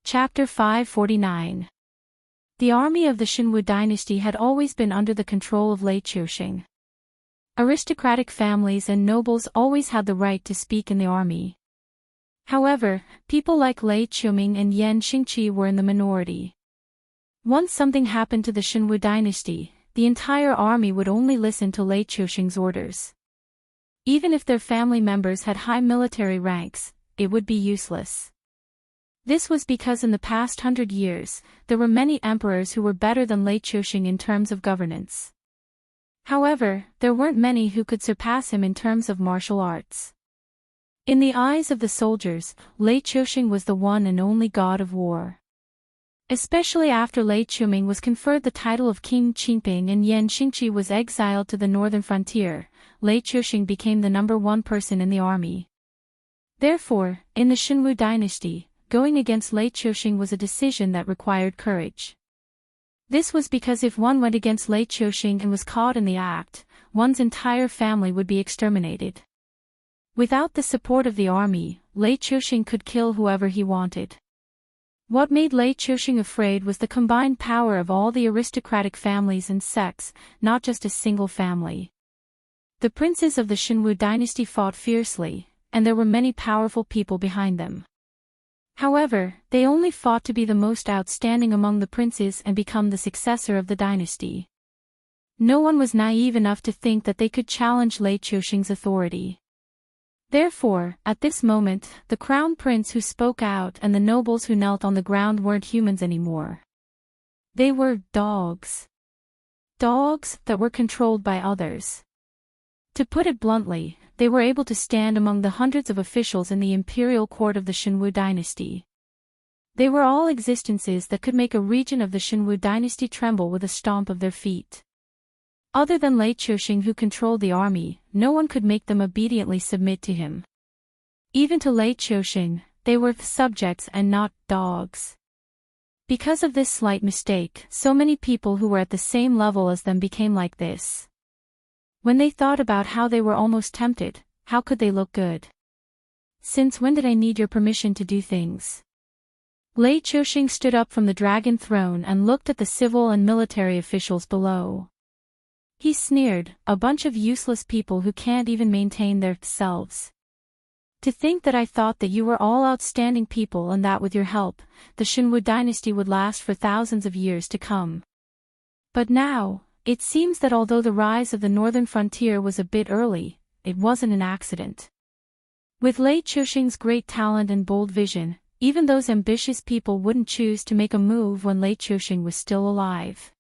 Chapter 549. The army of the Xinwu dynasty had always been under the control of Lei Qiuxing. Aristocratic families and nobles always had the right to speak in the army. However, people like Lei Qiuming and Yan Xingqi were in the minority. Once something happened to the Xinwu dynasty, the entire army would only listen to Lei Qiuxing's orders. Even if their family members had high military ranks, it would be useless. This was because in the past 100 years, there were many emperors who were better than Lei Qiuxing in terms of governance. However, there weren't many who could surpass him in terms of martial arts. In the eyes of the soldiers, Lei Qiuxing was the one and only god of war. Especially after Lei Qiuming was conferred the title of King Qingping and Yan Xingqi was exiled to the northern frontier, Lei Qiuxing became the #1 person in the army. Therefore, in the Xinwu dynasty, going against Lei Qiuxing was a decision that required courage. This was because if one went against Lei Qiuxing and was caught in the act, one's entire family would be exterminated. Without the support of the army, Lei Qiuxing could kill whoever he wanted. What made Lei Qiuxing afraid was the combined power of all the aristocratic families and sects, not just a single family. The princes of the Xinwu dynasty fought fiercely, and there were many powerful people behind them. However, they only fought to be the most outstanding among the princes and become the successor of the dynasty. No one was naive enough to think that they could challenge Lei Qiuxing's authority. Therefore, at this moment, the crown prince who spoke out and the nobles who knelt on the ground weren't humans anymore. They were dogs. Dogs that were controlled by others. To put it bluntly, they were able to stand among the hundreds of officials in the imperial court of the Xinwu dynasty. They were all existences that could make a region of the Xinwu dynasty tremble with a stomp of their feet. Other than Lei Qiuxing who controlled the army, no one could make them obediently submit to him. Even to Lei Qiuxing, they were subjects and not dogs. Because of this slight mistake, so many people who were at the same level as them became like this. When they thought about how they were almost tempted, how could they look good? Since when did I need your permission to do things? Lei Qiuxing stood up from the dragon throne and looked at the civil and military officials below. He sneered, a bunch of useless people who can't even maintain their selves. To think that I thought that you were all outstanding people and that with your help, the Xinwu dynasty would last for thousands of years to come. But now, it seems that although the rise of the northern frontier was a bit early, it wasn't an accident. With Lei Qiuxing's great talent and bold vision, even those ambitious people wouldn't choose to make a move when Lei Qiuxing was still alive.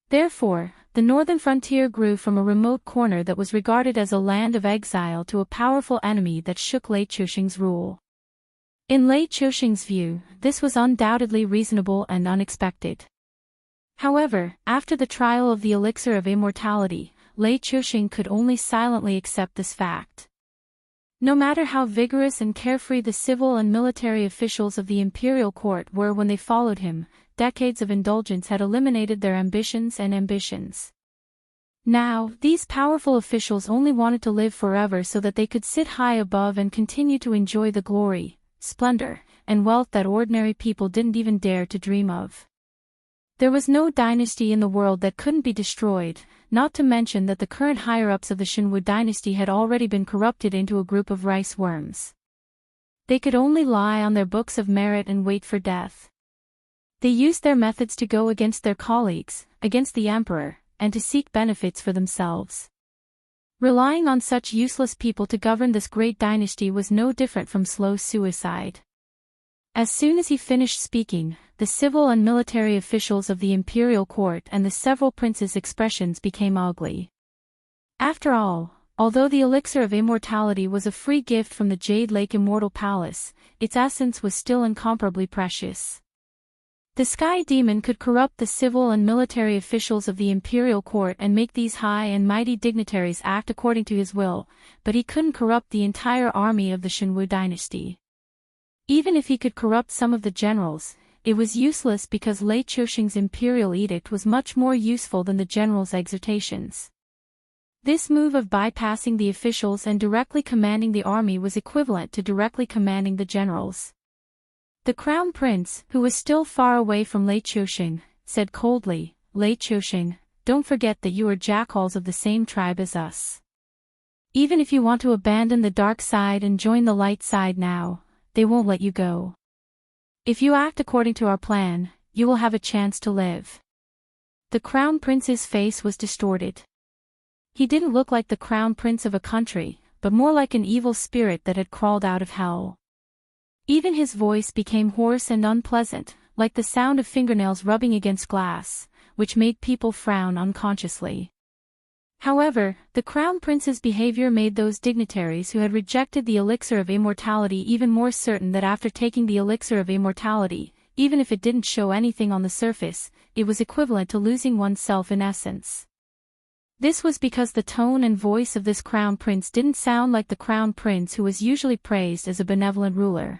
Therefore, the northern frontier grew from a remote corner that was regarded as a land of exile to a powerful enemy that shook Lei Qiuxing's rule. In Lei Qiuxing's view, this was undoubtedly reasonable and unexpected. However, after the trial of the elixir of immortality, Lei Qiuxing could only silently accept this fact. No matter how vigorous and carefree the civil and military officials of the imperial court were when they followed him, decades of indulgence had eliminated their ambitions. Now, these powerful officials only wanted to live forever so that they could sit high above and continue to enjoy the glory, splendor, and wealth that ordinary people didn't even dare to dream of. There was no dynasty in the world that couldn't be destroyed, not to mention that the current higher-ups of the Xinwu dynasty had already been corrupted into a group of rice worms. They could only lie on their books of merit and wait for death. They used their methods to go against their colleagues, against the emperor, and to seek benefits for themselves. Relying on such useless people to govern this great dynasty was no different from slow suicide. As soon as he finished speaking, the civil and military officials of the imperial court and the several princes' expressions became ugly. After all, although the elixir of immortality was a free gift from the Jade Lake Immortal Palace, its essence was still incomparably precious. The Sky Demon could corrupt the civil and military officials of the imperial court and make these high and mighty dignitaries act according to his will, but he couldn't corrupt the entire army of the Xinwu dynasty. Even if he could corrupt some of the generals, it was useless because Lei Qiuxing's imperial edict was much more useful than the generals' exhortations. This move of bypassing the officials and directly commanding the army was equivalent to directly commanding the generals. The crown prince, who was still far away from Lei Chou-shing, said coldly, "Lei Chou-shing, don't forget that you are jackals of the same tribe as us. Even if you want to abandon the dark side and join the light side now, they won't let you go. If you act according to our plan, you will have a chance to live." The crown prince's face was distorted. He didn't look like the crown prince of a country, but more like an evil spirit that had crawled out of hell. Even his voice became hoarse and unpleasant, like the sound of fingernails rubbing against glass, which made people frown unconsciously. However, the crown prince's behavior made those dignitaries who had rejected the elixir of immortality even more certain that after taking the elixir of immortality, even if it didn't show anything on the surface, it was equivalent to losing oneself in essence. This was because the tone and voice of this crown prince didn't sound like the crown prince who was usually praised as a benevolent ruler.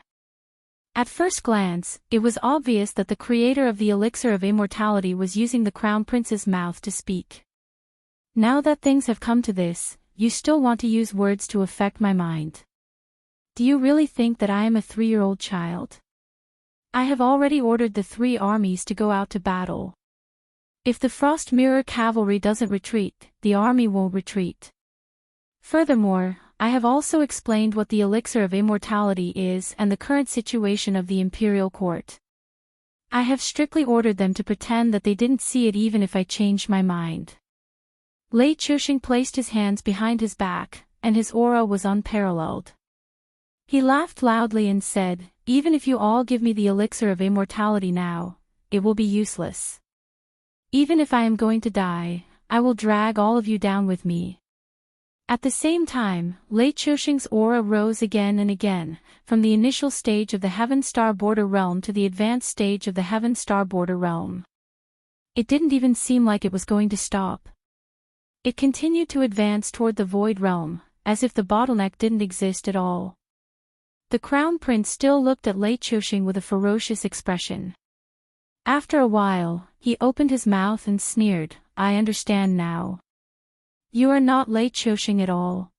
At first glance, it was obvious that the creator of the elixir of immortality was using the crown prince's mouth to speak. "Now that things have come to this, you still want to use words to affect my mind. Do you really think that I am a 3-year-old child? I have already ordered the 3 armies to go out to battle. If the Frost Mirror cavalry doesn't retreat, the army won't retreat. Furthermore, I have also explained what the elixir of immortality is and the current situation of the imperial court. I have strictly ordered them to pretend that they didn't see it even if I changed my mind." Lei Chou-shing placed his hands behind his back, and his aura was unparalleled. He laughed loudly and said, "Even if you all give me the elixir of immortality now, it will be useless. Even if I am going to die, I will drag all of you down with me." At the same time, Lei Chou-shing's aura rose again and again, from the initial stage of the Heaven Star Border Realm to the advanced stage of the Heaven Star Border Realm. It didn't even seem like it was going to stop. It continued to advance toward the Void Realm, as if the bottleneck didn't exist at all. The Crown Prince still looked at Lei Chou-shing with a ferocious expression. After a while, he opened his mouth and sneered, "I understand now. You are not Lei Chou-shing at all.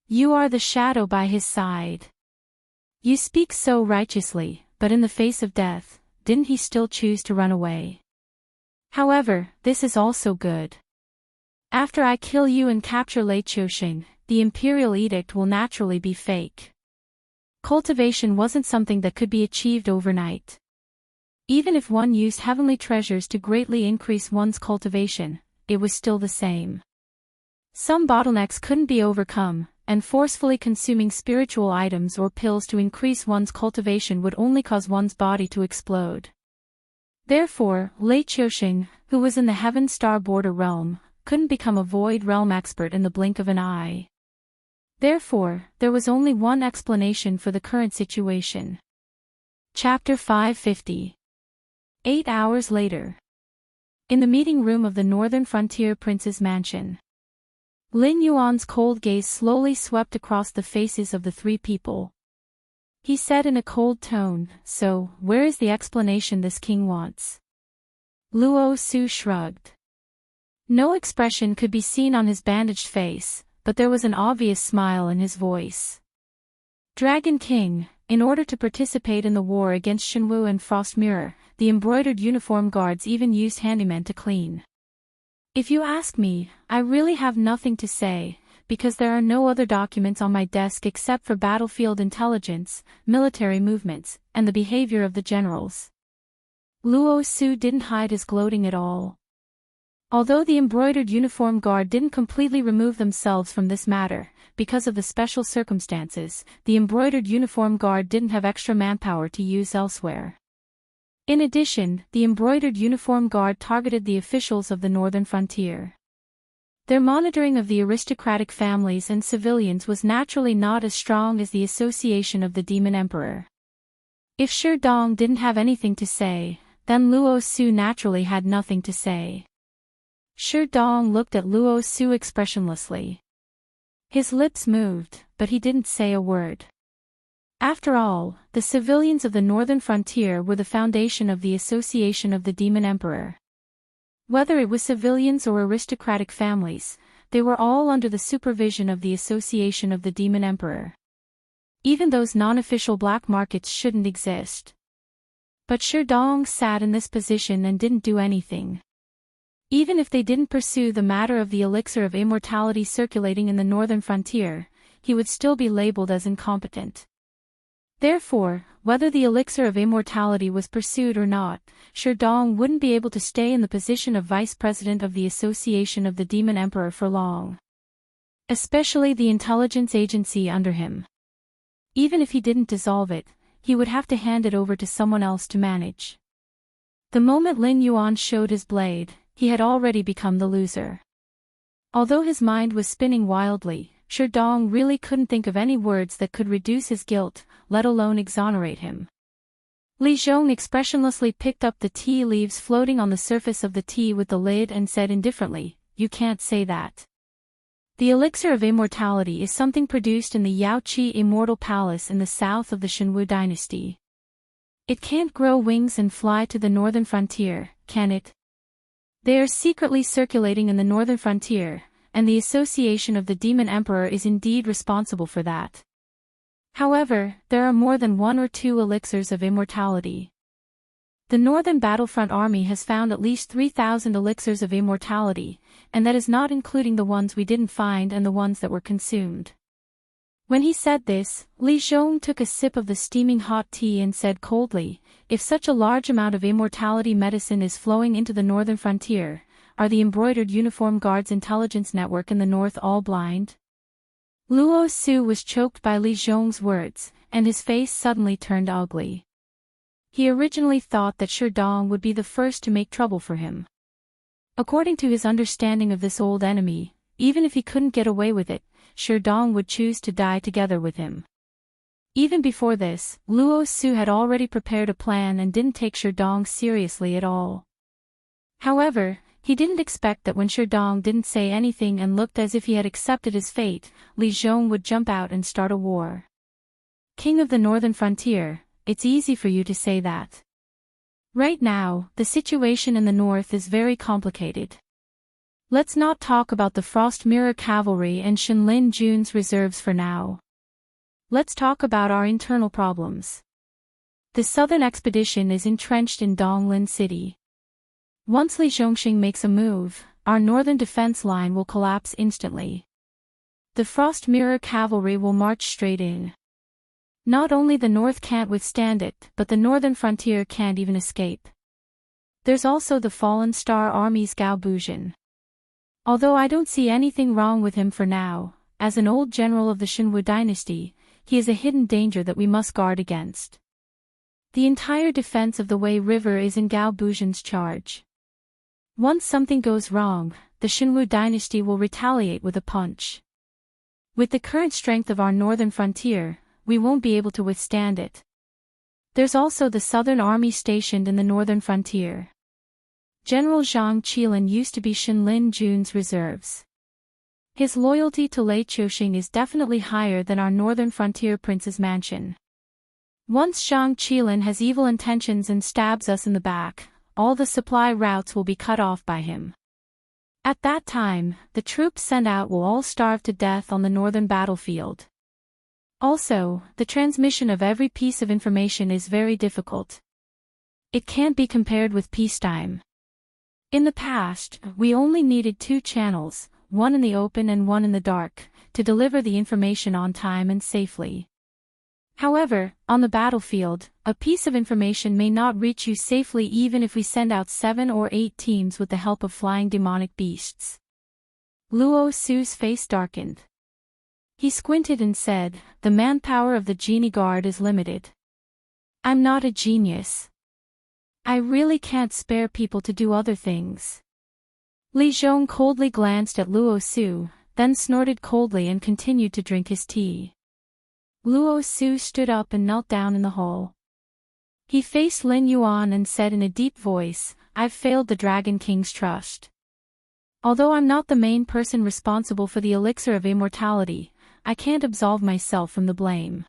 You are the shadow by his side. You speak so righteously, but in the face of death, didn't he still choose to run away? However, this is also good. After I kill you and capture Lei Chou-shing, the imperial edict will naturally be fake. Cultivation wasn't something that could be achieved overnight. Even if one used heavenly treasures to greatly increase one's cultivation, it was still the same. Some bottlenecks couldn't be overcome, and forcefully consuming spiritual items or pills to increase one's cultivation would only cause one's body to explode. Therefore, Lei Chou-shing, who was in the Heaven Star Border Realm, couldn't become a Void Realm expert in the blink of an eye. Therefore, there was only one explanation for the current situation. Chapter 550. 8 hours later. In the meeting room of the Northern Frontier Prince's mansion. Lin Yuan's cold gaze slowly swept across the faces of the 3 people. He said in a cold tone, "So, where is the explanation this king wants?" Luo Su shrugged. No expression could be seen on his bandaged face, but there was an obvious smile in his voice. Dragon King, in order to participate in the war against Shenwu and Frost Mirror, the embroidered uniform guards even used handymen to clean. If you ask me, I really have nothing to say, because there are no other documents on my desk except for battlefield intelligence, military movements, and the behavior of the generals. Luo Su didn't hide his gloating at all. Although the embroidered uniform guard didn't completely remove themselves from this matter, because of the special circumstances, the embroidered uniform guard didn't have extra manpower to use elsewhere. In addition, the embroidered uniform guard targeted the officials of the Northern Frontier. Their monitoring of the aristocratic families and civilians was naturally not as strong as the association of the Demon Emperor. If Shi Dong didn't have anything to say, then Luo Su naturally had nothing to say. Shi Dong looked at Luo Su expressionlessly. His lips moved, but he didn't say a word. After all, the civilians of the Northern Frontier were the foundation of the association of the Demon Emperor. Whether it was civilians or aristocratic families, they were all under the supervision of the association of the Demon Emperor. Even those non-official black markets shouldn't exist. But Sherdong sat in this position and didn't do anything. Even if they didn't pursue the matter of the elixir of immortality circulating in the northern frontier, he would still be labeled as incompetent. Therefore, whether the elixir of immortality was pursued or not, Sherdong wouldn't be able to stay in the position of vice president of the Association of the Demon Emperor for long. Especially the intelligence agency under him. Even if he didn't dissolve it, he would have to hand it over to someone else to manage. The moment Lin Yuan showed his blade, he had already become the loser. Although his mind was spinning wildly, Sherdong really couldn't think of any words that could reduce his guilt, let alone exonerate him. Li Zhong expressionlessly picked up the tea leaves floating on the surface of the tea with the lid and said indifferently, "You can't say that. The elixir of immortality is something produced in the Yaoqi Immortal Palace in the south of the Shenwu dynasty. It can't grow wings and fly to the northern frontier, can it? They are secretly circulating in the northern frontier, and the Association of the Demon Emperor is indeed responsible for that. However, there are more than one or two elixirs of immortality. The Northern Battlefront Army has found at least 3,000 elixirs of immortality, and that is not including the ones we didn't find and the ones that were consumed." When he said this, Li Zhong took a sip of the steaming hot tea and said coldly, "If such a large amount of immortality medicine is flowing into the northern frontier, are the embroidered uniform guards intelligence network in the north all blind?" Luo Su was choked by Li Zhong's words, and his face suddenly turned ugly. He originally thought that Sherdong would be the first to make trouble for him. According to his understanding of this old enemy, even if he couldn't get away with it, Sherdong would choose to die together with him. Even before this, Luo Su had already prepared a plan and didn't take Sherdong seriously at all. However, he didn't expect that when Sherdong didn't say anything and looked as if he had accepted his fate, Li Zhong would jump out and start a war. "King of the northern frontier, it's easy for you to say that. Right now, the situation in the north is very complicated. Let's not talk about the Frost Mirror Cavalry and Shenlin Jun's reserves for now. Let's talk about our internal problems. The southern expedition is entrenched in Donglin City. Once Li Zhongxing makes a move, our northern defense line will collapse instantly. The Frost Mirror Cavalry will march straight in. Not only the north can't withstand it, but the northern frontier can't even escape. There's also the Fallen Star Army's Gao Buzhan. Although I don't see anything wrong with him for now, as an old general of the Shenwu dynasty, he is a hidden danger that we must guard against. The entire defense of the Wei River is in Gao Buzhan's charge. Once something goes wrong, the Shenwu dynasty will retaliate with a punch. With the current strength of our northern frontier, we won't be able to withstand it. There's also the southern army stationed in the northern frontier. General Zhang Qilin used to be Shenlin Jun's reserves. His loyalty to Lei Qiuxing is definitely higher than our northern frontier prince's mansion. Once Zhang Qilin has evil intentions and stabs us in the back, all the supply routes will be cut off by him. At that time, the troops sent out will all starve to death on the northern battlefield. Also, the transmission of every piece of information is very difficult. It can't be compared with peacetime. In the past, we only needed 2 channels, one in the open and one in the dark, to deliver the information on time and safely. However, on the battlefield, a piece of information may not reach you safely even if we send out 7 or 8 teams with the help of flying demonic beasts. Luo Su's face darkened. He squinted and said, "The manpower of the Genie Guard is limited. I'm not a genius. I really can't spare people to do other things." Li Zhong coldly glanced at Luo Su, then snorted coldly and continued to drink his tea. Luo Su stood up and knelt down in the hall. He faced Lin Yuan and said in a deep voice, "I've failed the Dragon King's trust. Although I'm not the main person responsible for the elixir of immortality, I can't absolve myself from the blame.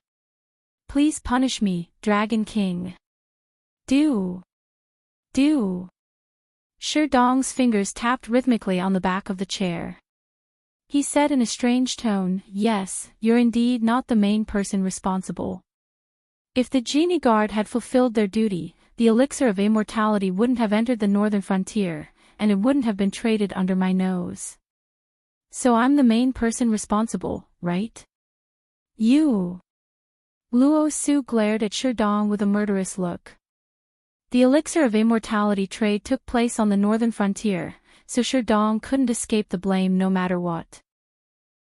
Please punish me, Dragon King. Do. Sherdong's fingers tapped rhythmically on the back of the chair. He said in a strange tone, "Yes, you're indeed not the main person responsible. If the genie guard had fulfilled their duty, the elixir of immortality wouldn't have entered the northern frontier, and it wouldn't have been traded under my nose. So I'm the main person responsible, right? You." Luo Su glared at Sherdong with a murderous look. The elixir of immortality trade took place on the northern frontier, so Sherdong couldn't escape the blame no matter what.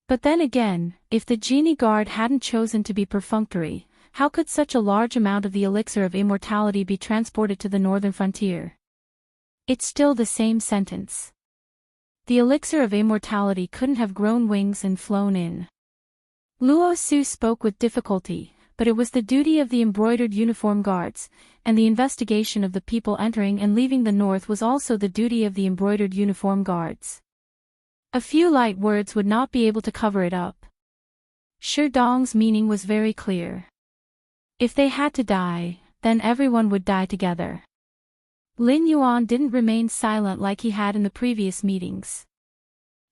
But then again, if the genie guard hadn't chosen to be perfunctory, how could such a large amount of the elixir of immortality be transported to the northern frontier? It's still the same sentence. The elixir of immortality couldn't have grown wings and flown in. Luo Su spoke with difficulty, but it was the duty of the embroidered uniform guards, and the investigation of the people entering and leaving the north was also the duty of the embroidered uniform guards. A few light words would not be able to cover it up. Sherdong's meaning was very clear. If they had to die, then everyone would die together. Lin Yuan didn't remain silent like he had in the previous meetings.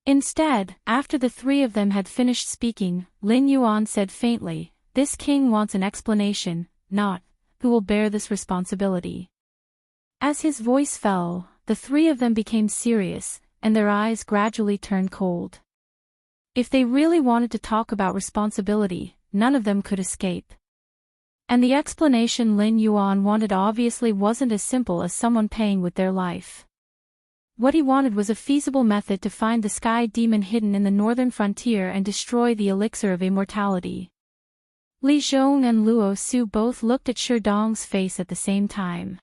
Instead, after the three of them had finished speaking, Lin Yuan said faintly, "This king wants an explanation, not, who will bear this responsibility." As his voice fell, the three of them became serious, and their eyes gradually turned cold. If they really wanted to talk about responsibility, none of them could escape. And the explanation Lin Yuan wanted obviously wasn't as simple as someone paying with their life. What he wanted was a feasible method to find the sky demon hidden in the northern frontier and destroy the elixir of immortality. Li Zhong and Luo Su both looked at Sherdong's face at the same time.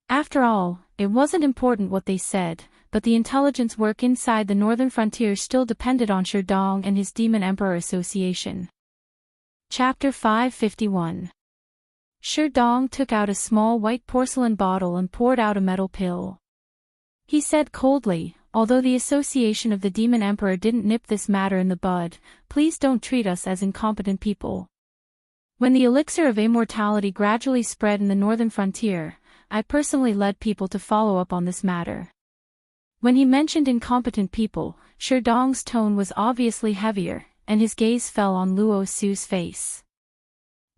After all, it wasn't important what they said, but the intelligence work inside the northern frontier still depended on Sherdong and his Demon Emperor Association. Chapter 551. Sherdong took out a small white porcelain bottle and poured out a metal pill. He said coldly, "Although the Association of the Demon Emperor didn't nip this matter in the bud, please don't treat us as incompetent people. When the elixir of immortality gradually spread in the northern frontier, I personally led people to follow up on this matter." When he mentioned incompetent people, Sherdong's tone was obviously heavier, and his gaze fell on Luo Su's face.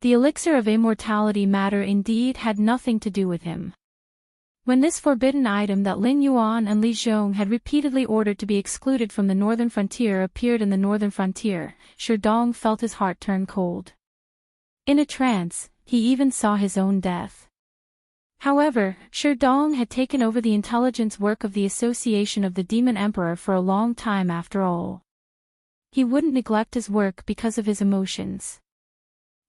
The elixir of immortality matter indeed had nothing to do with him. When this forbidden item that Lin Yuan and Li Zhong had repeatedly ordered to be excluded from the northern frontier appeared in the northern frontier, Sherdong felt his heart turn cold. In a trance, he even saw his own death. However, Sherdong had taken over the intelligence work of the Association of the Demon Emperor for a long time after all. He wouldn't neglect his work because of his emotions.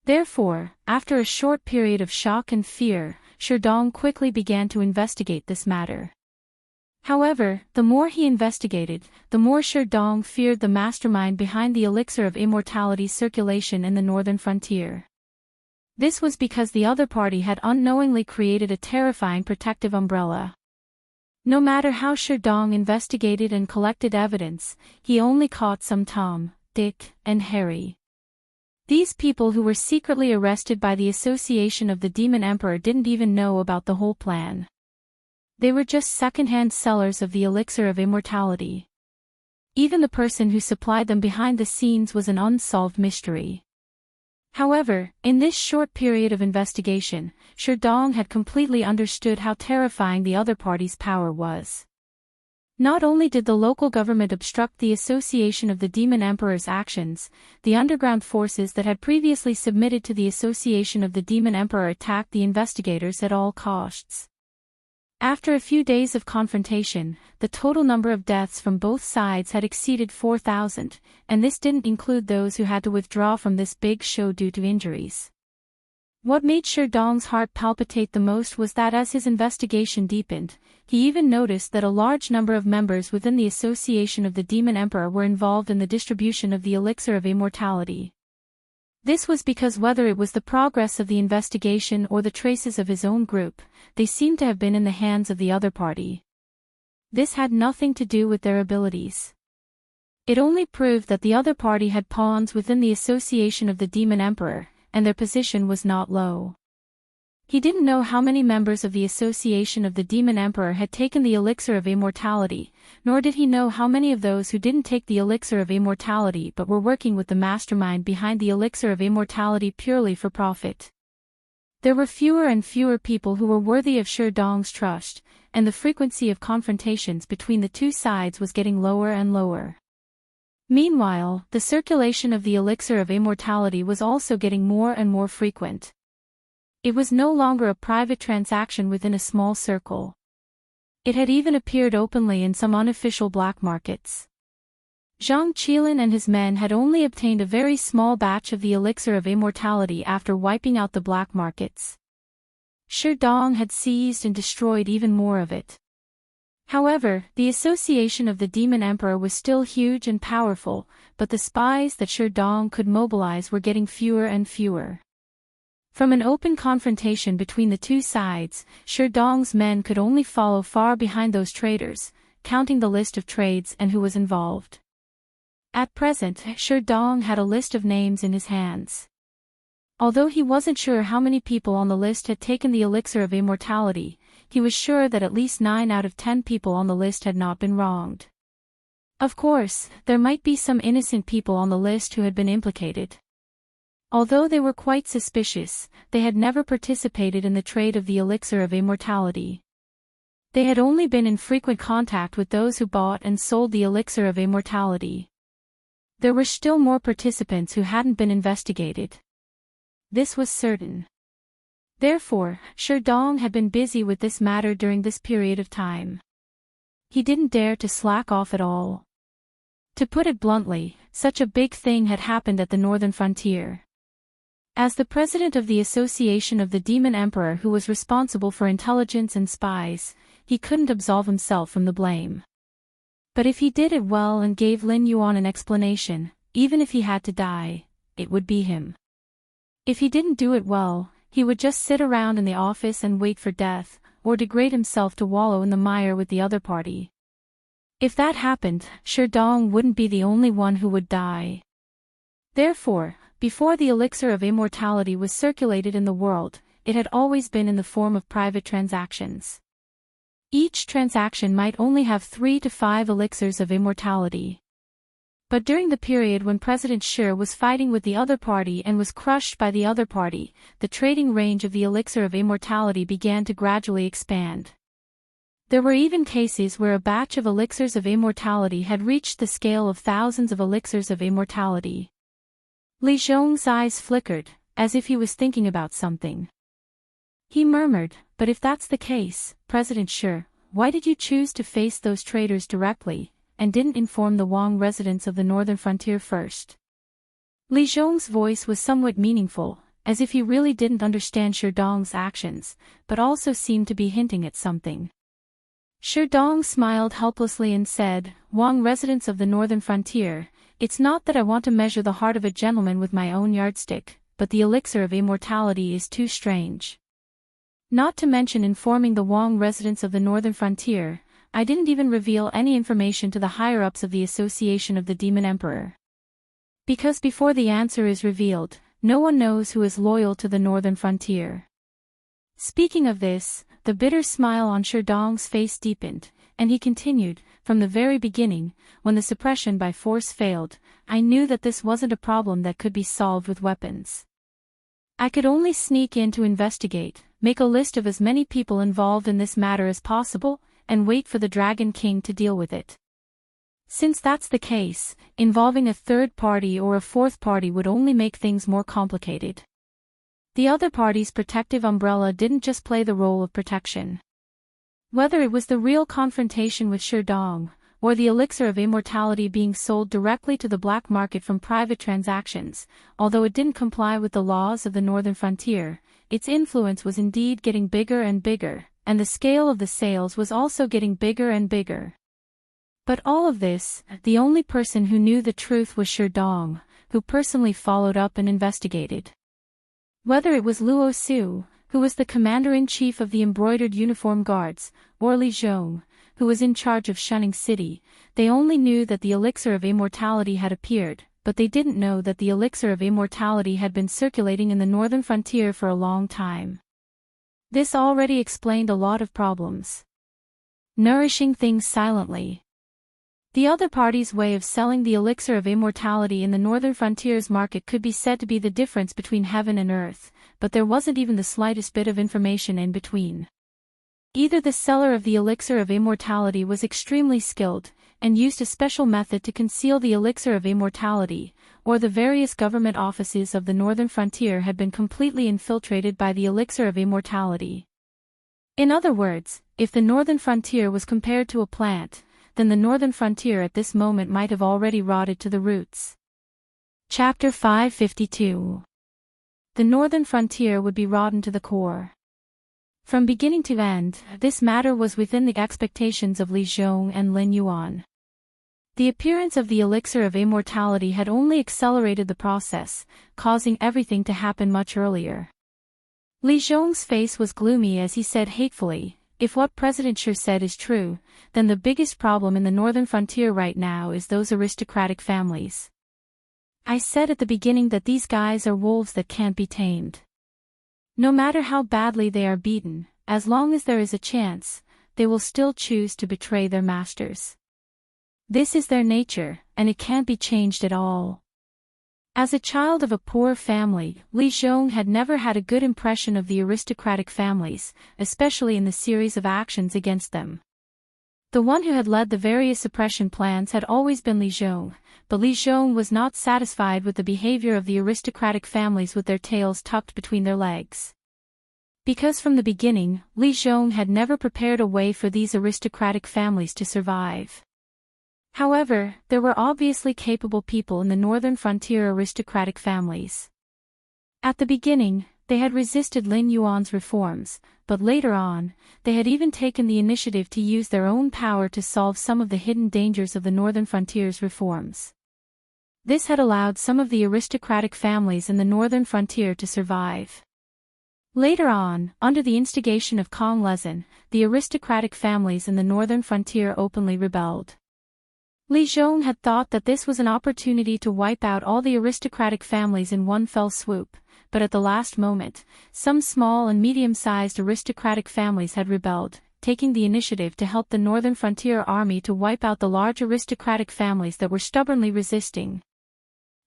Therefore, after a short period of shock and fear, Sherdong quickly began to investigate this matter. However, the more he investigated, the more Sherdong feared the mastermind behind the elixir of immortality's circulation in the northern frontier. This was because the other party had unknowingly created a terrifying protective umbrella. No matter how Sherdong investigated and collected evidence, he only caught some Tom, Dick, and Harry. These people who were secretly arrested by the Association of the Demon Emperor didn't even know about the whole plan. They were just second-hand sellers of the elixir of immortality. Even the person who supplied them behind the scenes was an unsolved mystery. However, in this short period of investigation, Sherdong had completely understood how terrifying the other party's power was. Not only did the local government obstruct the Association of the Demon Emperor's actions, the underground forces that had previously submitted to the Association of the Demon Emperor attacked the investigators at all costs. After a few days of confrontation, the total number of deaths from both sides had exceeded 4,000, and this didn't include those who had to withdraw from this big show due to injuries. What made Sherdong's heart palpitate the most was that as his investigation deepened, he even noticed that a large number of members within the Association of the Demon Emperor were involved in the distribution of the elixir of immortality. This was because whether it was the progress of the investigation or the traces of his own group, they seemed to have been in the hands of the other party. This had nothing to do with their abilities. It only proved that the other party had pawns within the Association of the Demon Emperor, and their position was not low. He didn't know how many members of the Association of the Demon Emperor had taken the elixir of immortality, nor did he know how many of those who didn't take the elixir of immortality but were working with the mastermind behind the elixir of immortality purely for profit. There were fewer and fewer people who were worthy of Shi Dong's trust, and the frequency of confrontations between the two sides was getting lower and lower. Meanwhile, the circulation of the elixir of immortality was also getting more and more frequent. It was no longer a private transaction within a small circle. It had even appeared openly in some unofficial black markets. Zhang Qilin and his men had only obtained a very small batch of the elixir of immortality after wiping out the black markets. Shi Dong had seized and destroyed even more of it. However, the Association of the Demon Emperor was still huge and powerful, but the spies that Shi Dong could mobilize were getting fewer and fewer. From an open confrontation between the two sides, Shi Dong's men could only follow far behind those traders, counting the list of trades and who was involved. At present, Shi Dong had a list of names in his hands. Although he wasn't sure how many people on the list had taken the elixir of immortality, he was sure that at least 9 out of 10 people on the list had not been wronged. Of course, there might be some innocent people on the list who had been implicated. Although they were quite suspicious, they had never participated in the trade of the elixir of immortality. They had only been in frequent contact with those who bought and sold the elixir of immortality. There were still more participants who hadn't been investigated. This was certain. Therefore, Shi Dong had been busy with this matter during this period of time. He didn't dare to slack off at all. To put it bluntly, such a big thing had happened at the northern frontier. As the president of the Association of the Demon Emperor who was responsible for intelligence and spies, he couldn't absolve himself from the blame. But if he did it well and gave Lin Yuan an explanation, even if he had to die, it would be him. If he didn't do it well, he would just sit around in the office and wait for death, or degrade himself to wallow in the mire with the other party. If that happened, Shi Dong wouldn't be the only one who would die. Therefore, before the elixir of immortality was circulated in the world, it had always been in the form of private transactions. Each transaction might only have 3 to 5 elixirs of immortality. But during the period when President Shi was fighting with the other party and was crushed by the other party, the trading range of the elixir of immortality began to gradually expand. There were even cases where a batch of elixirs of immortality had reached the scale of thousands of elixirs of immortality. Li Zhong's eyes flickered, as if he was thinking about something. He murmured, "But if that's the case, President Shi, why did you choose to face those traders directly, and didn't inform the Wang residents of the northern frontier first?" Li Zhong's voice was somewhat meaningful, as if he really didn't understand Shi Dong's actions, but also seemed to be hinting at something. Shi Dong smiled helplessly and said, "Wang residents of the northern frontier, it's not that I want to measure the heart of a gentleman with my own yardstick, but the elixir of immortality is too strange. Not to mention informing the Wang residents of the northern frontier, I didn't even reveal any information to the higher-ups of the Association of the Demon Emperor. Because before the answer is revealed, no one knows who is loyal to the northern frontier." Speaking of this, the bitter smile on Shi Dong's face deepened, and he continued, "From the very beginning, when the suppression by force failed, I knew that this wasn't a problem that could be solved with weapons. I could only sneak in to investigate, make a list of as many people involved in this matter as possible, and wait for the Dragon King to deal with it. Since that's the case, involving a third party or a fourth party would only make things more complicated. The other party's protective umbrella didn't just play the role of protection. Whether it was the real confrontation with Shi Dong, or the elixir of immortality being sold directly to the black market from private transactions, although it didn't comply with the laws of the northern frontier, its influence was indeed getting bigger and bigger, and the scale of the sales was also getting bigger and bigger. But all of this, the only person who knew the truth was Shi Dong, who personally followed up and investigated. Whether it was Luo Su, who was the commander-in-chief of the embroidered uniform guards, or Li Zhong, who was in charge of Shunning City, they only knew that the elixir of immortality had appeared, but they didn't know that the elixir of immortality had been circulating in the northern frontier for a long time. This already explained a lot of problems. Nourishing things silently. The other party's way of selling the elixir of immortality in the northern frontiers market could be said to be the difference between heaven and earth, but there wasn't even the slightest bit of information in between. Either the seller of the elixir of immortality was extremely skilled, and used a special method to conceal the elixir of immortality, or the various government offices of the northern frontier had been completely infiltrated by the elixir of immortality. In other words, if the northern frontier was compared to a plant, then the northern frontier at this moment might have already rotted to the roots. Chapter 552. The northern frontier would be rotten to the core. From beginning to end, this matter was within the expectations of Li Zhong and Lin Yuan. The appearance of the elixir of immortality had only accelerated the process, causing everything to happen much earlier. Li Zhong's face was gloomy as he said hatefully, "If what President Shi said is true, then the biggest problem in the northern frontier right now is those aristocratic families. I said at the beginning that these guys are wolves that can't be tamed. No matter how badly they are beaten, as long as there is a chance, they will still choose to betray their masters. This is their nature, and it can't be changed at all." As a child of a poor family, Li Zhong had never had a good impression of the aristocratic families, especially in the series of actions against them. The one who had led the various suppression plans had always been Li Zhong, but Li Zhong was not satisfied with the behavior of the aristocratic families with their tails tucked between their legs. Because from the beginning, Li Zhong had never prepared a way for these aristocratic families to survive. However, there were obviously capable people in the northern frontier aristocratic families. At the beginning, they had resisted Lin Yuan's reforms, but later on, they had even taken the initiative to use their own power to solve some of the hidden dangers of the northern frontier's reforms. This had allowed some of the aristocratic families in the northern frontier to survive. Later on, under the instigation of Kong Lezin, the aristocratic families in the northern frontier openly rebelled. Li Zhong had thought that this was an opportunity to wipe out all the aristocratic families in one fell swoop, but at the last moment, some small and medium-sized aristocratic families had rebelled, taking the initiative to help the northern frontier army to wipe out the large aristocratic families that were stubbornly resisting.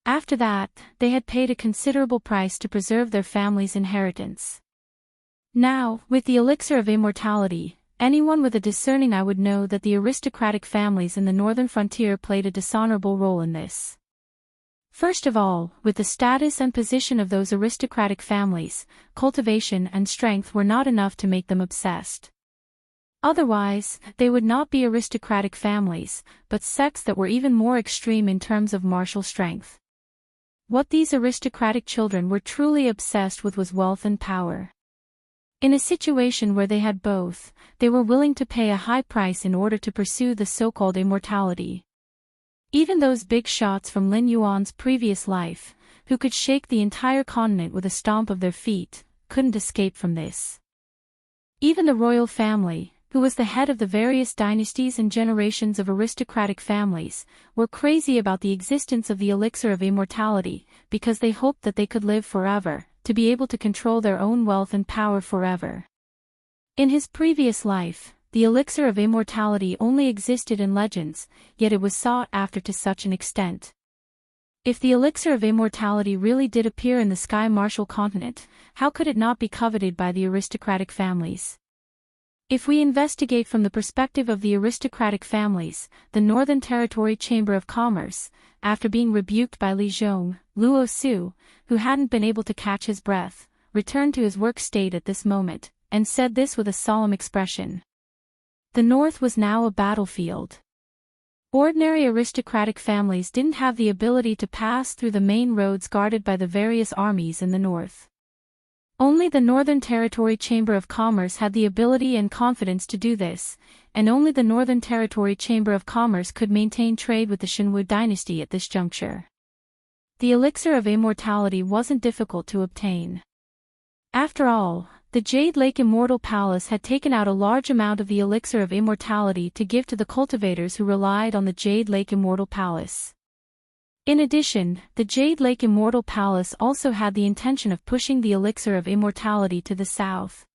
After that, they had paid a considerable price to preserve their family's inheritance. Now, with the elixir of immortality, anyone with a discerning eye would know that the aristocratic families in the northern frontier played a dishonorable role in this. First of all, with the status and position of those aristocratic families, cultivation and strength were not enough to make them obsessed. Otherwise, they would not be aristocratic families, but sects that were even more extreme in terms of martial strength. What these aristocratic children were truly obsessed with was wealth and power. In a situation where they had both, they were willing to pay a high price in order to pursue the so-called immortality. Even those big shots from Lin Yuan's previous life, who could shake the entire continent with a stomp of their feet, couldn't escape from this. Even the royal family, who was the head of the various dynasties and generations of aristocratic families, were crazy about the existence of the elixir of immortality, because they hoped that they could live forever, to be able to control their own wealth and power forever. In his previous life, the elixir of immortality only existed in legends, yet it was sought after to such an extent. If the elixir of immortality really did appear in the Sky Martial continent, how could it not be coveted by the aristocratic families? If we investigate from the perspective of the aristocratic families, the Northern Territory Chamber of Commerce, after being rebuked by Li Zhong, Luo Su, who hadn't been able to catch his breath, returned to his work state at this moment, and said this with a solemn expression. The North was now a battlefield. Ordinary aristocratic families didn't have the ability to pass through the main roads guarded by the various armies in the North. Only the Northern Territory Chamber of Commerce had the ability and confidence to do this, and only the Northern Territory Chamber of Commerce could maintain trade with the Shenwu dynasty at this juncture. The elixir of immortality wasn't difficult to obtain. After all, the Jade Lake Immortal Palace had taken out a large amount of the elixir of immortality to give to the cultivators who relied on the Jade Lake Immortal Palace. In addition, the Jade Lake Immortal Palace also had the intention of pushing the elixir of immortality to the south.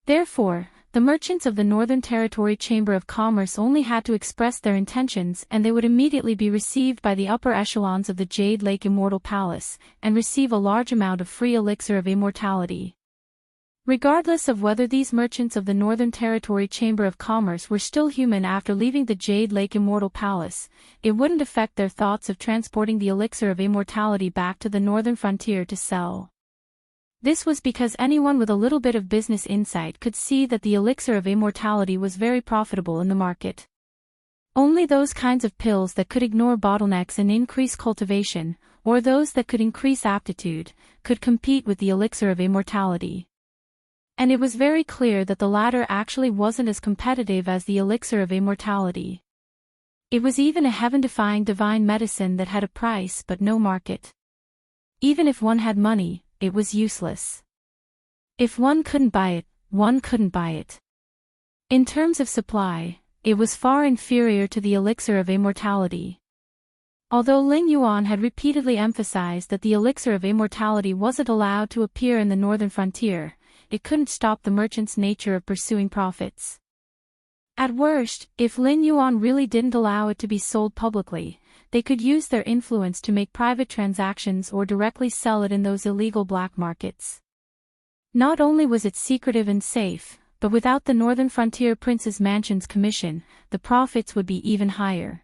Therefore, the merchants of the Northern Territory Chamber of Commerce only had to express their intentions and they would immediately be received by the upper echelons of the Jade Lake Immortal Palace, and receive a large amount of free elixir of immortality. Regardless of whether these merchants of the Northern Territory Chamber of Commerce were still human after leaving the Jade Lake Immortal Palace, it wouldn't affect their thoughts of transporting the elixir of immortality back to the northern frontier to sell. This was because anyone with a little bit of business insight could see that the elixir of immortality was very profitable in the market. Only those kinds of pills that could ignore bottlenecks and increase cultivation, or those that could increase aptitude, could compete with the elixir of immortality. And it was very clear that the latter actually wasn't as competitive as the elixir of immortality. It was even a heaven-defying divine medicine that had a price but no market. Even if one had money, it was useless. If one couldn't buy it, one couldn't buy it. In terms of supply, it was far inferior to the elixir of immortality. Although Lin Yuan had repeatedly emphasized that the elixir of immortality wasn't allowed to appear in the northern frontier, it couldn't stop the merchant's nature of pursuing profits. At worst, if Lin Yuan really didn't allow it to be sold publicly, they could use their influence to make private transactions or directly sell it in those illegal black markets. Not only was it secretive and safe, but without the Northern Frontier Prince's Mansion's commission, the profits would be even higher.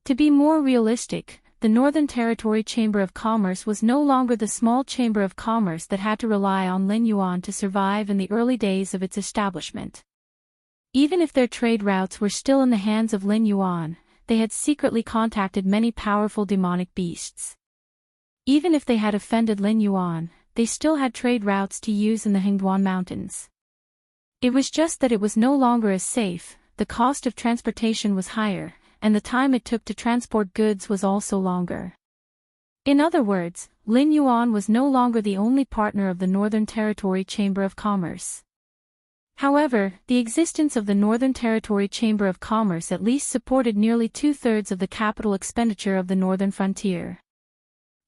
To be more realistic, the Northern Territory Chamber of Commerce was no longer the small chamber of commerce that had to rely on Lin Yuan to survive in the early days of its establishment. Even if their trade routes were still in the hands of Lin Yuan, they had secretly contacted many powerful demonic beasts. Even if they had offended Lin Yuan, they still had trade routes to use in the Hengduan Mountains. It was just that it was no longer as safe, the cost of transportation was higher, and the time it took to transport goods was also longer. In other words, Lin Yuan was no longer the only partner of the Northern Territory Chamber of Commerce. However, the existence of the Northern Territory Chamber of Commerce at least supported nearly two-thirds of the capital expenditure of the northern frontier.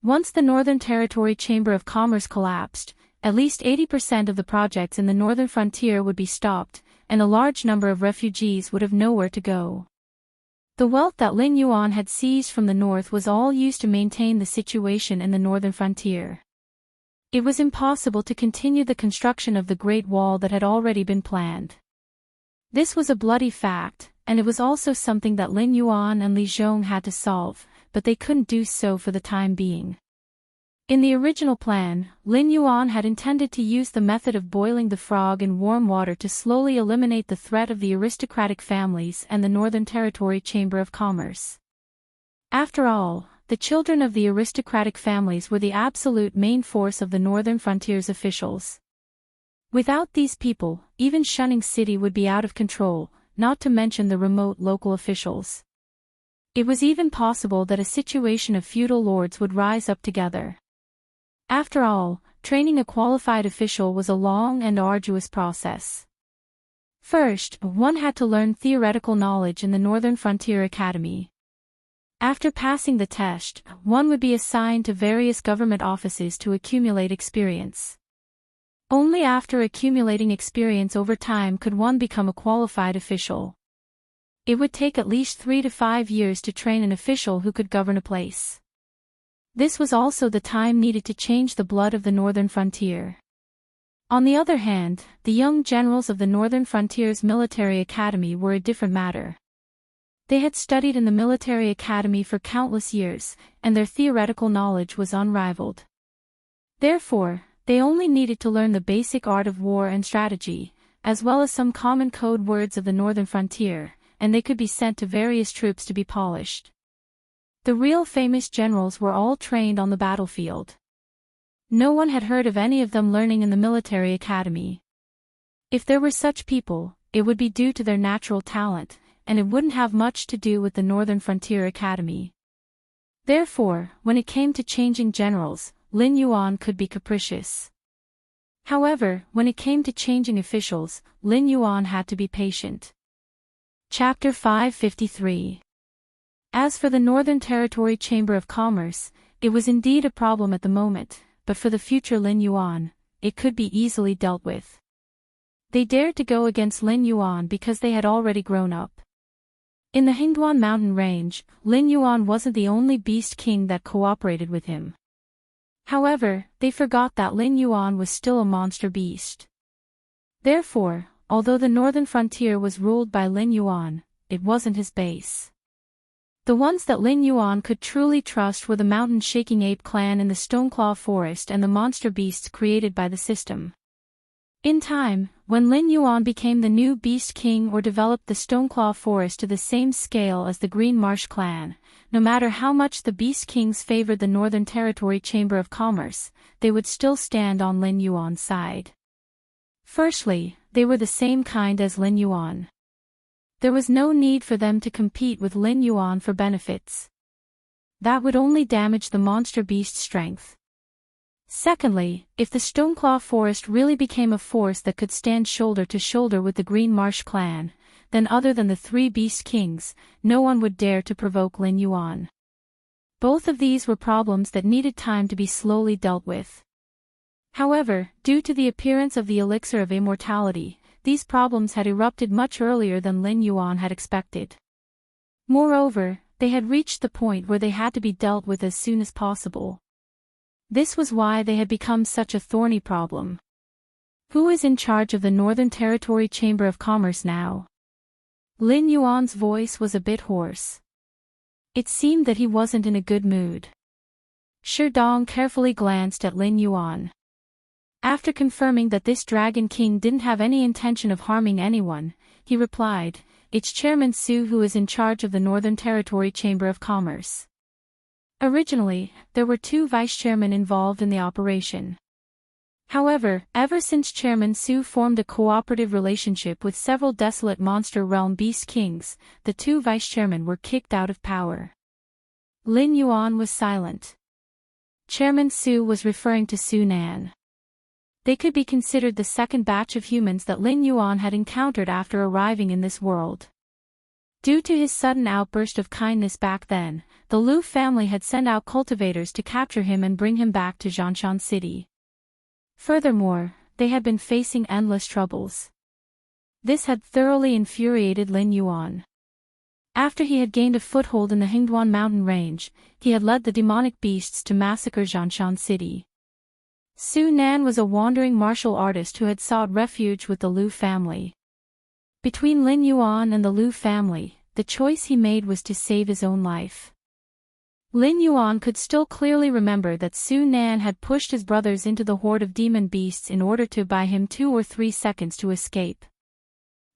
Once the Northern Territory Chamber of Commerce collapsed, at least 80% of the projects in the northern frontier would be stopped, and a large number of refugees would have nowhere to go. The wealth that Lin Yuan had seized from the north was all used to maintain the situation in the northern frontier. It was impossible to continue the construction of the Great Wall that had already been planned. This was a bloody fact, and it was also something that Lin Yuan and Li Zhong had to solve, but they couldn't do so for the time being. In the original plan, Lin Yuan had intended to use the method of boiling the frog in warm water to slowly eliminate the threat of the aristocratic families and the Northern Territory Chamber of Commerce. After all, the children of the aristocratic families were the absolute main force of the northern frontier's officials. Without these people, even Shunning City would be out of control, not to mention the remote local officials. It was even possible that a situation of feudal lords would rise up together. After all, training a qualified official was a long and arduous process. First, one had to learn theoretical knowledge in the Northern Frontier Academy. After passing the test, one would be assigned to various government offices to accumulate experience. Only after accumulating experience over time could one become a qualified official. It would take at least 3 to 5 years to train an official who could govern a place. This was also the time needed to change the blood of the northern frontier. On the other hand, the young generals of the Northern Frontier's military academy were a different matter. They had studied in the military academy for countless years, and their theoretical knowledge was unrivaled. Therefore, they only needed to learn the basic art of war and strategy, as well as some common code words of the northern frontier, and they could be sent to various troops to be polished. The real famous generals were all trained on the battlefield. No one had heard of any of them learning in the military academy. If there were such people, it would be due to their natural talent, and it wouldn't have much to do with the Northern Frontier Academy. Therefore, when it came to changing generals, Lin Yuan could be capricious. However, when it came to changing officials, Lin Yuan had to be patient. Chapter 553. As for the Northern Territory Chamber of Commerce, it was indeed a problem at the moment, but for the future Lin Yuan, it could be easily dealt with. They dared to go against Lin Yuan because they had already grown up. In the Hingduan mountain range, Lin Yuan wasn't the only beast king that cooperated with him. However, they forgot that Lin Yuan was still a monster beast. Therefore, although the northern frontier was ruled by Lin Yuan, it wasn't his base. The ones that Lin Yuan could truly trust were the mountain-shaking ape clan in the Stoneclaw Forest and the monster beasts created by the system. In time, when Lin Yuan became the new beast king or developed the Stoneclaw Forest to the same scale as the Green Marsh clan, no matter how much the beast kings favored the Northern Territory Chamber of Commerce, they would still stand on Lin Yuan's side. Firstly, they were the same kind as Lin Yuan. There was no need for them to compete with Lin Yuan for benefits. That would only damage the monster beast's strength. Secondly, if the Stoneclaw Forest really became a force that could stand shoulder to shoulder with the Green Marsh clan, then other than the three beast kings, no one would dare to provoke Lin Yuan. Both of these were problems that needed time to be slowly dealt with. However, due to the appearance of the elixir of immortality, these problems had erupted much earlier than Lin Yuan had expected. Moreover, they had reached the point where they had to be dealt with as soon as possible. This was why they had become such a thorny problem. Who is in charge of the Northern Territory Chamber of Commerce now? Lin Yuan's voice was a bit hoarse. It seemed that he wasn't in a good mood. Sherdong carefully glanced at Lin Yuan. After confirming that this Dragon King didn't have any intention of harming anyone, he replied, "It's Chairman Su who is in charge of the Northern Territory Chamber of Commerce." Originally, there were two vice-chairmen involved in the operation. However, ever since Chairman Su formed a cooperative relationship with several desolate monster realm beast kings, the two vice-chairmen were kicked out of power. Lin Yuan was silent. Chairman Su was referring to Su Nan. They could be considered the second batch of humans that Lin Yuan had encountered after arriving in this world. Due to his sudden outburst of kindness back then, the Liu family had sent out cultivators to capture him and bring him back to Zhongshan City. Furthermore, they had been facing endless troubles. This had thoroughly infuriated Lin Yuan. After he had gained a foothold in the Hingduan mountain range, he had led the demonic beasts to massacre Zhongshan City. Su Nan was a wandering martial artist who had sought refuge with the Liu family. Between Lin Yuan and the Liu family, the choice he made was to save his own life. Lin Yuan could still clearly remember that Su Nan had pushed his brothers into the horde of demon beasts in order to buy him 2 or 3 seconds to escape.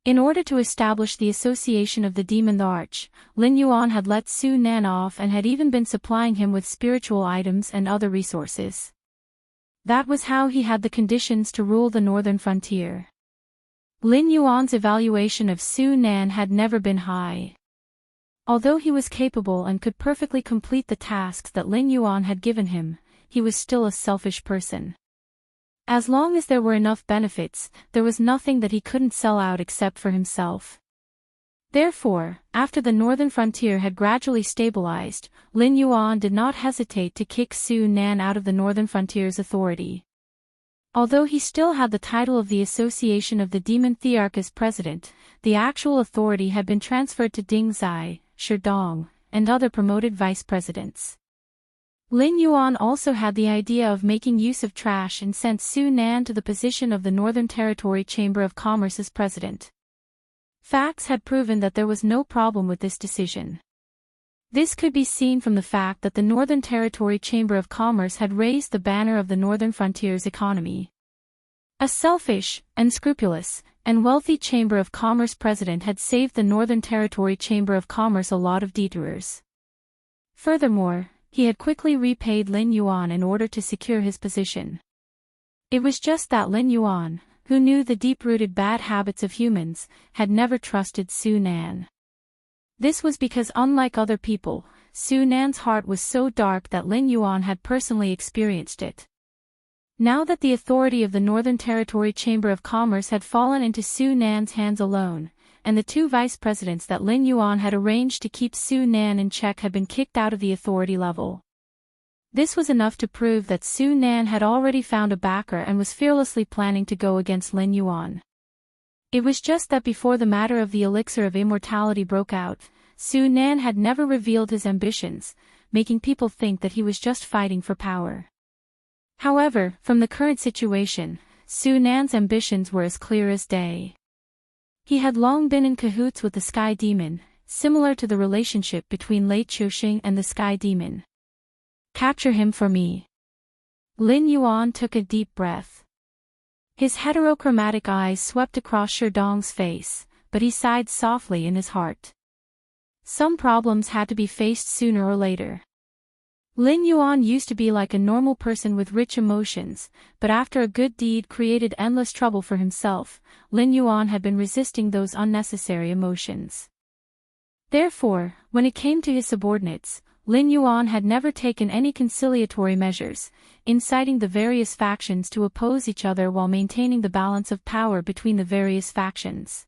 In order to establish the association of the demon arch, Lin Yuan had let Su Nan off and had even been supplying him with spiritual items and other resources. That was how he had the conditions to rule the northern frontier. Lin Yuan's evaluation of Su Nan had never been high. Although he was capable and could perfectly complete the tasks that Lin Yuan had given him, he was still a selfish person. As long as there were enough benefits, there was nothing that he couldn't sell out except for himself. Therefore, after the northern frontier had gradually stabilized, Lin Yuan did not hesitate to kick Su Nan out of the northern frontier's authority. Although he still had the title of the Association of the Demon Thearch as president, the actual authority had been transferred to Ding Zai, Sherdong, and other promoted vice presidents. Lin Yuan also had the idea of making use of trash and sent Su Nan to the position of the Northern Territory Chamber of Commerce's president. Facts had proven that there was no problem with this decision. This could be seen from the fact that the Northern Territory Chamber of Commerce had raised the banner of the Northern Frontier's economy. A selfish, unscrupulous, and wealthy Chamber of Commerce president had saved the Northern Territory Chamber of Commerce a lot of detours. Furthermore, he had quickly repaid Lin Yuan in order to secure his position. It was just that Lin Yuan, who knew the deep-rooted bad habits of humans, had never trusted Su Nan. This was because unlike other people, Su Nan's heart was so dark that Lin Yuan had personally experienced it. Now that the authority of the Northern Territory Chamber of Commerce had fallen into Su Nan's hands alone, and the 2 vice presidents that Lin Yuan had arranged to keep Su Nan in check had been kicked out of the authority level. This was enough to prove that Su Nan had already found a backer and was fearlessly planning to go against Lin Yuan. It was just that before the matter of the elixir of immortality broke out, Su Nan had never revealed his ambitions, making people think that he was just fighting for power. However, from the current situation, Su Nan's ambitions were as clear as day. He had long been in cahoots with the Sky Demon, similar to the relationship between Lei Chuxing and the Sky Demon. Capture him for me. Lin Yuan took a deep breath. His heterochromatic eyes swept across Sherdong's face, but he sighed softly in his heart. Some problems had to be faced sooner or later. Lin Yuan used to be like a normal person with rich emotions, but after a good deed created endless trouble for himself, Lin Yuan had been resisting those unnecessary emotions. Therefore, when it came to his subordinates, Lin Yuan had never taken any conciliatory measures, inciting the various factions to oppose each other while maintaining the balance of power between the various factions.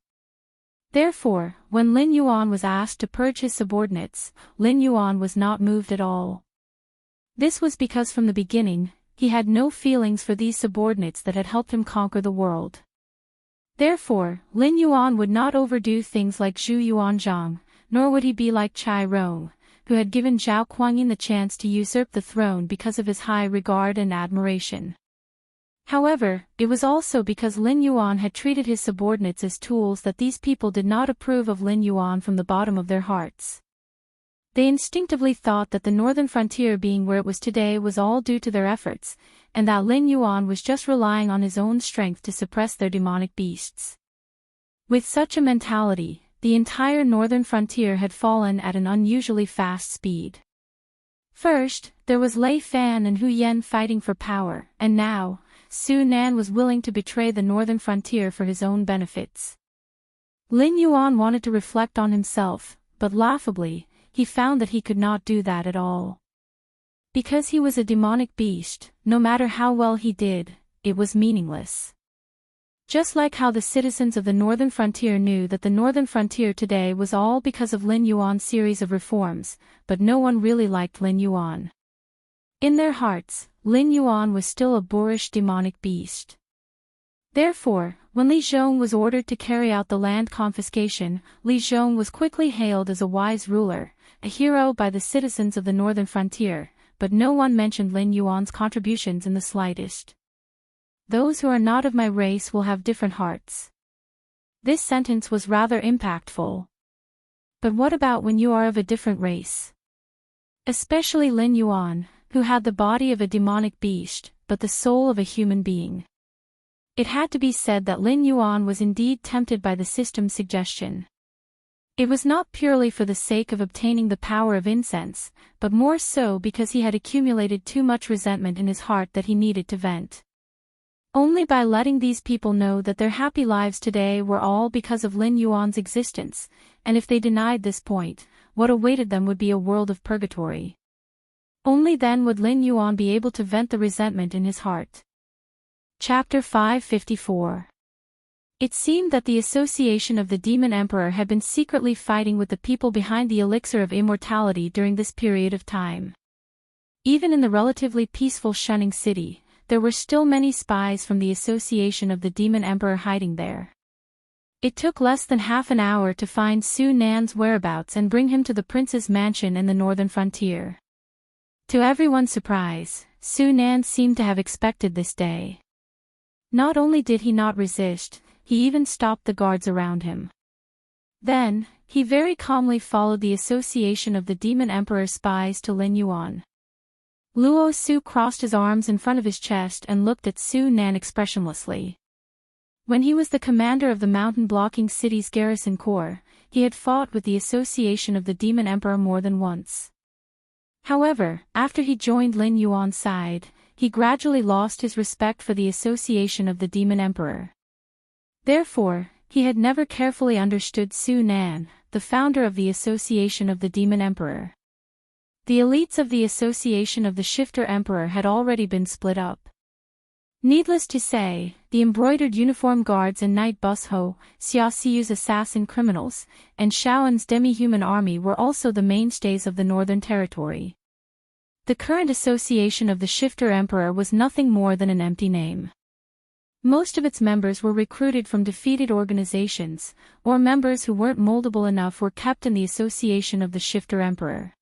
Therefore, when Lin Yuan was asked to purge his subordinates, Lin Yuan was not moved at all. This was because from the beginning, he had no feelings for these subordinates that had helped him conquer the world. Therefore, Lin Yuan would not overdo things like Zhu Yuanzhang, nor would he be like Chai Rong, who had given Zhao Kuangyin the chance to usurp the throne because of his high regard and admiration. However, it was also because Lin Yuan had treated his subordinates as tools that these people did not approve of Lin Yuan from the bottom of their hearts. They instinctively thought that the northern frontier being where it was today was all due to their efforts, and that Lin Yuan was just relying on his own strength to suppress their demonic beasts. With such a mentality, the entire northern frontier had fallen at an unusually fast speed. First, there was Lei Fan and Hu Yen fighting for power, and now, Su Nan was willing to betray the northern frontier for his own benefits. Lin Yuan wanted to reflect on himself, but laughably, he found that he could not do that at all. Because he was a demonic beast, no matter how well he did, it was meaningless. Just like how the citizens of the northern frontier knew that the northern frontier today was all because of Lin Yuan's series of reforms, but no one really liked Lin Yuan. In their hearts, Lin Yuan was still a boorish demonic beast. Therefore, when Li Zhong was ordered to carry out the land confiscation, Li Zhong was quickly hailed as a wise ruler, a hero by the citizens of the northern frontier, but no one mentioned Lin Yuan's contributions in the slightest. Those who are not of my race will have different hearts. This sentence was rather impactful. But what about when you are of a different race? Especially Lin Yuan, who had the body of a demonic beast, but the soul of a human being. It had to be said that Lin Yuan was indeed tempted by the system's suggestion. It was not purely for the sake of obtaining the power of incense, but more so because he had accumulated too much resentment in his heart that he needed to vent. Only by letting these people know that their happy lives today were all because of Lin Yuan's existence, and if they denied this point, what awaited them would be a world of purgatory. Only then would Lin Yuan be able to vent the resentment in his heart. Chapter 554. It seemed that the association of the Demon Emperor had been secretly fighting with the people behind the elixir of immortality during this period of time. Even in the relatively peaceful Shunning City, there were still many spies from the association of the Demon Emperor hiding there. It took less than half an hour to find Su Nan's whereabouts and bring him to the prince's mansion in the northern frontier. To everyone's surprise, Su Nan seemed to have expected this day. Not only did he not resist, he even stopped the guards around him. Then, he very calmly followed the association of the Demon Emperor spies to Lin Yuan. Luo Su crossed his arms in front of his chest and looked at Su Nan expressionlessly. When he was the commander of the mountain-blocking city's garrison corps, he had fought with the association of the Demon Emperor more than once. However, after he joined Lin Yuan's side, he gradually lost his respect for the association of the Demon Emperor. Therefore, he had never carefully understood Su Nan, the founder of the association of the Demon Emperor. The elites of the association of the Shifter Emperor had already been split up. Needless to say, the embroidered uniform guards and night bus Ho, Xia Xiu's assassin criminals, and Shaoan's demi-human army were also the mainstays of the Northern Territory. The current association of the Shifter Emperor was nothing more than an empty name. Most of its members were recruited from defeated organizations, or members who weren't moldable enough were kept in the association of the shifter emperor.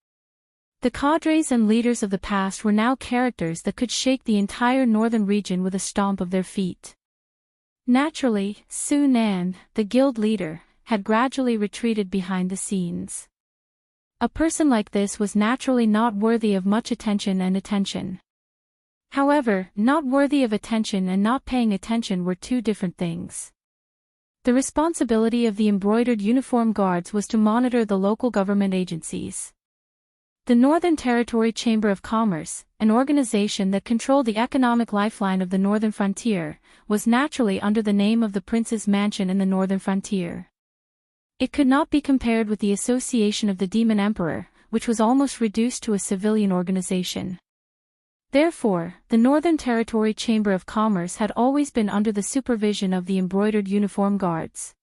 The cadres and leaders of the past were now characters that could shake the entire northern region with a stomp of their feet. Naturally, Su Nan, the guild leader, had gradually retreated behind the scenes. A person like this was naturally not worthy of much attention and attention. However, not worthy of attention and not paying attention were two different things. The responsibility of the embroidered uniform guards was to monitor the local government agencies. The Northern Territory Chamber of Commerce, an organization that controlled the economic lifeline of the northern frontier, was naturally under the name of the Prince's Mansion in the northern frontier. It could not be compared with the Association of the Demon Emperor, which was almost reduced to a civilian organization. Therefore, the Northern Territory Chamber of Commerce had always been under the supervision of the embroidered uniform guards.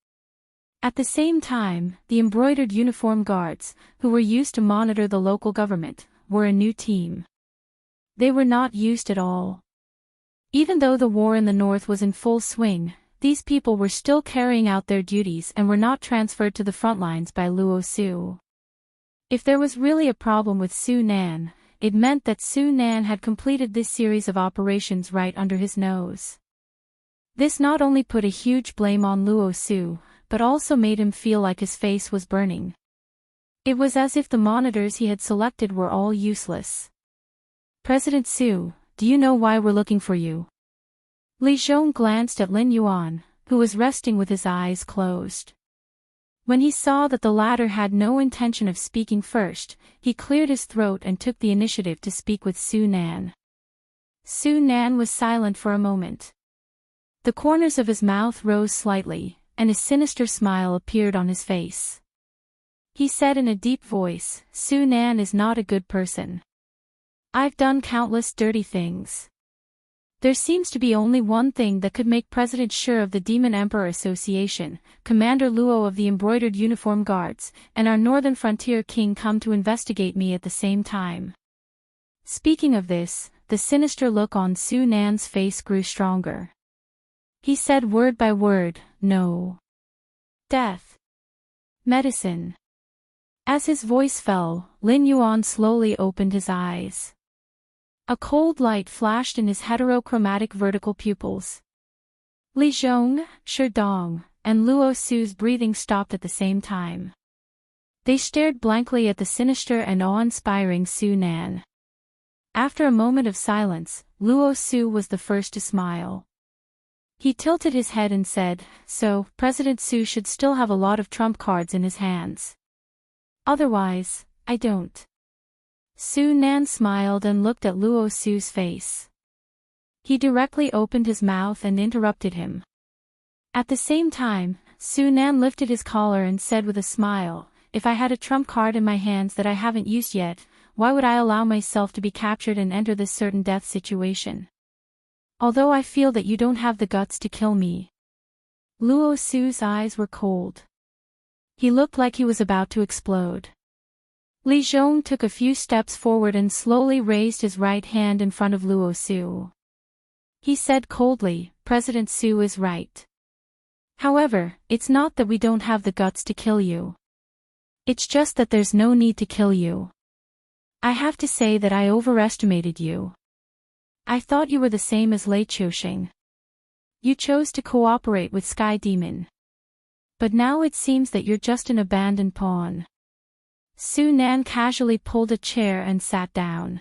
At the same time, the embroidered uniform guards, who were used to monitor the local government, were a new team. They were not used at all. Even though the war in the north was in full swing, these people were still carrying out their duties and were not transferred to the front lines by Luo Su. If there was really a problem with Su Nan, it meant that Su Nan had completed this series of operations right under his nose. This not only put a huge blame on Luo Su, but also made him feel like his face was burning. It was as if the monitors he had selected were all useless. "President Su, do you know why we're looking for you?" Li Zhong glanced at Lin Yuan, who was resting with his eyes closed. When he saw that the latter had no intention of speaking first, he cleared his throat and took the initiative to speak with Su Nan. Su Nan was silent for a moment. The corners of his mouth rose slightly, and a sinister smile appeared on his face. He said in a deep voice, "Su Nan is not a good person. I've done countless dirty things. There seems to be only one thing that could make President sure of the Demon Emperor Association, Commander Luo of the Embroidered Uniform Guards, and our Northern Frontier King come to investigate me at the same time." Speaking of this, the sinister look on Su Nan's face grew stronger. He said word by word, "No. Death. Medicine." As his voice fell, Lin Yuan slowly opened his eyes. A cold light flashed in his heterochromatic vertical pupils. Li Zhong, Sherdong, and Luo Su's breathing stopped at the same time. They stared blankly at the sinister and awe-inspiring Su Nan. After a moment of silence, Luo Su was the first to smile. He tilted his head and said, "So, President Su should still have a lot of trump cards in his hands. Otherwise, I don't." Su Nan smiled and looked at Luo Su's face. He directly opened his mouth and interrupted him. At the same time, Su Nan lifted his collar and said with a smile, "If I had a trump card in my hands that I haven't used yet, why would I allow myself to be captured and enter this certain death situation? Although I feel that you don't have the guts to kill me." Luo Su's eyes were cold. He looked like he was about to explode. Li Zhong took a few steps forward and slowly raised his right hand in front of Luo Su. He said coldly, "President Su is right. However, it's not that we don't have the guts to kill you. It's just that there's no need to kill you. I have to say that I overestimated you. I thought you were the same as Lei Qiuxing. You chose to cooperate with Sky Demon. But now it seems that you're just an abandoned pawn." Su Nan casually pulled a chair and sat down.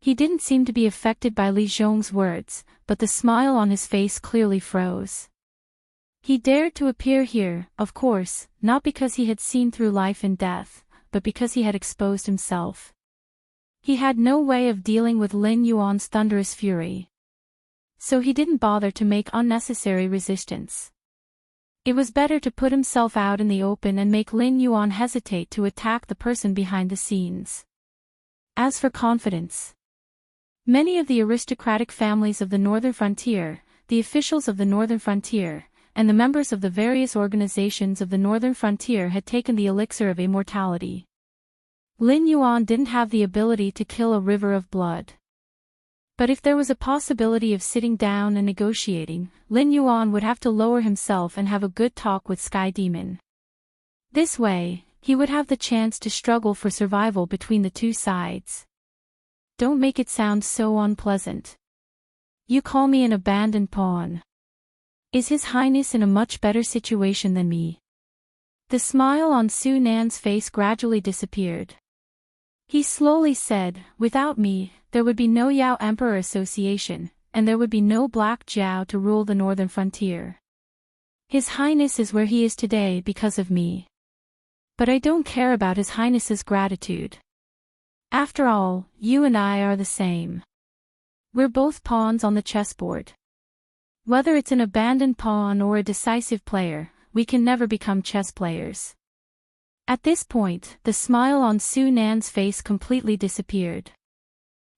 He didn't seem to be affected by Li Zhong's words, but the smile on his face clearly froze. He dared to appear here, of course, not because he had seen through life and death, but because he had exposed himself. He had no way of dealing with Lin Yuan's thunderous fury. So he didn't bother to make unnecessary resistance. It was better to put himself out in the open and make Lin Yuan hesitate to attack the person behind the scenes. As for confidence, many of the aristocratic families of the northern frontier, the officials of the northern frontier, and the members of the various organizations of the northern frontier had taken the elixir of immortality. Lin Yuan didn't have the ability to kill a river of blood. But if there was a possibility of sitting down and negotiating, Lin Yuan would have to lower himself and have a good talk with Sky Demon. This way, he would have the chance to struggle for survival between the two sides. Don't make it sound so unpleasant. You call me an abandoned pawn. Is His Highness in a much better situation than me? The smile on Su Nan's face gradually disappeared. He slowly said, without me, there would be no Yao Emperor Association, and there would be no Black Jiao to rule the northern frontier. His Highness is where he is today because of me. But I don't care about His Highness's gratitude. After all, you and I are the same. We're both pawns on the chessboard. Whether it's an abandoned pawn or a decisive player, we can never become chess players. At this point, the smile on Su Nan's face completely disappeared.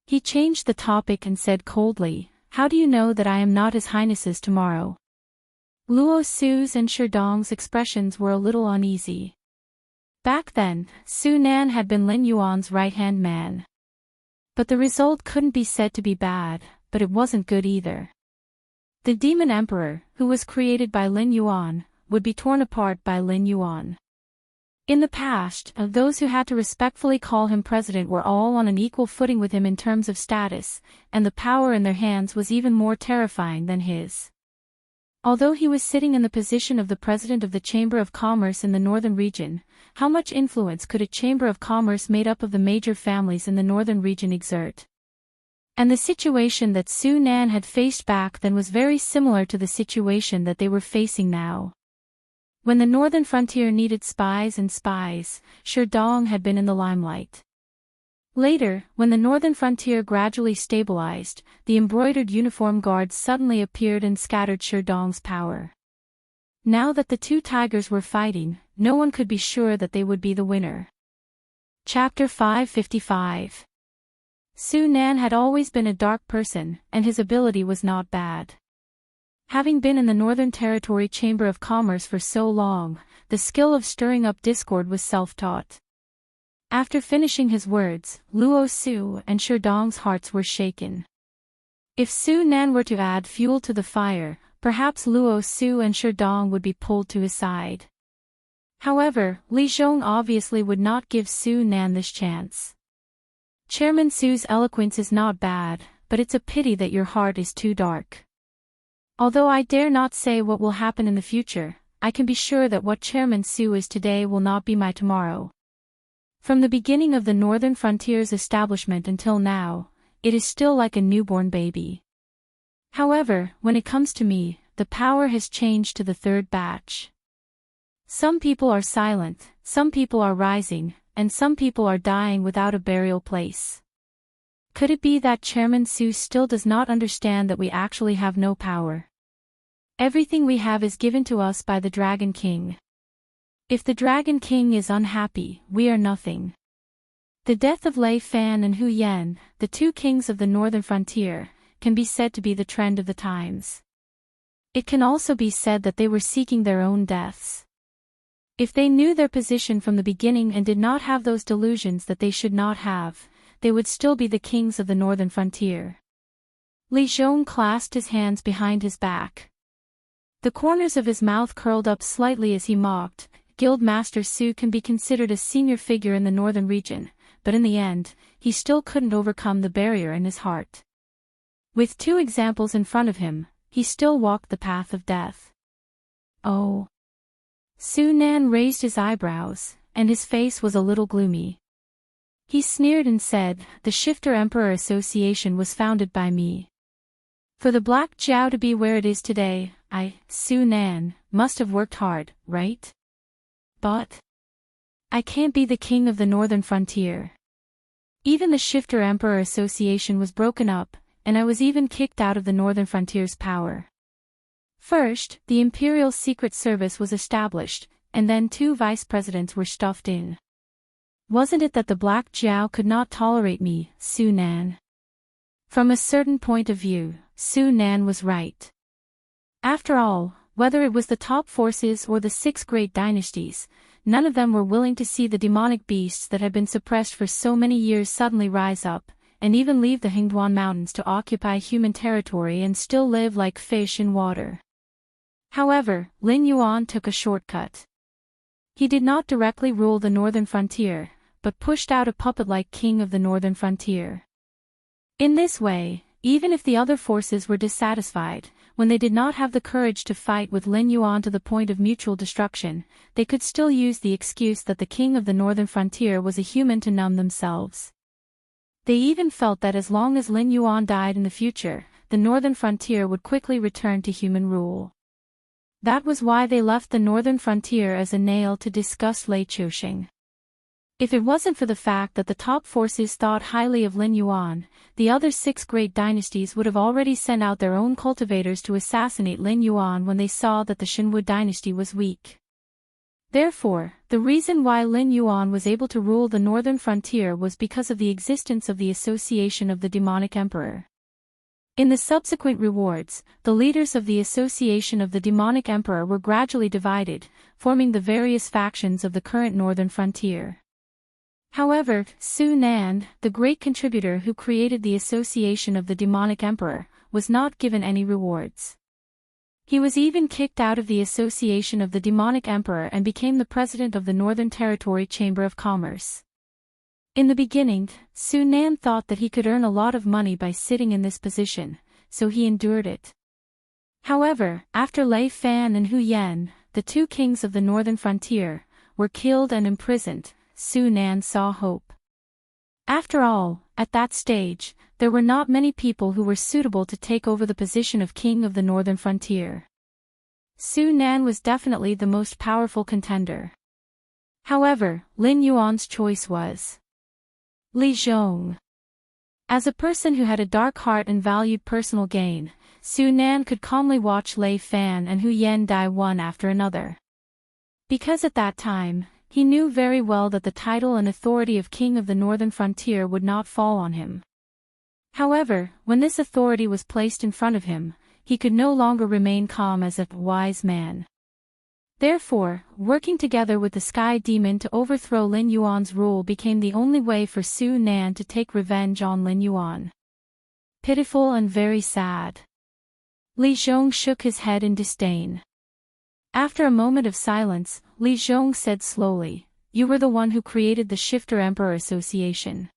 He changed the topic and said coldly, how do you know that I am not His Highness's tomorrow? Luo Su's and Sherdong's expressions were a little uneasy. Back then, Su Nan had been Lin Yuan's right-hand man. But the result couldn't be said to be bad, but it wasn't good either. The Demon Emperor, who was created by Lin Yuan, would be torn apart by Lin Yuan. In the past, those who had to respectfully call him president were all on an equal footing with him in terms of status, and the power in their hands was even more terrifying than his. Although he was sitting in the position of the president of the Chamber of Commerce in the northern region, how much influence could a Chamber of Commerce made up of the major families in the northern region exert? And the situation that Su Nan had faced back then was very similar to the situation that they were facing now. When the northern frontier needed spies, Sherdong had been in the limelight. Later, when the northern frontier gradually stabilized, the embroidered uniform guards suddenly appeared and scattered Sherdong's power. Now that the two tigers were fighting, no one could be sure that they would be the winner. Chapter 555. Su Nan had always been a dark person, and his ability was not bad. Having been in the Northern Territory Chamber of Commerce for so long, the skill of stirring up discord was self-taught. After finishing his words, Luo Su and Sherdong's hearts were shaken. If Su Nan were to add fuel to the fire, perhaps Luo Su and Sherdong would be pulled to his side. However, Li Zhong obviously would not give Su Nan this chance. Chairman Su's eloquence is not bad, but it's a pity that your heart is too dark. Although I dare not say what will happen in the future, I can be sure that what Chairman Su is today will not be my tomorrow. From the beginning of the Northern Frontier's establishment until now, it is still like a newborn baby. However, when it comes to me, the power has changed to the third batch. Some people are silent, some people are rising, and some people are dying without a burial place. Could it be that Chairman Su still does not understand that we actually have no power? Everything we have is given to us by the Dragon King. If the Dragon King is unhappy, we are nothing. The death of Lei Fan and Hu Yan, the two kings of the northern frontier, can be said to be the trend of the times. It can also be said that they were seeking their own deaths. If they knew their position from the beginning and did not have those delusions that they should not have, they would still be the kings of the northern frontier. Li Zhong clasped his hands behind his back. The corners of his mouth curled up slightly as he mocked. Guildmaster Su can be considered a senior figure in the northern region, but in the end, he still couldn't overcome the barrier in his heart. With two examples in front of him, he still walked the path of death. Oh. Su Nan raised his eyebrows, and his face was a little gloomy. He sneered and said, the Shifter Emperor Association was founded by me. For the Black Jiao to be where it is today, I, Su Nan, must have worked hard, right? But I can't be the king of the northern frontier. Even the Shifter Emperor Association was broken up, and I was even kicked out of the northern frontier's power. First, the Imperial Secret Service was established, and then 2 vice presidents were stuffed in. Wasn't it that the Black Jiao could not tolerate me, Su Nan? From a certain point of view, Su Nan was right. After all, whether it was the top forces or the 6 great dynasties, none of them were willing to see the demonic beasts that had been suppressed for so many years suddenly rise up, and even leave the Hingduan Mountains to occupy human territory and still live like fish in water. However, Lin Yuan took a shortcut. He did not directly rule the northern frontier, but pushed out a puppet-like king of the northern frontier. In this way, even if the other forces were dissatisfied, when they did not have the courage to fight with Lin Yuan to the point of mutual destruction, they could still use the excuse that the king of the northern frontier was a human to numb themselves. They even felt that as long as Lin Yuan died in the future, the northern frontier would quickly return to human rule. That was why they left the northern frontier as a nail to disgust Lei Chuxing. If it wasn't for the fact that the top forces thought highly of Lin Yuan, the other 6 great dynasties would have already sent out their own cultivators to assassinate Lin Yuan when they saw that the Shenwu dynasty was weak. Therefore, the reason why Lin Yuan was able to rule the northern frontier was because of the existence of the association of the demonic emperor. In the subsequent rewards, the leaders of the association of the demonic emperor were gradually divided, forming the various factions of the current northern frontier. However, Su Nan, the great contributor who created the association of the demonic emperor, was not given any rewards. He was even kicked out of the association of the demonic emperor and became the president of the Northern Territory Chamber of Commerce. In the beginning, Su Nan thought that he could earn a lot of money by sitting in this position, so he endured it. However, after Lei Fan and Hu Yan, the 2 kings of the northern frontier, were killed and imprisoned, Su Nan saw hope. After all, at that stage, there were not many people who were suitable to take over the position of king of the northern frontier. Su Nan was definitely the most powerful contender. However, Lin Yuan's choice was Li Zhong. As a person who had a dark heart and valued personal gain, Su Nan could calmly watch Lei Fan and Hu Yan die one after another. Because at that time, he knew very well that the title and authority of king of the northern frontier would not fall on him. However, when this authority was placed in front of him, he could no longer remain calm as a wise man. Therefore, working together with the Sky Demon to overthrow Lin Yuan's rule became the only way for Su Nan to take revenge on Lin Yuan. Pitiful and very sad. Li Zhong shook his head in disdain. After a moment of silence, Li Zhong said slowly, "You were the one who created the Shifter Emperor Association.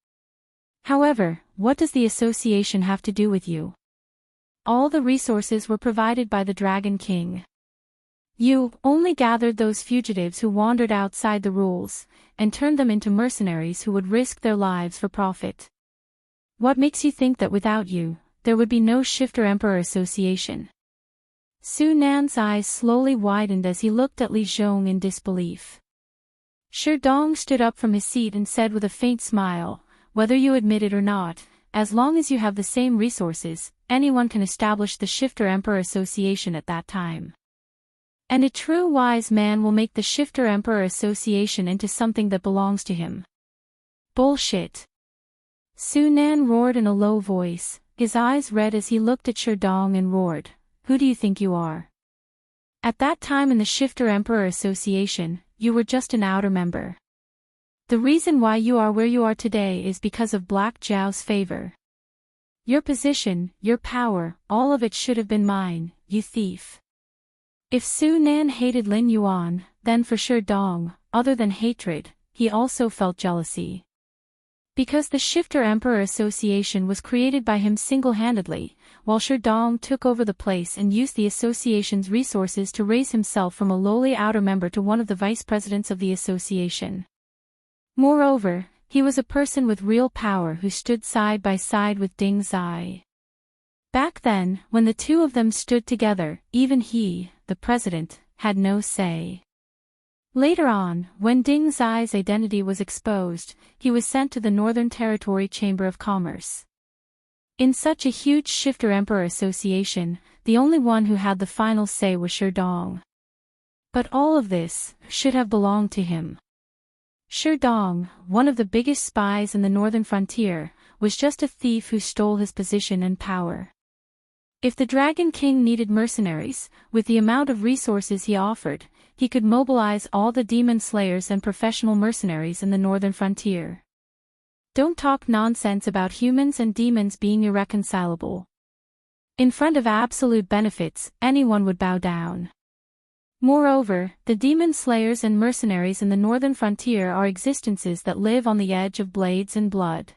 However, what does the association have to do with you? All the resources were provided by the Dragon King. You only gathered those fugitives who wandered outside the rules, and turned them into mercenaries who would risk their lives for profit. What makes you think that without you, there would be no Shifter Emperor Association?" Su Nan's eyes slowly widened as he looked at Li Zhong in disbelief. Shi Dong stood up from his seat and said with a faint smile, "Whether you admit it or not, as long as you have the same resources, anyone can establish the Shifter Emperor Association at that time. And a true wise man will make the Shifter Emperor Association into something that belongs to him." Bullshit. Su Nan roared in a low voice, his eyes red as he looked at Shi Dong and roared, "Who do you think you are? At that time in the Shifter Emperor Association, you were just an outer member. The reason why you are where you are today is because of Black Zhao's favor. Your position, your power, all of it should have been mine, you thief." If Su Nan hated Lin Yuan, then for Shi Dong, other than hatred, he also felt jealousy. Because the Shifter Emperor Association was created by him single-handedly, while Shi Dong took over the place and used the association's resources to raise himself from a lowly outer member to one of the vice presidents of the association. Moreover, he was a person with real power who stood side by side with Ding Zai. Back then, when the two of them stood together, even he, the president, had no say. Later on, when Ding Zai's identity was exposed, he was sent to the Northern Territory Chamber of Commerce. In such a huge Shifter Emperor Association, the only one who had the final say was Shi Dong. But all of this should have belonged to him. Shi Dong, one of the biggest spies in the northern frontier, was just a thief who stole his position and power. If the Dragon King needed mercenaries, with the amount of resources he offered, he could mobilize all the demon slayers and professional mercenaries in the northern frontier. Don't talk nonsense about humans and demons being irreconcilable. In front of absolute benefits, anyone would bow down. Moreover, the demon slayers and mercenaries in the northern frontier are existences that live on the edge of blades and blood.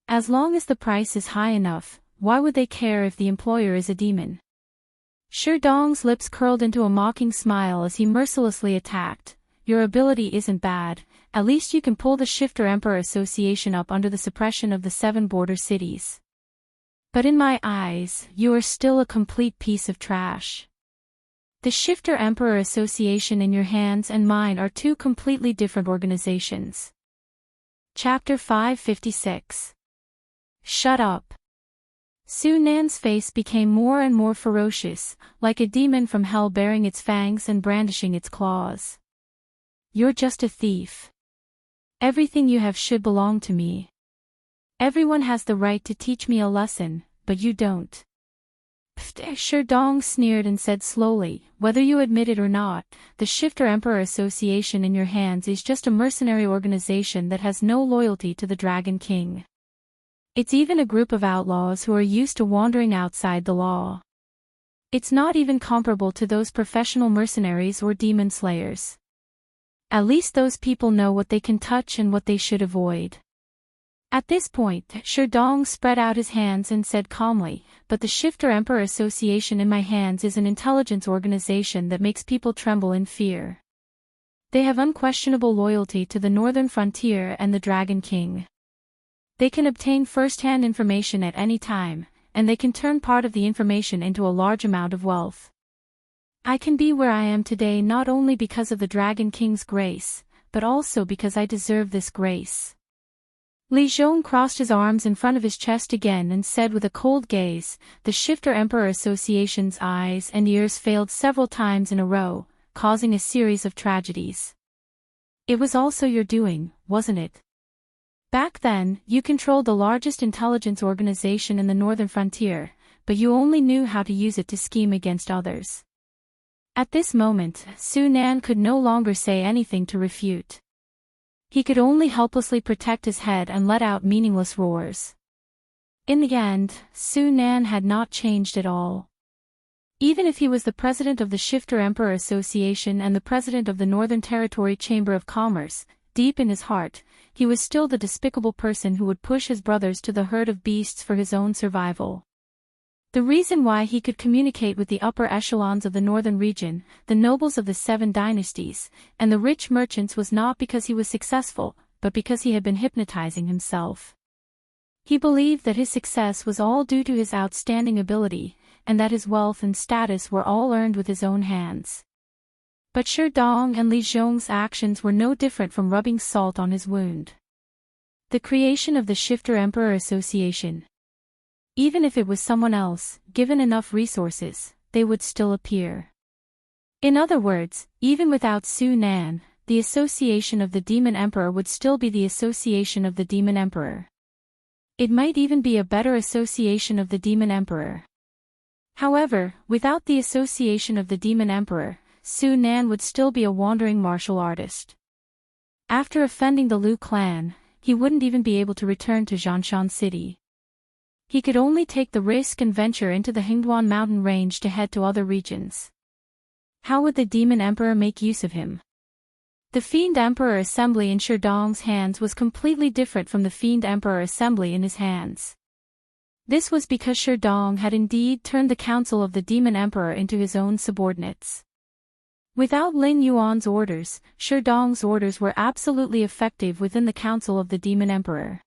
As long as the price is high enough, why would they care if the employer is a demon? Sherdong's lips curled into a mocking smile as he mercilessly attacked. Your ability isn't bad, at least you can pull the Shifter Emperor Association up under the suppression of the 7 border cities. But in my eyes, you are still a complete piece of trash. The Shifter Emperor Association in your hands and mine are 2 completely different organizations. Chapter 556. Shut up. Su Nan's face became more and more ferocious, like a demon from hell baring its fangs and brandishing its claws. You're just a thief. Everything you have should belong to me. Everyone has the right to teach me a lesson, but you don't. Sherdong sneered and said slowly, whether you admit it or not, the Shifter Emperor Association in your hands is just a mercenary organization that has no loyalty to the Dragon King. It's even a group of outlaws who are used to wandering outside the law. It's not even comparable to those professional mercenaries or demon slayers. At least those people know what they can touch and what they should avoid. At this point, Sherdong spread out his hands and said calmly, but the Shifter Emperor Association in my hands is an intelligence organization that makes people tremble in fear. They have unquestionable loyalty to the northern frontier and the Dragon King. They can obtain first-hand information at any time, and they can turn part of the information into a large amount of wealth. I can be where I am today not only because of the Dragon King's grace, but also because I deserve this grace. Li Zhong crossed his arms in front of his chest again and said with a cold gaze, the Shifter Emperor Association's eyes and ears failed several times in a row, causing a series of tragedies. It was also your doing, wasn't it? Back then, you controlled the largest intelligence organization in the northern frontier, but you only knew how to use it to scheme against others. At this moment, Su Nan could no longer say anything to refute. He could only helplessly protect his head and let out meaningless roars. In the end, Su Nan had not changed at all. Even if he was the president of the Shifter Emperor Association and the president of the Northern Territory Chamber of Commerce, deep in his heart, he was still the despicable person who would push his brothers to the herd of beasts for his own survival. The reason why he could communicate with the upper echelons of the northern region, the nobles of the 7 dynasties, and the rich merchants was not because he was successful, but because he had been hypnotizing himself. He believed that his success was all due to his outstanding ability, and that his wealth and status were all earned with his own hands. But Sherdong and Li Zhong's actions were no different from rubbing salt on his wound. The creation of the Shifter Emperor Association. Even if it was someone else, given enough resources, they would still appear. In other words, even without Su Nan, the association of the Demon Emperor would still be the association of the Demon Emperor. It might even be a better association of the Demon Emperor. However, without the association of the Demon Emperor, Su Nan would still be a wandering martial artist. After offending the Liu clan, he wouldn't even be able to return to Zhanshan City. He could only take the risk and venture into the Hingduan mountain range to head to other regions. How would the Demon Emperor make use of him? The Fiend Emperor Assembly in Sherdong's hands was completely different from the Fiend Emperor Assembly in his hands. This was because Sherdong had indeed turned the council of the Demon Emperor into his own subordinates. Without Lin Yuan's orders, Sherdong's orders were absolutely effective within the council of the Demon Emperor.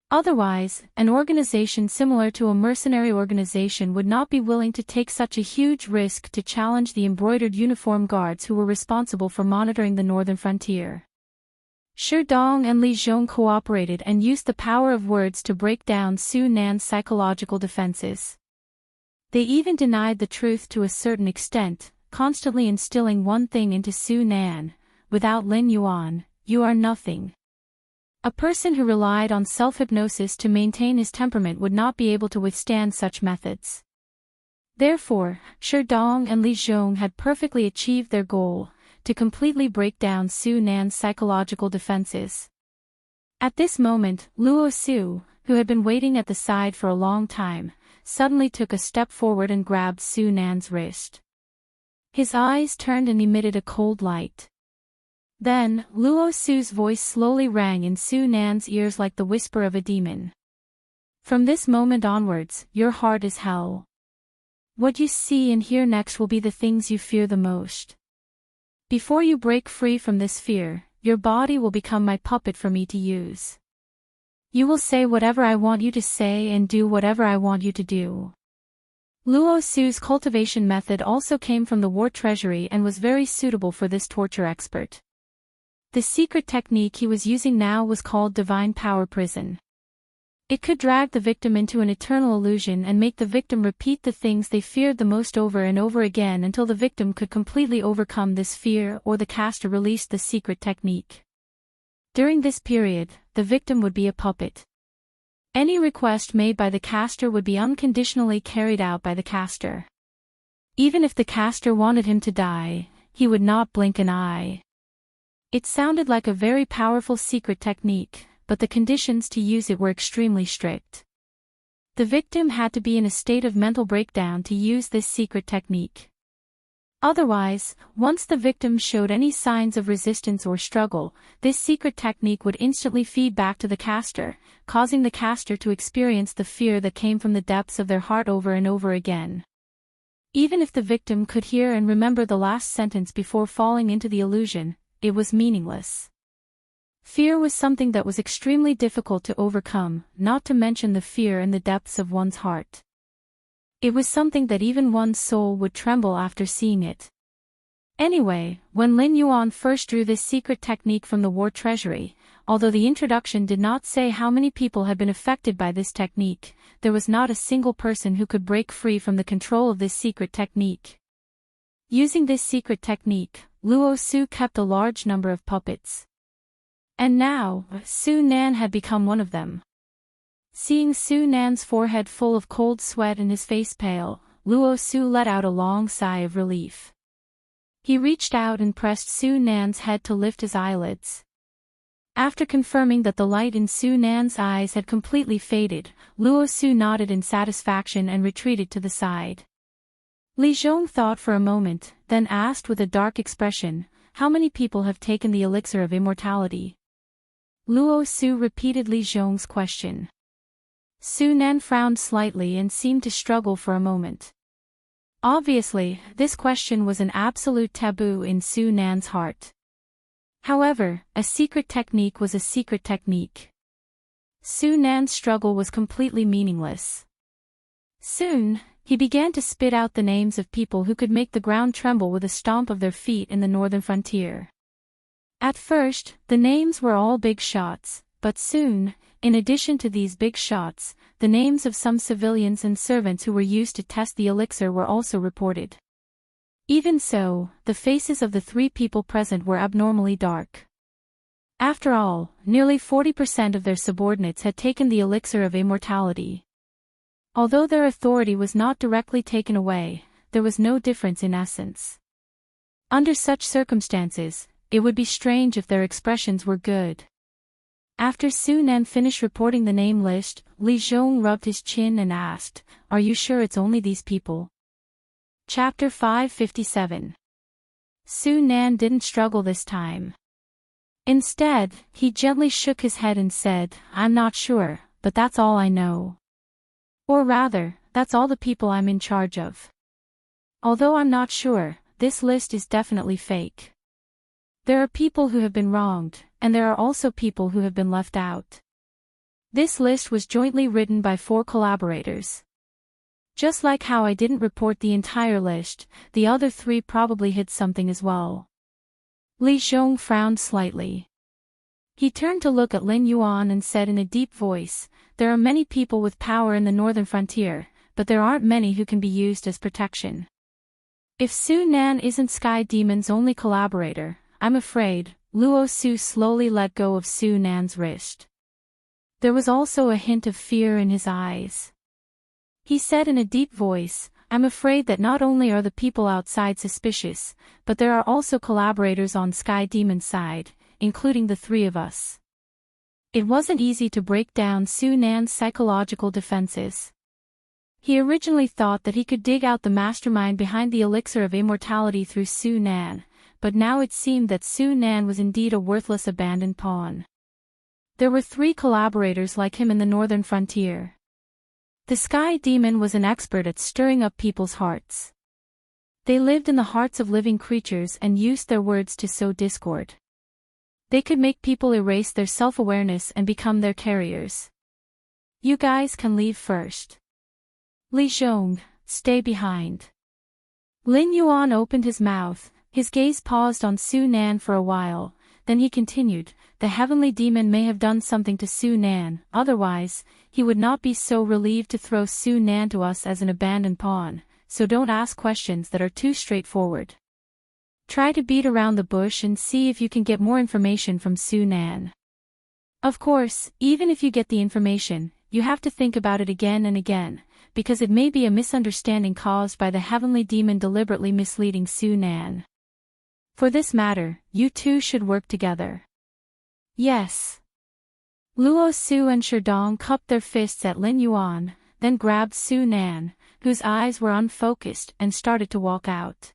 Otherwise, an organization similar to a mercenary organization would not be willing to take such a huge risk to challenge the embroidered uniform guards who were responsible for monitoring the northern frontier. Sherdong and Li Zhong cooperated and used the power of words to break down Su Nan's psychological defenses. They even denied the truth to a certain extent, constantly instilling one thing into Su Nan: without Lin Yuan, you are nothing. A person who relied on self-hypnosis to maintain his temperament would not be able to withstand such methods. Therefore, Sherdong and Li Zhong had perfectly achieved their goal, to completely break down Su Nan's psychological defenses. At this moment, Luo Su, who had been waiting at the side for a long time, suddenly took a step forward and grabbed Su Nan's wrist. His eyes turned and emitted a cold light. Then, Luo Su's voice slowly rang in Su Nan's ears like the whisper of a demon. From this moment onwards, your heart is hell. What you see and hear next will be the things you fear the most. Before you break free from this fear, your body will become my puppet for me to use. You will say whatever I want you to say and do whatever I want you to do. Luo Su's cultivation method also came from the war treasury and was very suitable for this torture expert. The secret technique he was using now was called Divine Power Prison. It could drag the victim into an eternal illusion and make the victim repeat the things they feared the most over and over again until the victim could completely overcome this fear or the caster released the secret technique. During this period, the victim would be a puppet. Any request made by the caster would be unconditionally carried out by the caster. Even if the caster wanted him to die, he would not blink an eye. It sounded like a very powerful secret technique, but the conditions to use it were extremely strict. The victim had to be in a state of mental breakdown to use this secret technique. Otherwise, once the victim showed any signs of resistance or struggle, this secret technique would instantly feed back to the caster, causing the caster to experience the fear that came from the depths of their heart over and over again. Even if the victim could hear and remember the last sentence before falling into the illusion, it was meaningless. Fear was something that was extremely difficult to overcome, not to mention the fear in the depths of one's heart. It was something that even one's soul would tremble after seeing it. Anyway, when Lin Yuan first drew this secret technique from the war treasury, although the introduction did not say how many people had been affected by this technique, there was not a single person who could break free from the control of this secret technique. Using this secret technique, Luo Su kept a large number of puppets. And now, Su Nan had become one of them. Seeing Su Nan's forehead full of cold sweat and his face pale, Luo Su let out a long sigh of relief. He reached out and pressed Su Nan's head to lift his eyelids. After confirming that the light in Su Nan's eyes had completely faded, Luo Su nodded in satisfaction and retreated to the side. Li Zhong thought for a moment, then asked with a dark expression, "How many people have taken the elixir of immortality?" Luo Su repeated Li Zhong's question. Su Nan frowned slightly and seemed to struggle for a moment. Obviously, this question was an absolute taboo in Su Nan's heart. However, a secret technique was a secret technique. Su Nan's struggle was completely meaningless. Soon, he began to spit out the names of people who could make the ground tremble with a stomp of their feet in the northern frontier. At first, the names were all big shots, but soon, in addition to these big shots, the names of some civilians and servants who were used to test the elixir were also reported. Even so, the faces of the 3 people present were abnormally dark. After all, nearly 40% of their subordinates had taken the elixir of immortality. Although their authority was not directly taken away, there was no difference in essence. Under such circumstances, it would be strange if their expressions were good. After Su Nan finished reporting the name list, Li Zhong rubbed his chin and asked, "Are you sure it's only these people?" Chapter 557. Su Nan didn't struggle this time. Instead, he gently shook his head and said, "I'm not sure, but that's all I know. Or rather, that's all the people I'm in charge of. Although I'm not sure, this list is definitely fake. There are people who have been wronged, and there are also people who have been left out. This list was jointly written by 4 collaborators. Just like how I didn't report the entire list, the other 3 probably hid something as well." Li Zhong frowned slightly. He turned to look at Lin Yuan and said in a deep voice, "There are many people with power in the northern frontier, but there aren't many who can be used as protection. If Su Nan isn't Sky Demon's only collaborator, I'm afraid." Luo Su slowly let go of Su Nan's wrist. There was also a hint of fear in his eyes. He said in a deep voice, "I'm afraid that not only are the people outside suspicious, but there are also collaborators on Sky Demon's side, including the 3 of us. It wasn't easy to break down Su Nan's psychological defenses. He originally thought that he could dig out the mastermind behind the elixir of immortality through Su Nan, but now it seemed that Su Nan was indeed a worthless abandoned pawn. There were 3 collaborators like him in the northern frontier. The Sky Demon was an expert at stirring up people's hearts. They lived in the hearts of living creatures and used their words to sow discord. They could make people erase their self-awareness and become their carriers. You guys can leave first. Li Zhong, stay behind. Lin Yuan opened his mouth, his gaze paused on Su Nan for a while, then he continued, the heavenly demon may have done something to Su Nan, otherwise, he would not be so relieved to throw Su Nan to us as an abandoned pawn, so don't ask questions that are too straightforward. Try to beat around the bush and see if you can get more information from Su Nan. Of course, even if you get the information, you have to think about it again and again, because it may be a misunderstanding caused by the heavenly demon deliberately misleading Su Nan. For this matter, you two should work together. Yes. Luo Su and Sherdong cupped their fists at Lin Yuan, then grabbed Su Nan, whose eyes were unfocused, and started to walk out.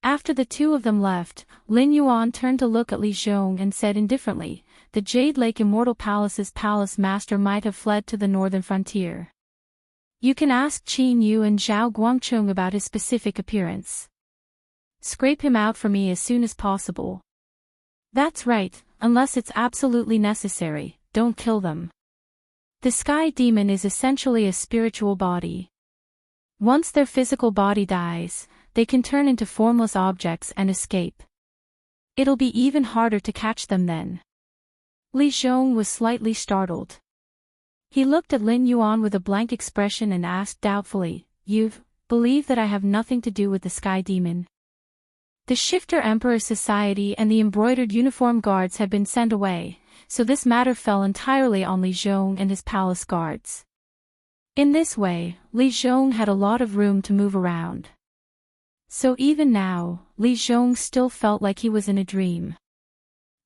After the 2 of them left, Lin Yuan turned to look at Li Zhong and said indifferently, the Jade Lake Immortal Palace's palace master might have fled to the northern frontier. You can ask Qin Yu and Zhao Guangcheng about his specific appearance. Scrape him out for me as soon as possible. That's right, unless it's absolutely necessary, don't kill them. The Sky Demon is essentially a spiritual body. Once their physical body dies, they can turn into formless objects and escape. It'll be even harder to catch them then. Li Zhong was slightly startled. He looked at Lin Yuan with a blank expression and asked doubtfully, You believe that I have nothing to do with the Sky Demon? The Shifter Emperor Society and the embroidered uniform guards had been sent away, so this matter fell entirely on Li Zhong and his palace guards. In this way, Li Zhong had a lot of room to move around. So even now, Li Zhong still felt like he was in a dream.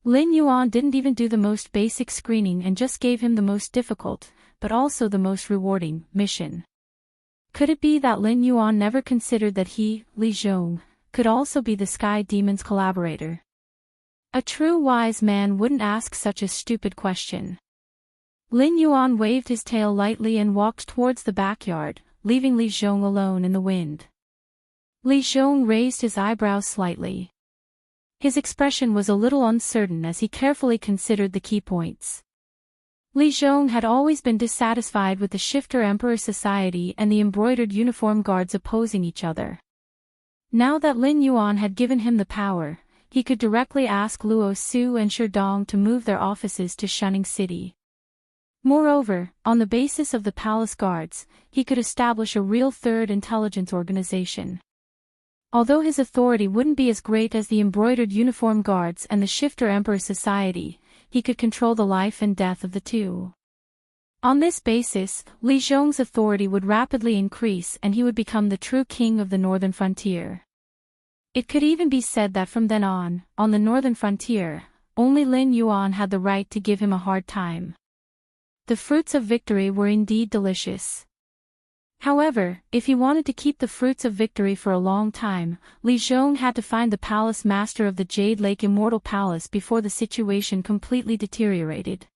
Lin Yuan didn't even do the most basic screening and just gave him the most difficult, but also the most rewarding, mission. Could it be that Lin Yuan never considered that he, Li Zhong, could also be the Sky Demon's collaborator? A true wise man wouldn't ask such a stupid question. Lin Yuan waved his tail lightly and walked towards the backyard, leaving Li Zhong alone in the wind. Li Zhong raised his eyebrows slightly. His expression was a little uncertain as he carefully considered the key points. Li Zhong had always been dissatisfied with the Shifter Emperor Society and the embroidered uniform guards opposing each other. Now that Lin Yuan had given him the power, he could directly ask Luo Su and Sherdong to move their offices to Shunning City. Moreover, on the basis of the palace guards, he could establish a real third intelligence organization. Although his authority wouldn't be as great as the embroidered uniform guards and the Shifter Emperor Society, he could control the life and death of the 2. On this basis, Li Zhong's authority would rapidly increase and he would become the true king of the northern frontier. It could even be said that from then on the northern frontier, only Lin Yuan had the right to give him a hard time. The fruits of victory were indeed delicious. However, if he wanted to keep the fruits of victory for a long time, Li Zhong had to find the palace master of the Jade Lake Immortal Palace before the situation completely deteriorated.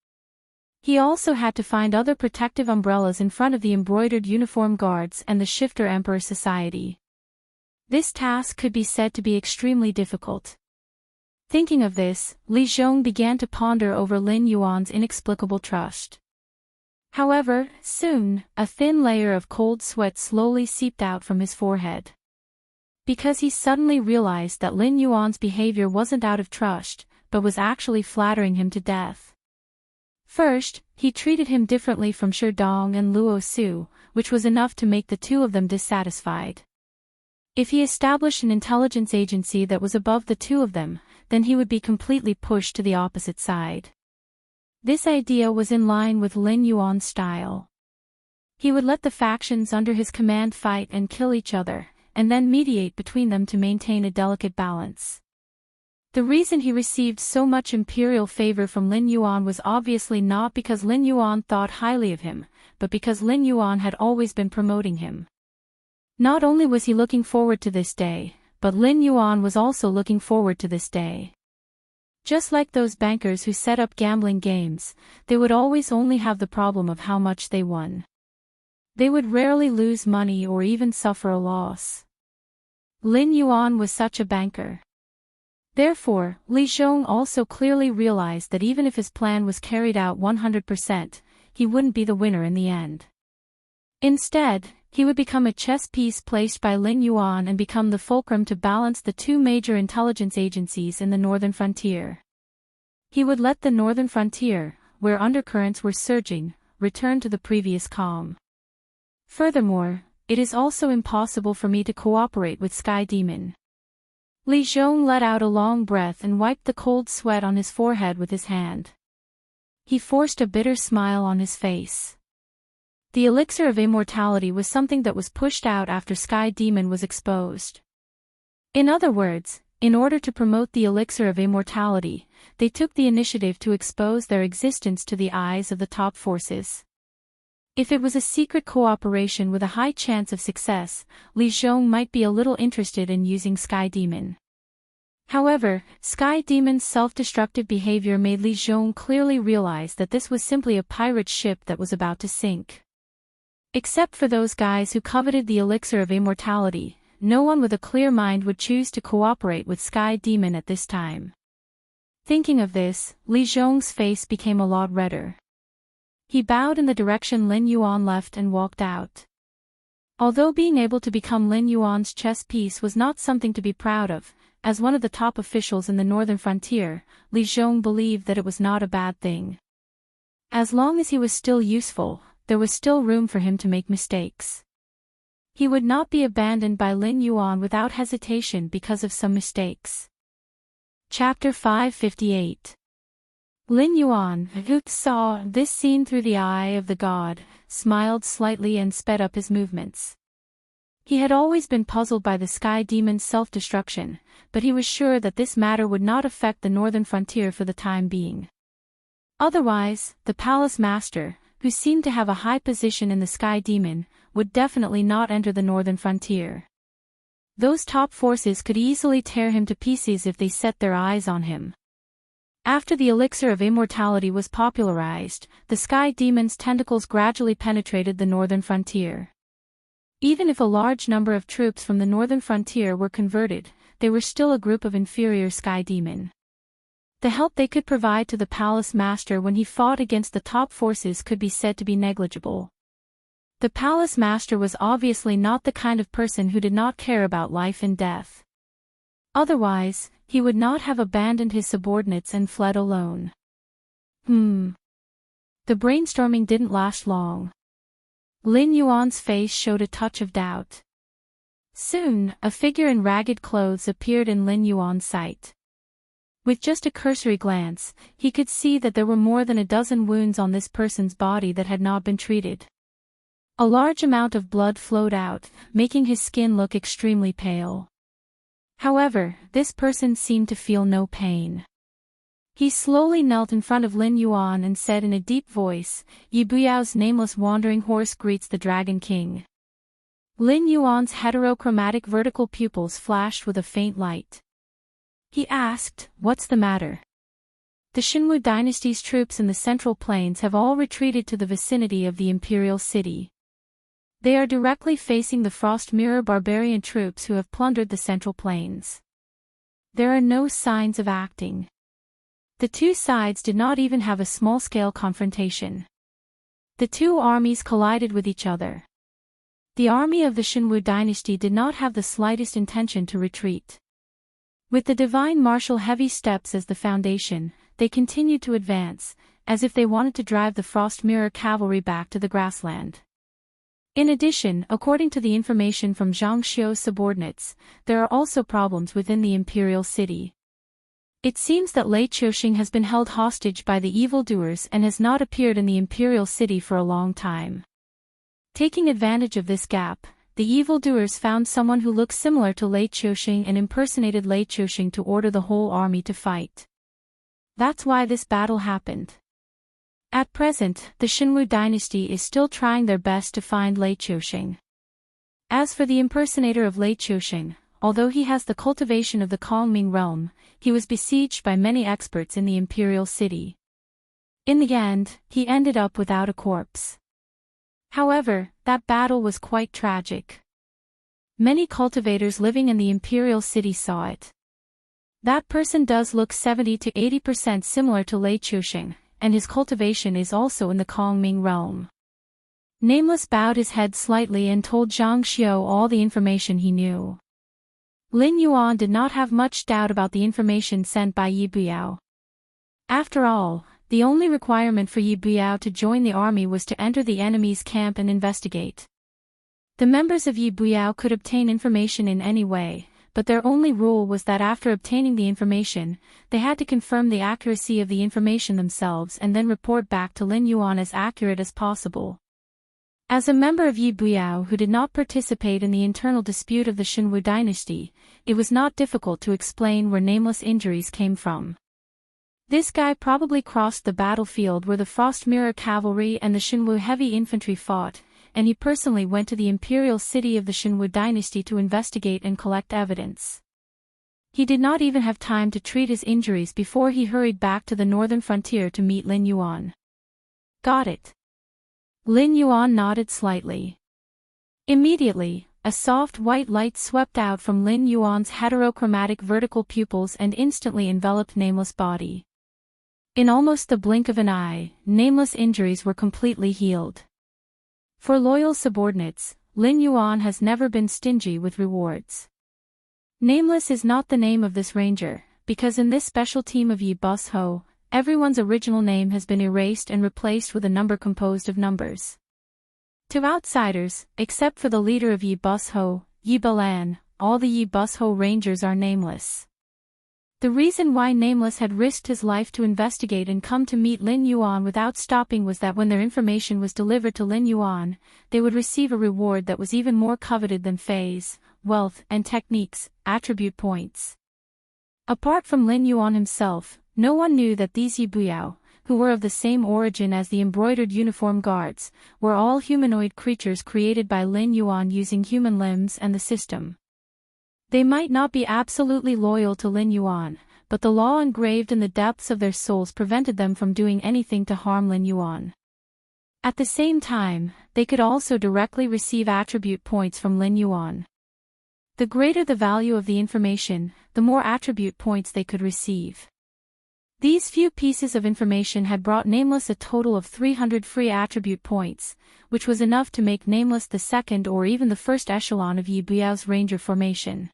He also had to find other protective umbrellas in front of the embroidered uniform guards and the Shifter Emperor Society. This task could be said to be extremely difficult. Thinking of this, Li Zhong began to ponder over Lin Yuan's inexplicable trust. However, soon, a thin layer of cold sweat slowly seeped out from his forehead. Because he suddenly realized that Lin Yuan's behavior wasn't out of trust, but was actually flattering him to death. First, he treated him differently from Sherdong and Luo Su, which was enough to make the 2 of them dissatisfied. If he established an intelligence agency that was above the 2 of them, then he would be completely pushed to the opposite side. This idea was in line with Lin Yuan's style. He would let the factions under his command fight and kill each other, and then mediate between them to maintain a delicate balance. The reason he received so much imperial favor from Lin Yuan was obviously not because Lin Yuan thought highly of him, but because Lin Yuan had always been promoting him. Not only was he looking forward to this day, but Lin Yuan was also looking forward to this day. Just like those bankers who set up gambling games, they would always only have the problem of how much they won. They would rarely lose money or even suffer a loss. Lin Yuan was such a banker. Therefore, Li Zhong also clearly realized that even if his plan was carried out 100%, he wouldn't be the winner in the end. Instead, he would become a chess piece placed by Lin Yuan and become the fulcrum to balance the two major intelligence agencies in the northern frontier. He would let the northern frontier, where undercurrents were surging, return to the previous calm. Furthermore, it is also impossible for me to cooperate with Sky Demon. Li Zhong let out a long breath and wiped the cold sweat on his forehead with his hand. He forced a bitter smile on his face. The elixir of immortality was something that was pushed out after Sky Demon was exposed. In other words, in order to promote the elixir of immortality, they took the initiative to expose their existence to the eyes of the top forces. If it was a secret cooperation with a high chance of success, Li Zhong might be a little interested in using Sky Demon. However, Sky Demon's self-destructive behavior made Li Zhong clearly realize that this was simply a pirate ship that was about to sink. Except for those guys who coveted the elixir of immortality, no one with a clear mind would choose to cooperate with Sky Demon at this time. Thinking of this, Li Zhong's face became a lot redder. He bowed in the direction Lin Yuan left and walked out. Although being able to become Lin Yuan's chess piece was not something to be proud of, as one of the top officials in the northern frontier, Li Zhong believed that it was not a bad thing. As long as he was still useful, there was still room for him to make mistakes. He would not be abandoned by Lin Yuan without hesitation because of some mistakes. Chapter 558. Lin Yuan, who saw this scene through the eye of the god, smiled slightly and sped up his movements. He had always been puzzled by the Sky Demon's self-destruction, but he was sure that this matter would not affect the northern frontier for the time being. Otherwise, the palace master, who seemed to have a high position in the Sky Demon, would definitely not enter the northern frontier. Those top forces could easily tear him to pieces if they set their eyes on him. After the elixir of immortality was popularized, the Sky Demon's tentacles gradually penetrated the northern frontier. Even if a large number of troops from the northern frontier were converted, they were still a group of inferior Sky Demon. The help they could provide to the palace master when he fought against the top forces could be said to be negligible. The palace master was obviously not the kind of person who did not care about life and death. Otherwise, he would not have abandoned his subordinates and fled alone. The brainstorming didn't last long. Lin Yuan's face showed a touch of doubt. Soon, a figure in ragged clothes appeared in Lin Yuan's sight. With just a cursory glance, he could see that there were more than a dozen wounds on this person's body that had not been treated. A large amount of blood flowed out, making his skin look extremely pale. However, this person seemed to feel no pain. He slowly knelt in front of Lin Yuan and said in a deep voice, "Yi Buyao's nameless wandering horse greets the Dragon King." Lin Yuan's heterochromatic vertical pupils flashed with a faint light. He asked, "What's the matter?" The Xinwu dynasty's troops in the Central Plains have all retreated to the vicinity of the imperial city. They are directly facing the Frost Mirror barbarian troops who have plundered the Central Plains. There are no signs of acting. The two sides did not even have a small-scale confrontation. The two armies collided with each other. The army of the Xinwu dynasty did not have the slightest intention to retreat. With the divine martial heavy steps as the foundation, they continued to advance, as if they wanted to drive the Frost Mirror cavalry back to the grassland. In addition, according to the information from Zhang Xiu's subordinates, there are also problems within the imperial city. It seems that Lei Qiuxing has been held hostage by the evildoers and has not appeared in the imperial city for a long time. Taking advantage of this gap, the evildoers found someone who looked similar to Lei Chouxing and impersonated Lei Chouxing to order the whole army to fight. That's why this battle happened. At present, the Xinwu dynasty is still trying their best to find Lei Chouxing. As for the impersonator of Lei Chouxing, although he has the cultivation of the Kongming realm, he was besieged by many experts in the imperial city. In the end, he ended up without a corpse. However, that battle was quite tragic. Many cultivators living in the imperial city saw it. That person does look 70 to 80% similar to Lei Chouxing, and his cultivation is also in the Kongming realm. Nameless bowed his head slightly and told Zhang Xiao all the information he knew. Lin Yuan did not have much doubt about the information sent by Yi Buyao. After all, the only requirement for Yi Buyao to join the army was to enter the enemy's camp and investigate. The members of Yi Buyao could obtain information in any way, but their only rule was that after obtaining the information, they had to confirm the accuracy of the information themselves and then report back to Lin Yuan as accurate as possible. As a member of Yi Buyao who did not participate in the internal dispute of the Xinwu dynasty, it was not difficult to explain where Nameless injuries came from. This guy probably crossed the battlefield where the Frost Mirror Cavalry and the Xinwu heavy infantry fought, and he personally went to the imperial city of the Xinwu dynasty to investigate and collect evidence. He did not even have time to treat his injuries before he hurried back to the northern frontier to meet Lin Yuan. Got it. Lin Yuan nodded slightly. Immediately, a soft white light swept out from Lin Yuan's heterochromatic vertical pupils and instantly enveloped Nameless' body. In almost the blink of an eye, Nameless' injuries were completely healed. For loyal subordinates, Lin Yuan has never been stingy with rewards. Nameless is not the name of this ranger, because in this special team of Yi Bus Ho, everyone's original name has been erased and replaced with a number composed of numbers. To outsiders, except for the leader of Yi Bus Ho, Yi Balan, all the Yi Bus Ho rangers are nameless. The reason why Nameless had risked his life to investigate and come to meet Lin Yuan without stopping was that when their information was delivered to Lin Yuan, they would receive a reward that was even more coveted than phase, wealth, and techniques, attribute points. Apart from Lin Yuan himself, no one knew that these Yi Buyao, who were of the same origin as the embroidered uniform guards, were all humanoid creatures created by Lin Yuan using human limbs and the system. They might not be absolutely loyal to Lin Yuan, but the law engraved in the depths of their souls prevented them from doing anything to harm Lin Yuan. At the same time, they could also directly receive attribute points from Lin Yuan. The greater the value of the information, the more attribute points they could receive. These few pieces of information had brought Nameless a total of 300 free attribute points, which was enough to make Nameless the second or even the first echelon of Yi Buyao's ranger formation.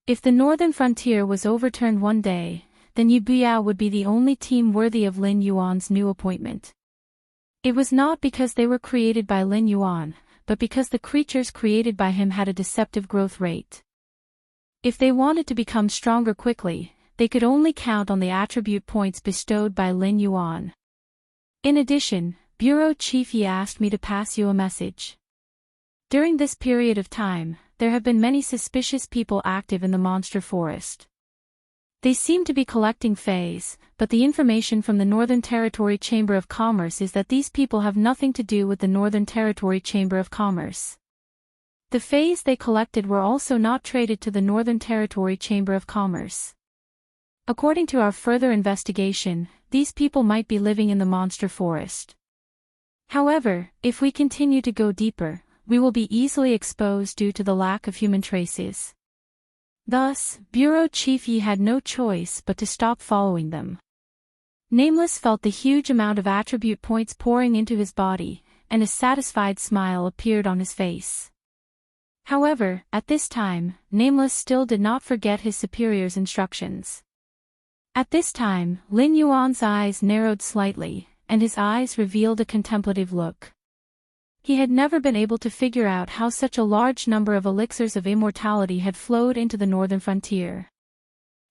If the northern frontier was overturned one day, then Yi Buyao would be the only team worthy of Lin Yuan's new appointment. It was not because they were created by Lin Yuan, but because the creatures created by him had a deceptive growth rate. If they wanted to become stronger quickly, they could only count on the attribute points bestowed by Lin Yuan. In addition, Bureau Chief Yi asked me to pass you a message. During this period of time, there have been many suspicious people active in the monster forest. They seem to be collecting fays, but the information from the Northern Territory Chamber of Commerce is that these people have nothing to do with the Northern Territory Chamber of Commerce. The fays they collected were also not traded to the Northern Territory Chamber of Commerce. According to our further investigation, these people might be living in the monster forest. However, if we continue to go deeper, we will be easily exposed due to the lack of human traces. Thus, Bureau Chief Yi had no choice but to stop following them. Nameless felt the huge amount of attribute points pouring into his body, and a satisfied smile appeared on his face. However, at this time, Nameless still did not forget his superior's instructions. At this time, Lin Yuan's eyes narrowed slightly, and his eyes revealed a contemplative look. He had never been able to figure out how such a large number of elixirs of immortality had flowed into the northern frontier.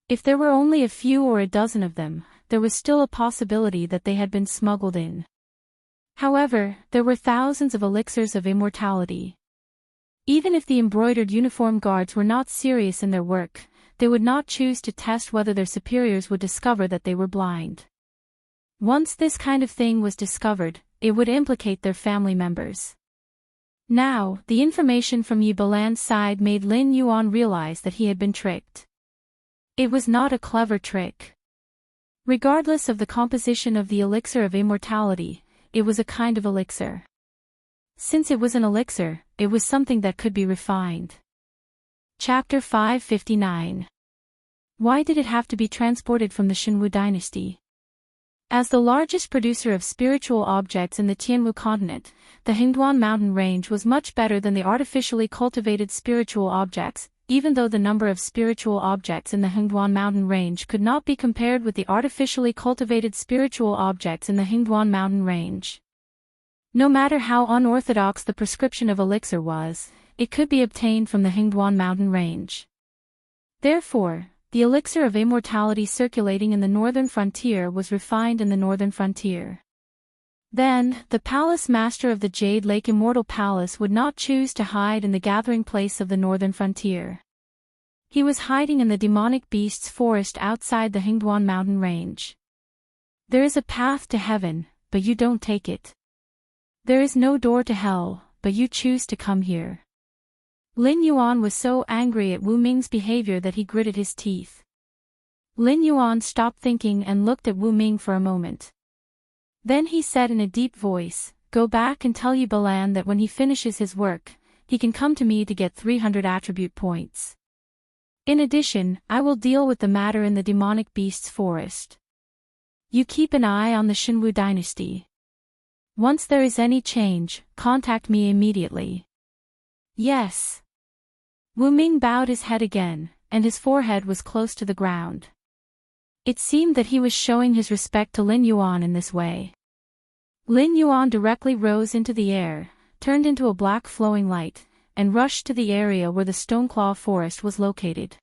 If there were only a few or a dozen of them, there was still a possibility that they had been smuggled in. However, there were thousands of elixirs of immortality. Even if the embroidered uniform guards were not serious in their work, they would not choose to test whether their superiors would discover that they were blind. Once this kind of thing was discovered, it would implicate their family members. Now, the information from Yi Balan's side made Lin Yuan realize that he had been tricked. It was not a clever trick. Regardless of the composition of the elixir of immortality, it was a kind of elixir. Since it was an elixir, it was something that could be refined. Chapter 559. Why did it have to be transported from the Xinwu dynasty? As the largest producer of spiritual objects in the Tianwu continent, the Hingduan mountain range was much better than the artificially cultivated spiritual objects, even though the number of spiritual objects in the Hingduan mountain range could not be compared with the artificially cultivated spiritual objects in the Hingduan mountain range. No matter how unorthodox the prescription of elixir was, it could be obtained from the Hingduan mountain range. Therefore, the elixir of immortality circulating in the northern frontier was refined in the northern frontier. Then, the palace master of the Jade Lake Immortal Palace would not choose to hide in the gathering place of the northern frontier. He was hiding in the demonic beasts forest outside the Hingduan mountain range. There is a path to heaven, but you don't take it. There is no door to hell, but you choose to come here. Lin Yuan was so angry at Wu Ming's behavior that he gritted his teeth. Lin Yuan stopped thinking and looked at Wu Ming for a moment. Then he said in a deep voice, "Go back and tell Yi Balan that when he finishes his work, he can come to me to get 300 attribute points. In addition, I will deal with the matter in the demonic beasts forest. You keep an eye on the Xinwu dynasty. Once there is any change, contact me immediately." "Yes." Wu Ming bowed his head again, and his forehead was close to the ground. It seemed that he was showing his respect to Lin Yuan in this way. Lin Yuan directly rose into the air, turned into a black flowing light, and rushed to the area where the Stoneclaw forest was located.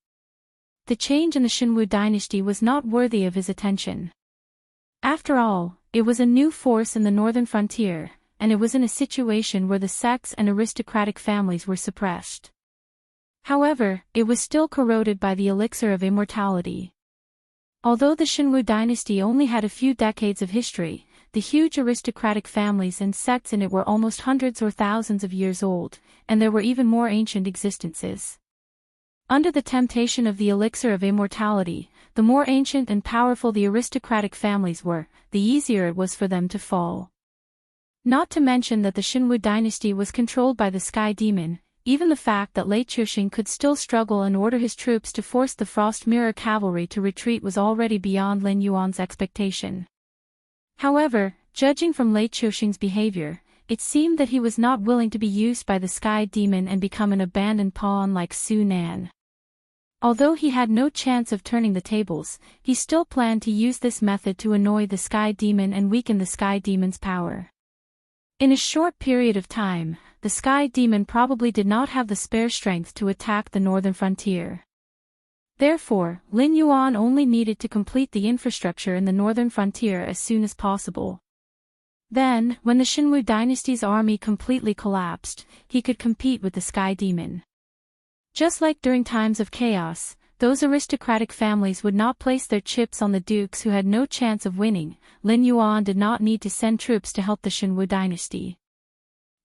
The change in the Xinwu dynasty was not worthy of his attention. After all, it was a new force in the northern frontier, and it was in a situation where the sects and aristocratic families were suppressed. However, it was still corroded by the elixir of immortality. Although the Xinwu dynasty only had a few decades of history, the huge aristocratic families and sects in it were almost hundreds or thousands of years old, and there were even more ancient existences. Under the temptation of the elixir of immortality, the more ancient and powerful the aristocratic families were, the easier it was for them to fall. Not to mention that the Xinwu dynasty was controlled by the Sky Demon. Even the fact that Lei Chuxing could still struggle and order his troops to force the Frost Mirror cavalry to retreat was already beyond Lin Yuan's expectation. However, judging from Lei Chuxing's behavior, it seemed that he was not willing to be used by the Sky Demon and become an abandoned pawn like Su Nan. Although he had no chance of turning the tables, he still planned to use this method to annoy the Sky Demon and weaken the Sky Demon's power. In a short period of time, the Sky Demon probably did not have the spare strength to attack the northern frontier. Therefore, Lin Yuan only needed to complete the infrastructure in the northern frontier as soon as possible. Then, when the Xinwu dynasty's army completely collapsed, he could compete with the Sky Demon. Just like during times of chaos, those aristocratic families would not place their chips on the dukes who had no chance of winning. Lin Yuan did not need to send troops to help the Xinwu dynasty.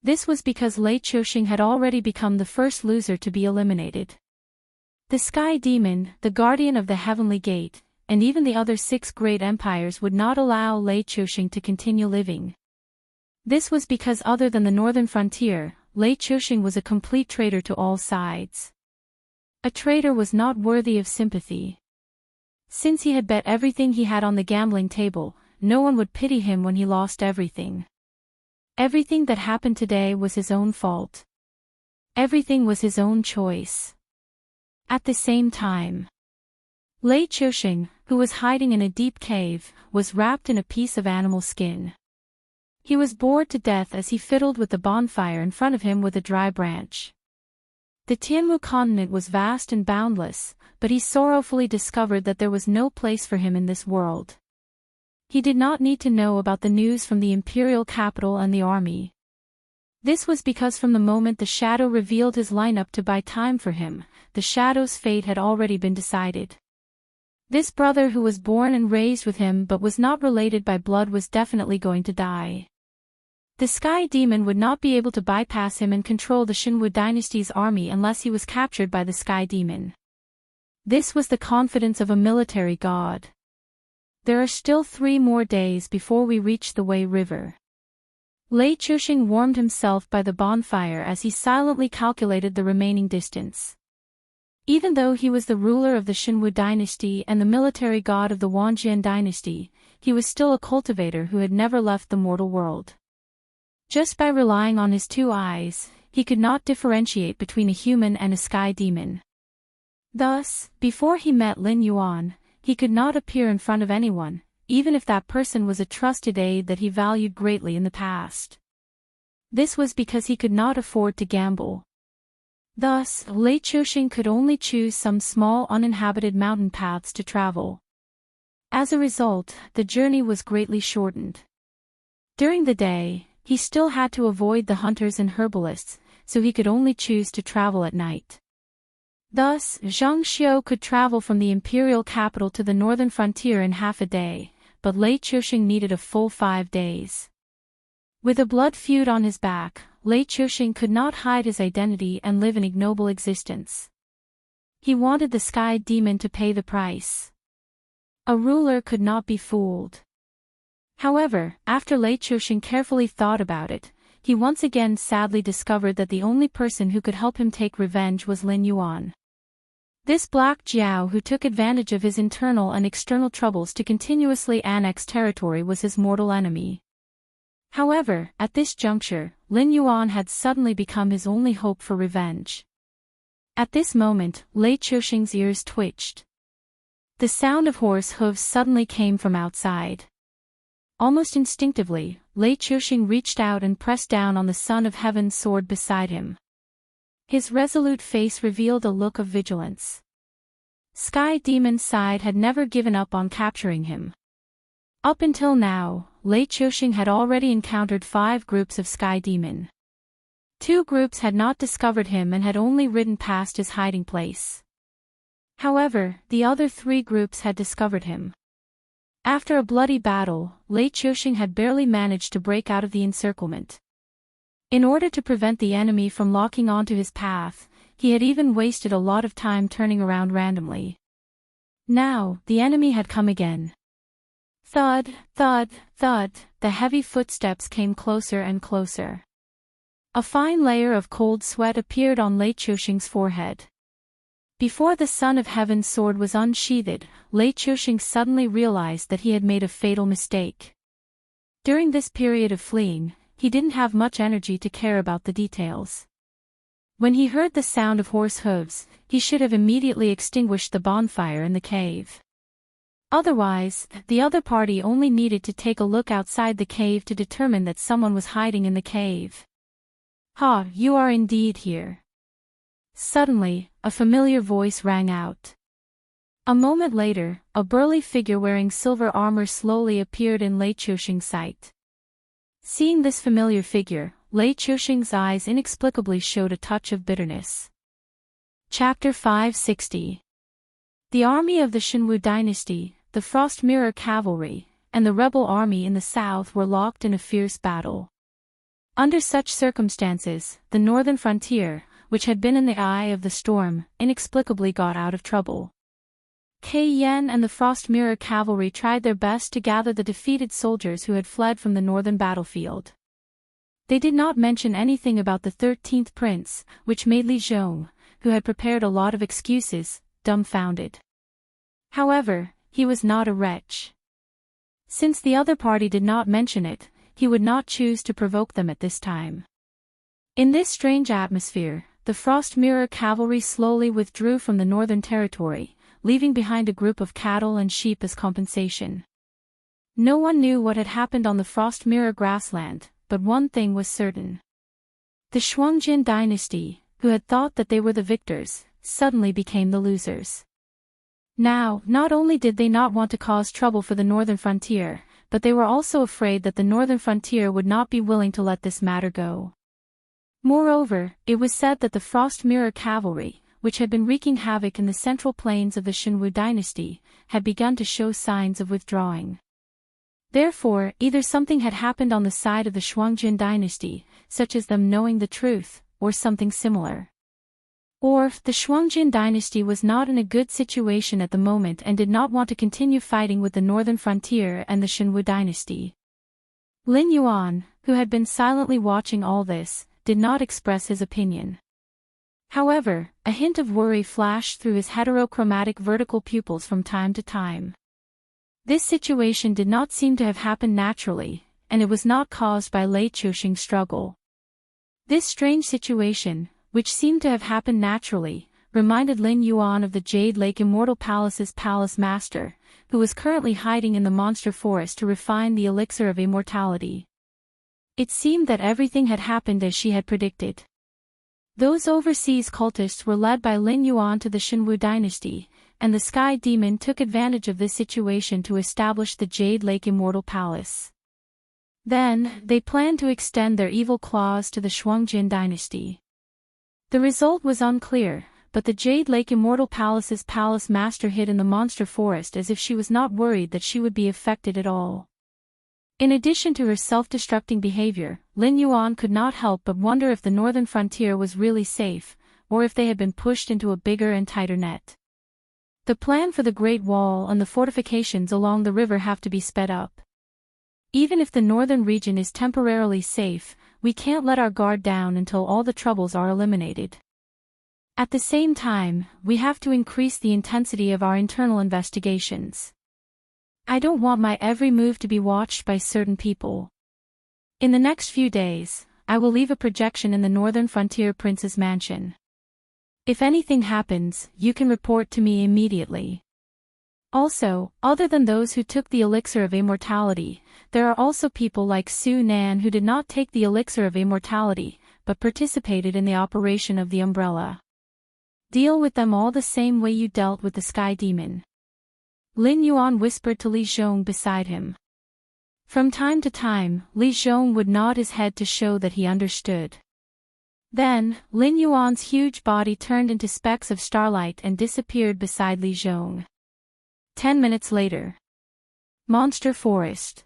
This was because Lei Chuxing had already become the first loser to be eliminated. The Sky Demon, the guardian of the Heavenly Gate, and even the other 6 great empires would not allow Lei Chuxing to continue living. This was because other than the northern frontier, Lei Chuxing was a complete traitor to all sides. A traitor was not worthy of sympathy. Since he had bet everything he had on the gambling table, no one would pity him when he lost everything. Everything that happened today was his own fault. Everything was his own choice. At the same time, Lei Chuxing, who was hiding in a deep cave, was wrapped in a piece of animal skin. He was bored to death as he fiddled with the bonfire in front of him with a dry branch. The Tianwu continent was vast and boundless, but he sorrowfully discovered that there was no place for him in this world. He did not need to know about the news from the imperial capital and the army. This was because from the moment the shadow revealed his lineup to buy time for him, the shadow's fate had already been decided. This brother who was born and raised with him but was not related by blood was definitely going to die. The Sky Demon would not be able to bypass him and control the Shinwu dynasty's army unless he was captured by the Sky Demon. This was the confidence of a military god. There are still 3 more days before we reach the Wei River. Lei Chuxing warmed himself by the bonfire as he silently calculated the remaining distance. Even though he was the ruler of the Shinwu dynasty and the military god of the Wanjian dynasty, he was still a cultivator who had never left the mortal world. Just by relying on his 2 eyes, he could not differentiate between a human and a sky demon. Thus, before he met Lin Yuan, he could not appear in front of anyone, even if that person was a trusted aide that he valued greatly in the past. This was because he could not afford to gamble. Thus, Lei Chuxing could only choose some small uninhabited mountain paths to travel. As a result, the journey was greatly shortened. During the day, he still had to avoid the hunters and herbalists, so he could only choose to travel at night. Thus, Zhang Xiu could travel from the imperial capital to the northern frontier in half a day, but Lei Chuxing needed a full 5 days. With a blood feud on his back, Lei Chuxing could not hide his identity and live an ignoble existence. He wanted the Sky Demon to pay the price. A ruler could not be fooled. However, after Lei Chuxing carefully thought about it, he once again sadly discovered that the only person who could help him take revenge was Lin Yuan. This Black Jiao who took advantage of his internal and external troubles to continuously annex territory was his mortal enemy. However, at this juncture, Lin Yuan had suddenly become his only hope for revenge. At this moment, Lei Chuxing's ears twitched. The sound of horse hooves suddenly came from outside. Almost instinctively, Lei Chuxing reached out and pressed down on the Son of Heaven's sword beside him. His resolute face revealed a look of vigilance. Sky Demon's side had never given up on capturing him. Up until now, Lei Chuxing had already encountered 5 groups of Sky Demon. 2 groups had not discovered him and had only ridden past his hiding place. However, the other 3 groups had discovered him. After a bloody battle, Lei Chuxing had barely managed to break out of the encirclement. In order to prevent the enemy from locking onto his path, he had even wasted a lot of time turning around randomly. Now, the enemy had come again. Thud, thud, thud, the heavy footsteps came closer and closer. A fine layer of cold sweat appeared on Lei Chuxing's forehead. Before the Son of Heaven's sword was unsheathed, Lei Chuxing suddenly realized that he had made a fatal mistake. During this period of fleeing, he didn't have much energy to care about the details. When he heard the sound of horse hooves, he should have immediately extinguished the bonfire in the cave. Otherwise, the other party only needed to take a look outside the cave to determine that someone was hiding in the cave. "Ha, you are indeed here." Suddenly, a familiar voice rang out. A moment later, a burly figure wearing silver armor slowly appeared in Lei Chuxing's sight. Seeing this familiar figure, Lei Chuxing's eyes inexplicably showed a touch of bitterness. Chapter 560. The army of the Shinwu dynasty, the Frost Mirror Cavalry, and the rebel army in the south were locked in a fierce battle. Under such circumstances, the northern frontier, which had been in the eye of the storm, inexplicably got out of trouble. Kei Yan and the Frost Mirror Cavalry tried their best to gather the defeated soldiers who had fled from the northern battlefield. They did not mention anything about the 13th prince, which made Li Zhong, who had prepared a lot of excuses, dumbfounded. However, he was not a wretch. Since the other party did not mention it, he would not choose to provoke them at this time. In this strange atmosphere, the Frost Mirror Cavalry slowly withdrew from the northern territory, leaving behind a group of cattle and sheep as compensation. No one knew what had happened on the Frost Mirror grassland, but one thing was certain. The Shuangjin dynasty, who had thought that they were the victors, suddenly became the losers. Now, not only did they not want to cause trouble for the northern frontier, but they were also afraid that the northern frontier would not be willing to let this matter go. Moreover, it was said that the Frost Mirror Cavalry, which had been wreaking havoc in the central plains of the Shinwu dynasty, had begun to show signs of withdrawing. Therefore, either something had happened on the side of the Shuangjin dynasty, such as them knowing the truth, or something similar. Or, the Shuangjin dynasty was not in a good situation at the moment and did not want to continue fighting with the northern frontier and the Shinwu dynasty. Lin Yuan, who had been silently watching all this, did not express his opinion. However, a hint of worry flashed through his heterochromatic vertical pupils from time to time. This situation did not seem to have happened naturally, and it was not caused by Lei Chuxing's struggle. This strange situation, which seemed to have happened naturally, reminded Lin Yuan of the Jade Lake Immortal Palace's palace master, who was currently hiding in the monster forest to refine the elixir of immortality. It seemed that everything had happened as she had predicted. Those overseas cultists were led by Lin Yuan to the Shinwu dynasty, and the Sky Demon took advantage of this situation to establish the Jade Lake Immortal Palace. Then, they planned to extend their evil claws to the Shuangjin dynasty. The result was unclear, but the Jade Lake Immortal Palace's palace master hid in the monster forest as if she was not worried that she would be affected at all. In addition to her self-destructing behavior, Lin Yuan could not help but wonder if the northern frontier was really safe, or if they had been pushed into a bigger and tighter net. The plan for the Great Wall and the fortifications along the river have to be sped up. Even if the northern region is temporarily safe, we can't let our guard down until all the troubles are eliminated. At the same time, we have to increase the intensity of our internal investigations. I don't want my every move to be watched by certain people. In the next few days, I will leave a projection in the northern frontier prince's mansion. If anything happens, you can report to me immediately. Also, other than those who took the elixir of immortality, there are also people like Su Nan who did not take the elixir of immortality, but participated in the operation of the umbrella. Deal with them all the same way you dealt with the Sky Demon. Lin Yuan whispered to Li Zhong beside him. From time to time, Li Zhong would nod his head to show that he understood. Then, Lin Yuan's huge body turned into specks of starlight and disappeared beside Li Zhong. 10 minutes later. Monster Forest.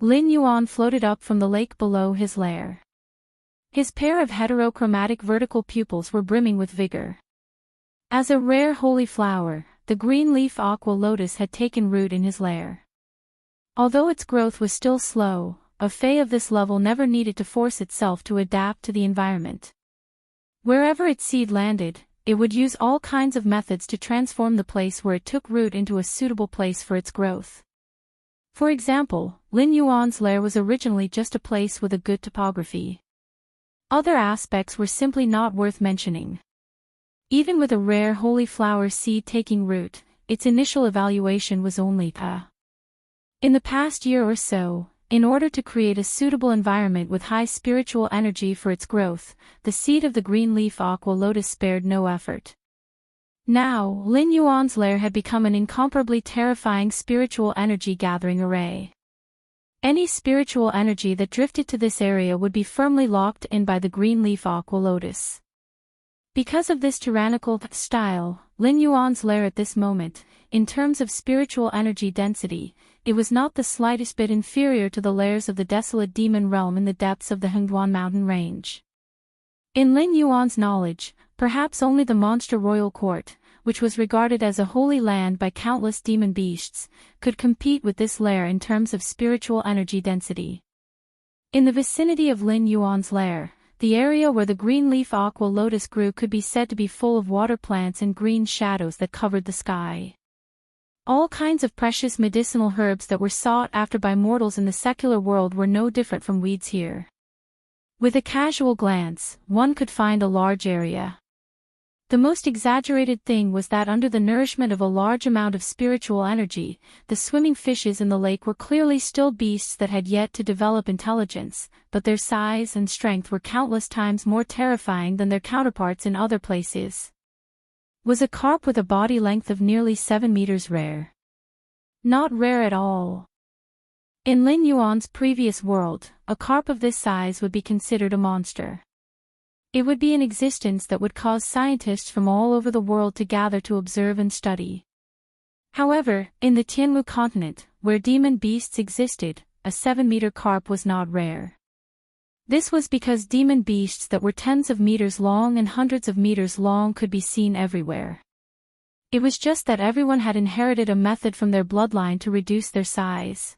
Lin Yuan floated up from the lake below his lair. His pair of heterochromatic vertical pupils were brimming with vigor. As a rare holy flower, the green leaf aqua lotus had taken root in his lair. Although its growth was still slow, a fae of this level never needed to force itself to adapt to the environment. Wherever its seed landed, it would use all kinds of methods to transform the place where it took root into a suitable place for its growth. For example, Lin Yuan's lair was originally just a place with a good topography. Other aspects were simply not worth mentioning. Even with a rare holy flower seed taking root, its initial evaluation was only a. In the past year or so, in order to create a suitable environment with high spiritual energy for its growth, the seed of the green leaf aqua lotus spared no effort. Now, Lin Yuan's lair had become an incomparably terrifying spiritual energy gathering array. Any spiritual energy that drifted to this area would be firmly locked in by the green leaf aqua lotus. Because of this tyrannical style, Lin Yuan's lair at this moment, in terms of spiritual energy density, it was not the slightest bit inferior to the lairs of the desolate demon realm in the depths of the Hengduan mountain range. In Lin Yuan's knowledge, perhaps only the monster royal court, which was regarded as a holy land by countless demon beasts, could compete with this lair in terms of spiritual energy density. In the vicinity of Lin Yuan's lair, the area where the green leaf aqua lotus grew could be said to be full of water plants and green shadows that covered the sky. All kinds of precious medicinal herbs that were sought after by mortals in the secular world were no different from weeds here. With a casual glance, one could find a large area. The most exaggerated thing was that under the nourishment of a large amount of spiritual energy, the swimming fishes in the lake were clearly still beasts that had yet to develop intelligence, but their size and strength were countless times more terrifying than their counterparts in other places. Was a carp with a body length of nearly 7 meters rare? Not rare at all. In Lin Yuan's previous world, a carp of this size would be considered a monster. It would be an existence that would cause scientists from all over the world to gather to observe and study. However, in the Tianwu continent, where demon beasts existed, a 7-meter carp was not rare. This was because demon beasts that were tens of meters long and hundreds of meters long could be seen everywhere. It was just that everyone had inherited a method from their bloodline to reduce their size.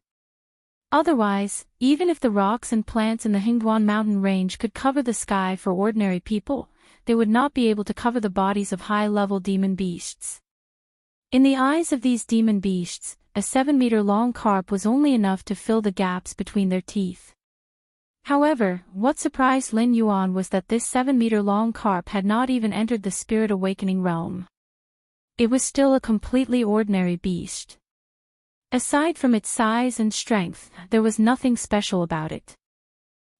Otherwise, even if the rocks and plants in the Hingguan mountain range could cover the sky for ordinary people, they would not be able to cover the bodies of high-level demon beasts. In the eyes of these demon beasts, a 7-meter-long carp was only enough to fill the gaps between their teeth. However, what surprised Lin Yuan was that this 7-meter-long carp had not even entered the spirit awakening realm. It was still a completely ordinary beast. Aside from its size and strength, there was nothing special about it.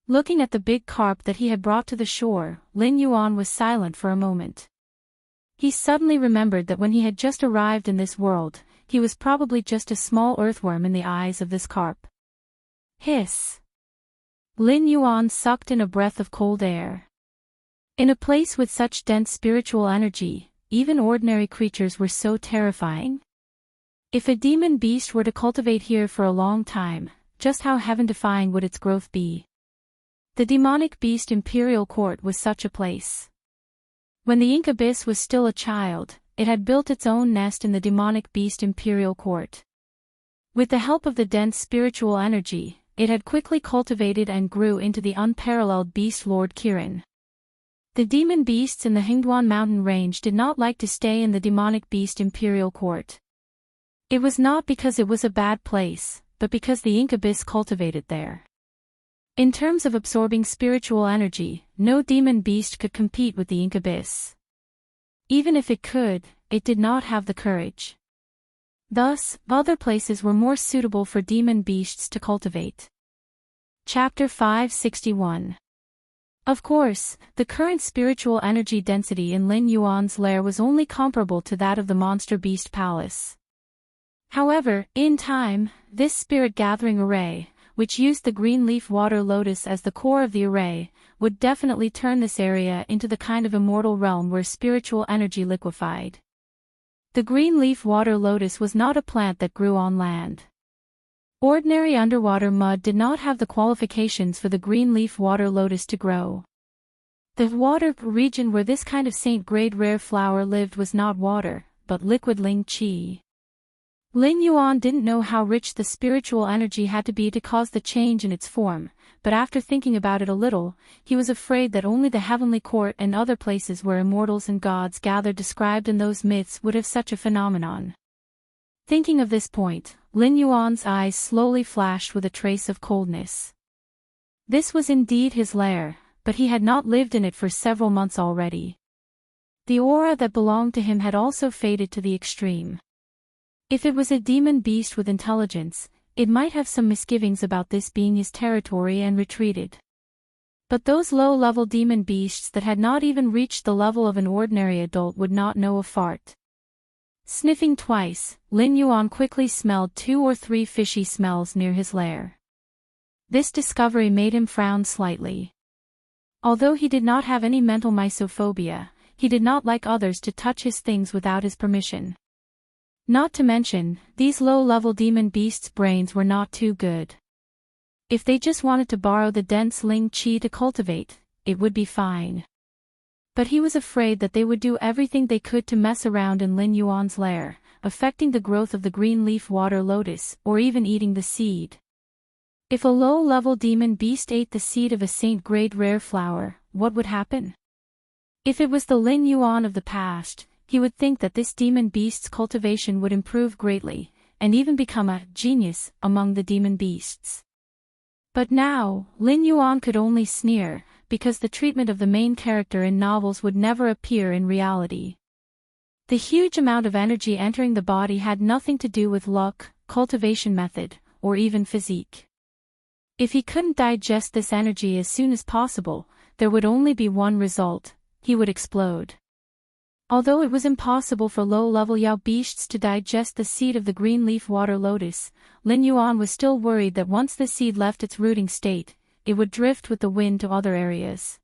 Looking at the big carp that he had brought to the shore, Lin Yuan was silent for a moment. He suddenly remembered that when he had just arrived in this world, he was probably just a small earthworm in the eyes of this carp. Hiss! Lin Yuan sucked in a breath of cold air. In a place with such dense spiritual energy, even ordinary creatures were so terrifying. If a demon beast were to cultivate here for a long time, just how heaven-defying would its growth be? The demonic beast imperial court was such a place. When the incubus was still a child, it had built its own nest in the demonic beast imperial court. With the help of the dense spiritual energy, it had quickly cultivated and grew into the unparalleled beast Lord Kirin. The demon beasts in the Hingduan mountain range did not like to stay in the demonic beast imperial court. It was not because it was a bad place, but because the incubus cultivated there. In terms of absorbing spiritual energy, no demon beast could compete with the incubus. Even if it could, it did not have the courage. Thus, other places were more suitable for demon beasts to cultivate. Chapter 561. Of course, the current spiritual energy density in Lin Yuan's lair was only comparable to that of the monster beast palace. However, in time, this spirit-gathering array, which used the green leaf water lotus as the core of the array, would definitely turn this area into the kind of immortal realm where spiritual energy liquefied. The green leaf water lotus was not a plant that grew on land. Ordinary underwater mud did not have the qualifications for the green leaf water lotus to grow. The water region where this kind of saint-grade rare flower lived was not water, but liquid Ling Qi. Lin Yuan didn't know how rich the spiritual energy had to be to cause the change in its form, but after thinking about it a little, he was afraid that only the heavenly court and other places where immortals and gods gathered described in those myths would have such a phenomenon. Thinking of this point, Lin Yuan's eyes slowly flashed with a trace of coldness. This was indeed his lair, but he had not lived in it for several months already. The aura that belonged to him had also faded to the extreme. If it was a demon beast with intelligence, it might have some misgivings about this being his territory and retreated. But those low-level demon beasts that had not even reached the level of an ordinary adult would not know a fart. Sniffing twice, Lin Yuan quickly smelled 2 or 3 fishy smells near his lair. This discovery made him frown slightly. Although he did not have any mental mysophobia, he did not like others to touch his things without his permission. Not to mention, these low-level demon beasts' brains were not too good. If they just wanted to borrow the dense Ling Qi to cultivate, it would be fine. But he was afraid that they would do everything they could to mess around in Lin Yuan's lair, affecting the growth of the green leaf water lotus, or even eating the seed. If a low-level demon beast ate the seed of a saint-grade rare flower, what would happen? If it was the Lin Yuan of the past, he would think that this demon beast's cultivation would improve greatly, and even become a genius among the demon beasts. But now, Lin Yuan could only sneer, because the treatment of the main character in novels would never appear in reality. The huge amount of energy entering the body had nothing to do with luck, cultivation method, or even physique. If he couldn't digest this energy as soon as possible, there would only be one result: he would explode. Although it was impossible for low-level Yao beasts to digest the seed of the green leaf water lotus, Lin Yuan was still worried that once the seed left its rooting state, it would drift with the wind to other areas.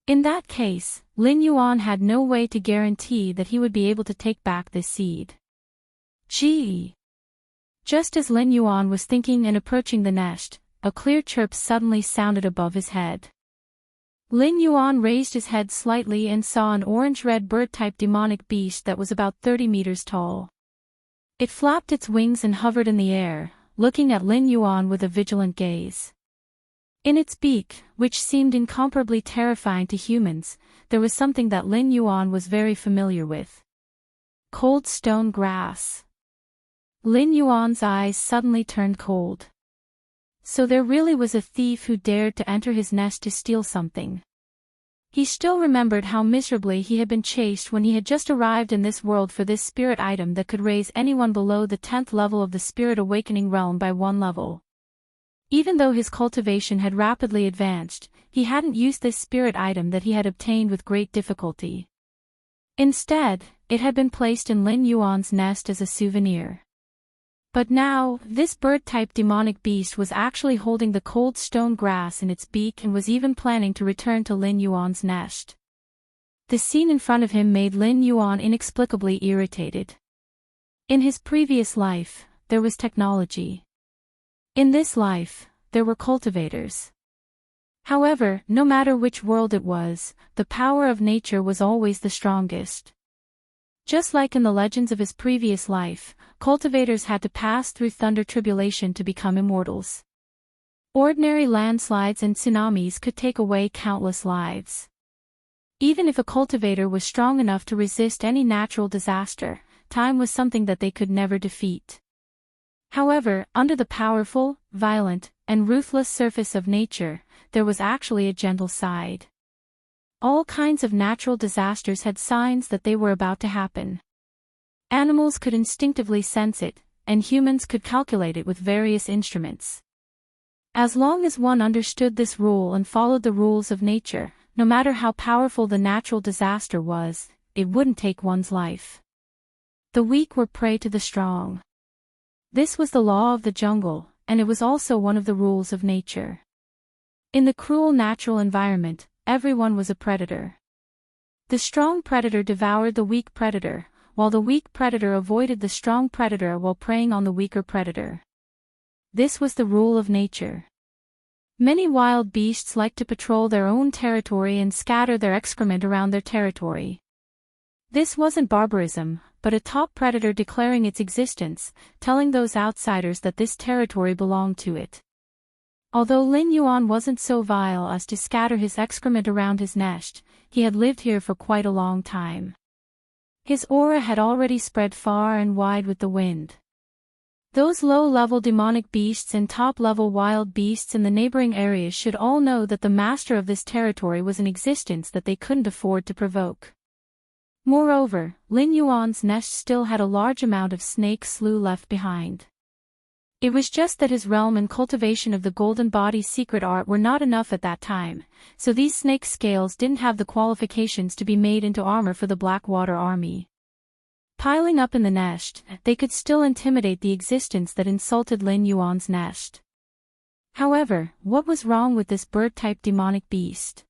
In that case, Lin Yuan had no way to guarantee that he would be able to take back this seed. Gee! Just as Lin Yuan was thinking and approaching the nest, a clear chirp suddenly sounded above his head. Lin Yuan raised his head slightly and saw an orange-red bird-type demonic beast that was about 30 meters tall. It flapped its wings and hovered in the air, looking at Lin Yuan with a vigilant gaze. In its beak, which seemed incomparably terrifying to humans, there was something that Lin Yuan was very familiar with. Cold stone grass. Lin Yuan's eyes suddenly turned cold. So there really was a thief who dared to enter his nest to steal something. He still remembered how miserably he had been chased when he had just arrived in this world for this spirit item that could raise anyone below the 10th level of the spirit awakening realm by 1 level. Even though his cultivation had rapidly advanced, he hadn't used this spirit item that he had obtained with great difficulty. Instead, it had been placed in Lin Yuan's nest as a souvenir. But now, this bird-type demonic beast was actually holding the cold stone grass in its beak and was even planning to return to Lin Yuan's nest. The scene in front of him made Lin Yuan inexplicably irritated. In his previous life, there was technology. In this life, there were cultivators. However, no matter which world it was, the power of nature was always the strongest. Just like in the legends of his previous life, cultivators had to pass through thunder tribulation to become immortals. Ordinary landslides and tsunamis could take away countless lives. Even if a cultivator was strong enough to resist any natural disaster, time was something that they could never defeat. However, under the powerful, violent, and ruthless surface of nature, there was actually a gentle side. All kinds of natural disasters had signs that they were about to happen. Animals could instinctively sense it, and humans could calculate it with various instruments. As long as one understood this rule and followed the rules of nature, no matter how powerful the natural disaster was, it wouldn't take one's life. The weak were prey to the strong. This was the law of the jungle, and it was also one of the rules of nature. In the cruel natural environment, everyone was a predator. The strong predator devoured the weak predator, while the weak predator avoided the strong predator while preying on the weaker predator. This was the rule of nature. Many wild beasts like to patrol their own territory and scatter their excrement around their territory. This wasn't barbarism, but a top predator declaring its existence, telling those outsiders that this territory belonged to it. Although Lin Yuan wasn't so vile as to scatter his excrement around his nest, he had lived here for quite a long time. His aura had already spread far and wide with the wind. Those low-level demonic beasts and top-level wild beasts in the neighboring areas should all know that the master of this territory was an existence that they couldn't afford to provoke. Moreover, Lin Yuan's nest still had a large amount of snake slough left behind. It was just that his realm and cultivation of the golden body's secret art were not enough at that time, so these snake scales didn't have the qualifications to be made into armor for the Blackwater army. Piling up in the nest, they could still intimidate the existence that insulted Lin Yuan's nest. However, what was wrong with this bird-type demonic beast?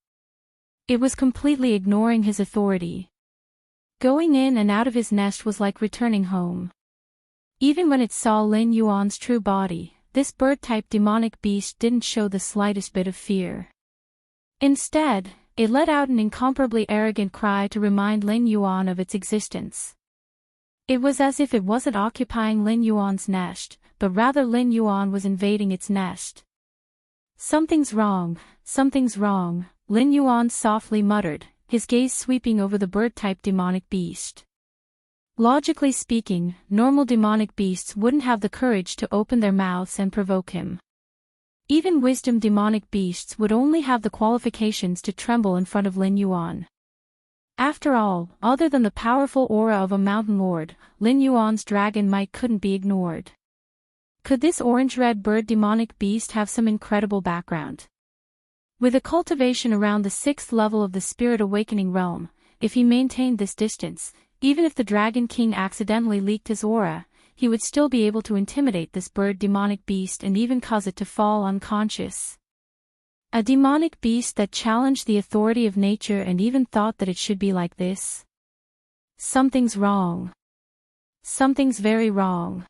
It was completely ignoring his authority. Going in and out of his nest was like returning home. Even when it saw Lin Yuan's true body, this bird-type demonic beast didn't show the slightest bit of fear. Instead, it let out an incomparably arrogant cry to remind Lin Yuan of its existence. It was as if it wasn't occupying Lin Yuan's nest, but rather Lin Yuan was invading its nest. Something's wrong, Lin Yuan softly muttered, his gaze sweeping over the bird-type demonic beast. Logically speaking, normal demonic beasts wouldn't have the courage to open their mouths and provoke him. Even wisdom demonic beasts would only have the qualifications to tremble in front of Lin Yuan. After all, other than the powerful aura of a mountain lord, Lin Yuan's dragon might couldn't be ignored. Could this orange-red bird demonic beast have some incredible background? With a cultivation around the 6th level of the spirit awakening realm, if he maintained this distance, even if the Dragon King accidentally leaked his aura, he would still be able to intimidate this bird demonic beast and even cause it to fall unconscious. A demonic beast that challenged the authority of nature and even thought that it should be like this? Something's wrong. Something's very wrong.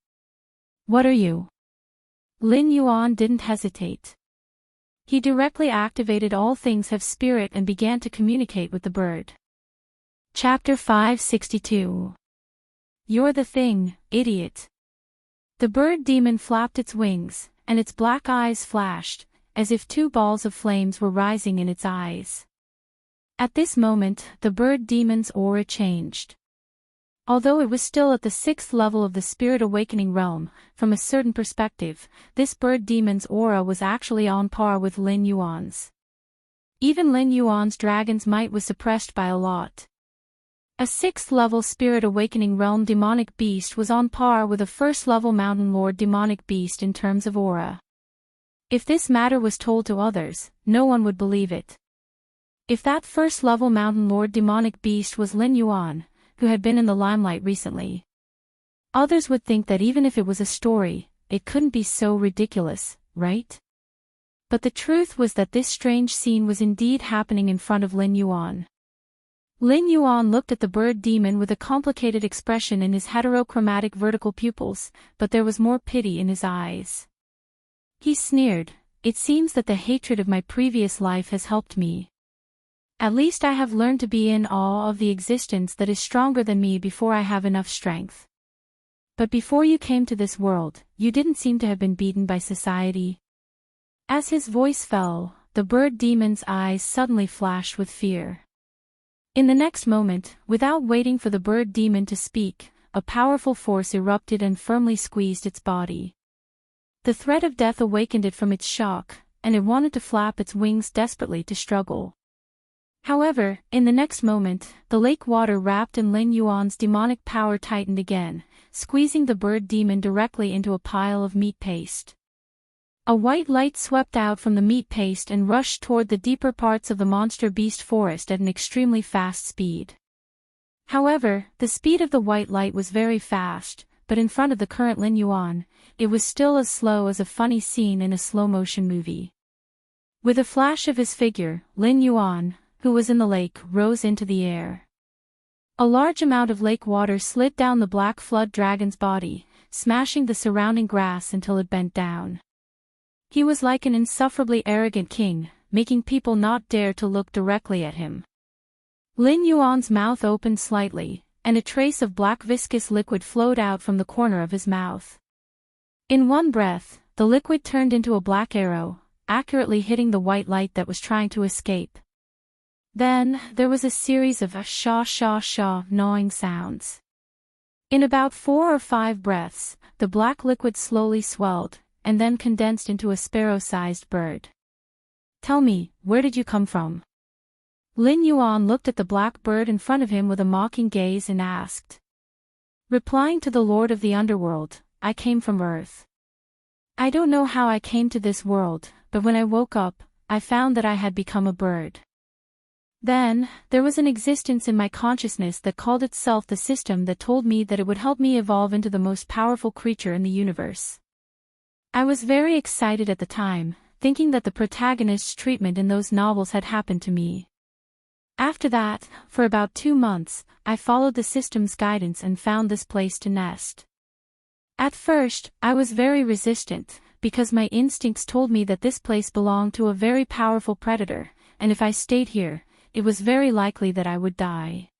What are you? Lin Yuan didn't hesitate. He directly activated all things have spirit and began to communicate with the bird. Chapter 562. You're the thing, idiot. The bird demon flapped its wings, and its black eyes flashed, as if two balls of flames were rising in its eyes. At this moment, the bird demon's aura changed. Although it was still at the 6th level of the spirit awakening realm, from a certain perspective, this bird demon's aura was actually on par with Lin Yuan's. Even Lin Yuan's dragon's might was suppressed by a lot. A 6th level spirit awakening realm demonic beast was on par with a 1st level mountain lord demonic beast in terms of aura. If this matter was told to others, no one would believe it. If that 1st level mountain lord demonic beast was Lin Yuan, who had been in the limelight recently, others would think that even if it was a story, it couldn't be so ridiculous, right? But the truth was that this strange scene was indeed happening in front of Lin Yuan. Lin Yuan looked at the bird demon with a complicated expression in his heterochromatic vertical pupils, but there was more pity in his eyes. He sneered, "It seems that the hatred of my previous life has helped me. At least I have learned to be in awe of the existence that is stronger than me before I have enough strength. But before you came to this world, you didn't seem to have been beaten by society." As his voice fell, the bird demon's eyes suddenly flashed with fear. In the next moment, without waiting for the bird demon to speak, a powerful force erupted and firmly squeezed its body. The threat of death awakened it from its shock, and it wanted to flap its wings desperately to struggle. However, in the next moment, the lake water wrapped in Lin Yuan's demonic power tightened again, squeezing the bird demon directly into a pile of meat paste. A white light swept out from the meat paste and rushed toward the deeper parts of the monster beast forest at an extremely fast speed. However, the speed of the white light was very fast, but in front of the current Lin Yuan, it was still as slow as a funny scene in a slow-motion movie. With a flash of his figure, Lin Yuan, who was in the lake, rose into the air. A large amount of lake water slid down the black flood dragon's body, smashing the surrounding grass until it bent down. He was like an insufferably arrogant king, making people not dare to look directly at him. Lin Yuan's mouth opened slightly, and a trace of black viscous liquid flowed out from the corner of his mouth. In one breath, the liquid turned into a black arrow, accurately hitting the white light that was trying to escape. Then, there was a series of shaw gnawing sounds. In about 4 or 5 breaths, the black liquid slowly swelled, and then condensed into a sparrow-sized bird. "Tell me, where did you come from?" Lin Yuan looked at the black bird in front of him with a mocking gaze and asked. Replying to the Lord of the Underworld, "I came from Earth. I don't know how I came to this world, but when I woke up, I found that I had become a bird. Then, there was an existence in my consciousness that called itself the system that told me that it would help me evolve into the most powerful creature in the universe. I was very excited at the time, thinking that the protagonist's treatment in those novels had happened to me. After that, for about 2 months, I followed the system's guidance and found this place to nest. At first, I was very resistant, because my instincts told me that this place belonged to a very powerful predator, and if I stayed here, it was very likely that I would die.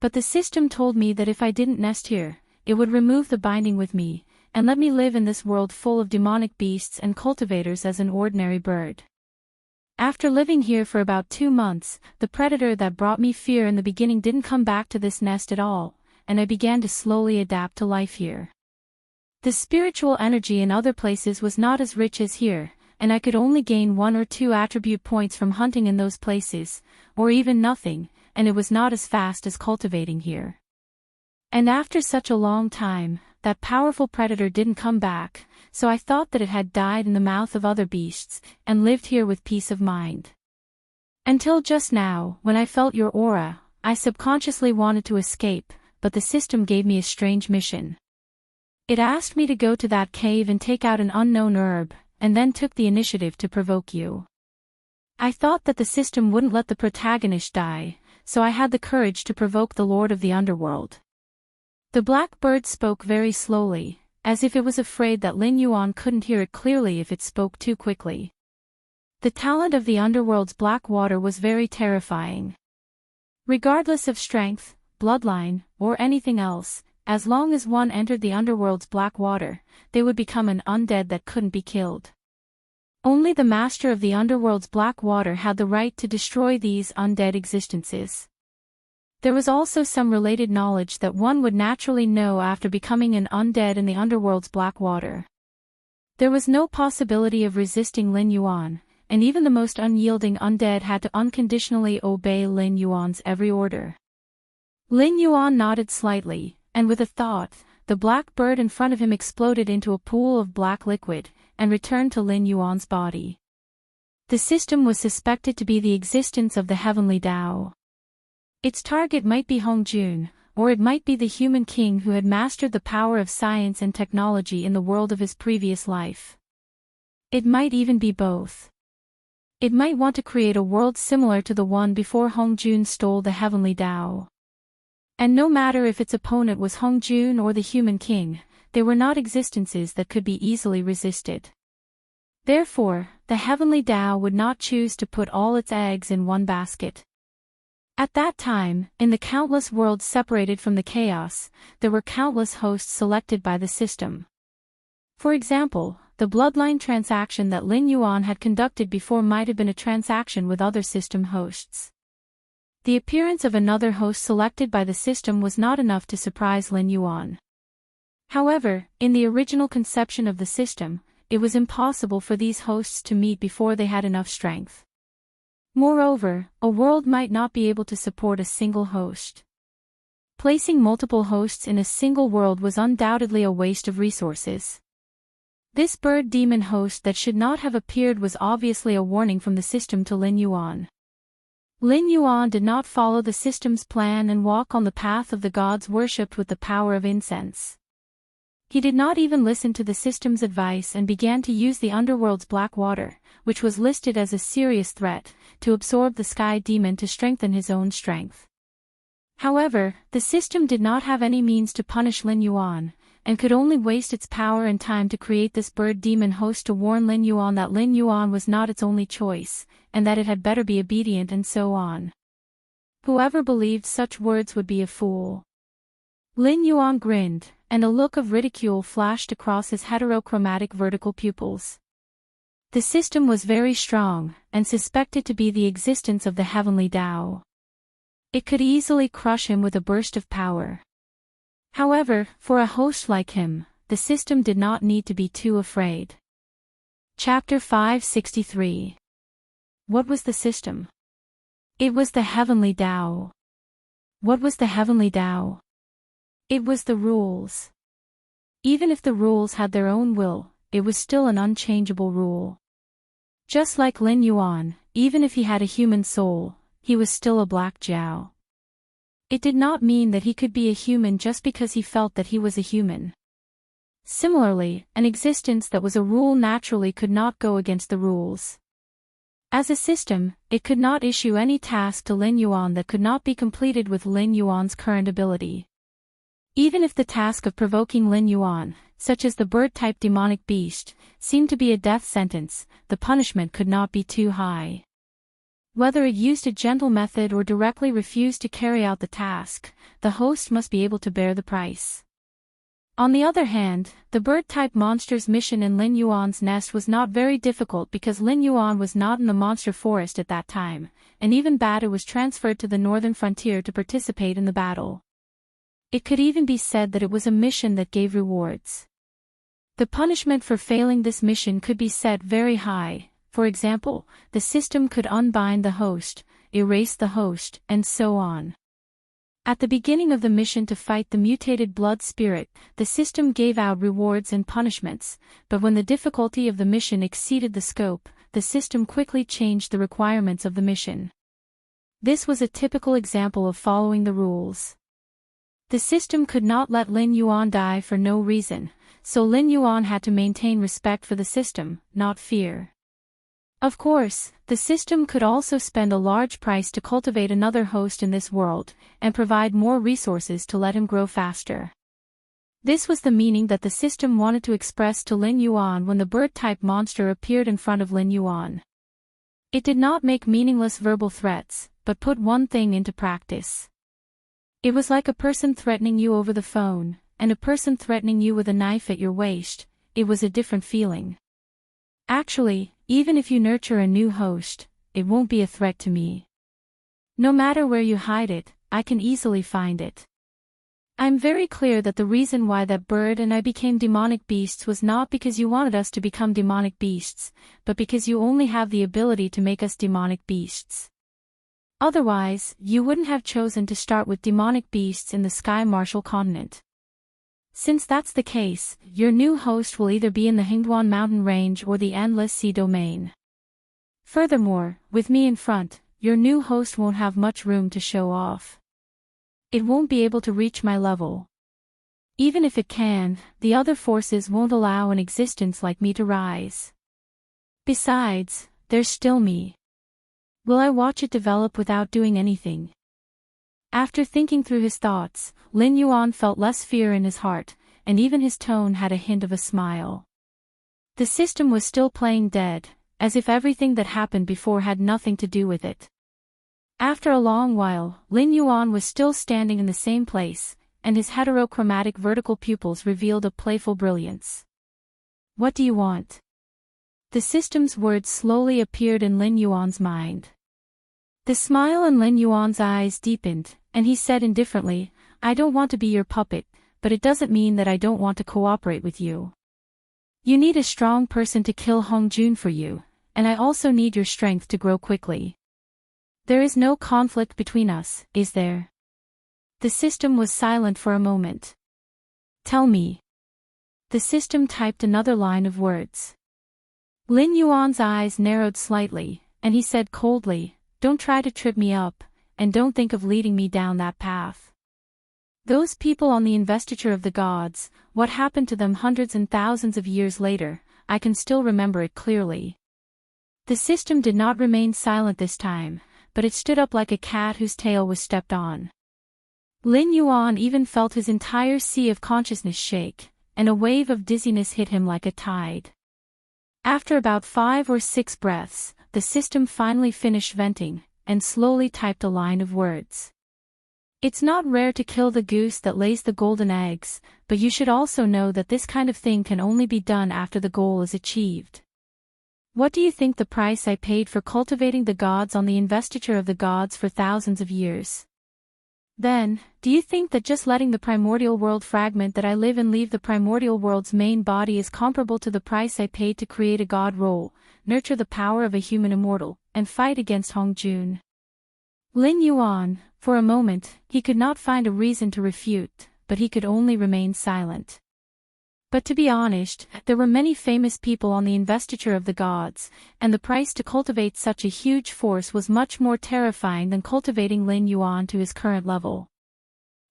But the system told me that if I didn't nest here, it would remove the binding with me, and let me live in this world full of demonic beasts and cultivators as an ordinary bird. After living here for about 2 months, the predator that brought me fear in the beginning didn't come back to this nest at all, and I began to slowly adapt to life here. The spiritual energy in other places was not as rich as here, and I could only gain 1 or 2 attribute points from hunting in those places, or even nothing, and it was not as fast as cultivating here. And after such a long time, that powerful predator didn't come back, so I thought that it had died in the mouth of other beasts, and lived here with peace of mind. Until just now, when I felt your aura, I subconsciously wanted to escape, but the system gave me a strange mission. It asked me to go to that cave and take out an unknown herb, and then took the initiative to provoke you. I thought that the system wouldn't let the protagonist die, so I had the courage to provoke the Lord of the Underworld. The black bird spoke very slowly, as if it was afraid that Lin Yuan couldn't hear it clearly if it spoke too quickly. The talent of the underworld's black water was very terrifying. Regardless of strength, bloodline, or anything else, as long as one entered the underworld's black water, they would become an undead that couldn't be killed. Only the master of the underworld's black water had the right to destroy these undead existences. There was also some related knowledge that one would naturally know after becoming an undead in the underworld's black water. There was no possibility of resisting Lin Yuan, and even the most unyielding undead had to unconditionally obey Lin Yuan's every order. Lin Yuan nodded slightly, and with a thought, the black bird in front of him exploded into a pool of black liquid, and returned to Lin Yuan's body. The system was suspected to be the existence of the heavenly Tao. Its target might be Hongjun, or it might be the human king who had mastered the power of science and technology in the world of his previous life. It might even be both. It might want to create a world similar to the one before Hongjun stole the heavenly Tao. And no matter if its opponent was Hongjun or the human king, they were not existences that could be easily resisted. Therefore, the heavenly Tao would not choose to put all its eggs in one basket. At that time, in the countless worlds separated from the chaos, there were countless hosts selected by the system. For example, the bloodline transaction that Lin Yuan had conducted before might have been a transaction with other system hosts. The appearance of another host selected by the system was not enough to surprise Lin Yuan. However, in the original conception of the system, it was impossible for these hosts to meet before they had enough strength. Moreover, a world might not be able to support a single host. Placing multiple hosts in a single world was undoubtedly a waste of resources. This bird demon host that should not have appeared was obviously a warning from the system to Lin Yuan. Lin Yuan did not follow the system's plan and walk on the path of the gods worshipped with the power of incense. He did not even listen to the system's advice and began to use the underworld's black water, which was listed as a serious threat, to absorb the sky demon to strengthen his own strength. However, the system did not have any means to punish Lin Yuan, and could only waste its power and time to create this bird demon host to warn Lin Yuan that Lin Yuan was not its only choice, and that it had better be obedient and so on. Whoever believed such words would be a fool. Lin Yuan grinned, and a look of ridicule flashed across his heterochromatic vertical pupils. The system was very strong, and suspected to be the existence of the heavenly Tao. It could easily crush him with a burst of power. However, for a host like him, the system did not need to be too afraid. Chapter 563. What was the system? It was the heavenly Tao. What was the heavenly Tao? It was the rules. Even if the rules had their own will, it was still an unchangeable rule. Just like Lin Yuan, even if he had a human soul, he was still a black Jiao. It did not mean that he could be a human just because he felt that he was a human. Similarly, an existence that was a rule naturally could not go against the rules. As a system, it could not issue any task to Lin Yuan that could not be completed with Lin Yuan's current ability. Even if the task of provoking Lin Yuan, such as the bird-type demonic beast, seemed to be a death sentence, the punishment could not be too high. Whether it used a gentle method or directly refused to carry out the task, the host must be able to bear the price. On the other hand, the bird-type monster's mission in Lin Yuan's nest was not very difficult because Lin Yuan was not in the monster forest at that time, and even Bada was transferred to the northern frontier to participate in the battle. It could even be said that it was a mission that gave rewards. The punishment for failing this mission could be set very high. For example, the system could unbind the host, erase the host, and so on. At the beginning of the mission to fight the mutated blood spirit, the system gave out rewards and punishments, but when the difficulty of the mission exceeded the scope, the system quickly changed the requirements of the mission. This was a typical example of following the rules. The system could not let Lin Yuan die for no reason, so Lin Yuan had to maintain respect for the system, not fear. Of course, the system could also spend a large price to cultivate another host in this world, and provide more resources to let him grow faster. This was the meaning that the system wanted to express to Lin Yuan when the bird-type monster appeared in front of Lin Yuan. It did not make meaningless verbal threats, but put one thing into practice. It was like a person threatening you over the phone, and a person threatening you with a knife at your waist. It was a different feeling. Actually, even if you nurture a new host, it won't be a threat to me. No matter where you hide it, I can easily find it. I'm very clear that the reason why that bird and I became demonic beasts was not because you wanted us to become demonic beasts, but because you only have the ability to make us demonic beasts. Otherwise, you wouldn't have chosen to start with demonic beasts in the Sky Martial continent. Since that's the case, your new host will either be in the Hingduan mountain range or the Endless Sea domain. Furthermore, with me in front, your new host won't have much room to show off. It won't be able to reach my level. Even if it can, the other forces won't allow an existence like me to rise. Besides, there's still me. Will I watch it develop without doing anything? After thinking through his thoughts, Lin Yuan felt less fear in his heart, and even his tone had a hint of a smile. The system was still playing dead, as if everything that happened before had nothing to do with it. After a long while, Lin Yuan was still standing in the same place, and his heterochromatic vertical pupils revealed a playful brilliance. What do you want? The system's words slowly appeared in Lin Yuan's mind. The smile in Lin Yuan's eyes deepened, and he said indifferently, I don't want to be your puppet, but it doesn't mean that I don't want to cooperate with you. You need a strong person to kill Hong Jun for you, and I also need your strength to grow quickly. There is no conflict between us, is there? The system was silent for a moment. Tell me. The system typed another line of words. Lin Yuan's eyes narrowed slightly, and he said coldly, Don't try to trip me up, and don't think of leading me down that path. Those people on the investiture of the gods, what happened to them hundreds and thousands of years later, I can still remember it clearly. The system did not remain silent this time, but it stood up like a cat whose tail was stepped on. Lin Yuan even felt his entire sea of consciousness shake, and a wave of dizziness hit him like a tide. After about 5 or 6 breaths, the system finally finished venting, and slowly typed a line of words. It's not rare to kill the goose that lays the golden eggs, but you should also know that this kind of thing can only be done after the goal is achieved. What do you think the price I paid for cultivating the gods on the investiture of the gods for thousands of years? Then, do you think that just letting the primordial world fragment that I live in leave the primordial world's main body is comparable to the price I paid to create a god role, nurture the power of a human immortal, and fight against Hong Jun? Lin Yuan, for a moment, he could not find a reason to refute, but he could only remain silent. But to be honest, there were many famous people on the investiture of the gods, and the price to cultivate such a huge force was much more terrifying than cultivating Lin Yuan to his current level.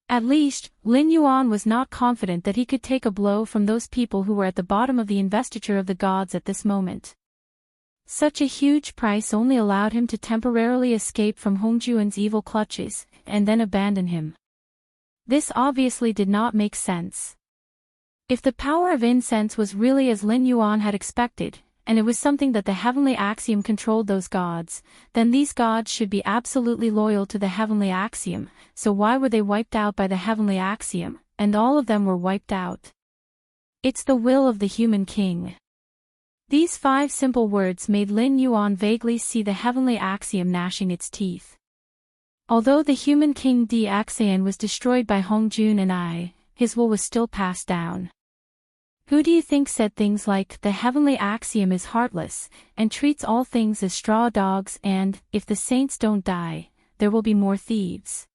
At least, Lin Yuan was not confident that he could take a blow from those people who were at the bottom of the investiture of the gods at this moment. Such a huge price only allowed him to temporarily escape from Hong Juan's evil clutches, and then abandon him. This obviously did not make sense. If the power of incense was really as Lin Yuan had expected, and it was something that the heavenly axiom controlled those gods, then these gods should be absolutely loyal to the heavenly axiom, so why were they wiped out by the heavenly axiom, and all of them were wiped out? It's the will of the human king. These 5 simple words made Lin Yuan vaguely see the heavenly axiom gnashing its teeth. Although the human king Di Axian was destroyed by Hong Jun and I, his will was still passed down. Who do you think said things like, the heavenly axiom is heartless, and treats all things as straw dogs and, if the saints don't die, there will be more thieves?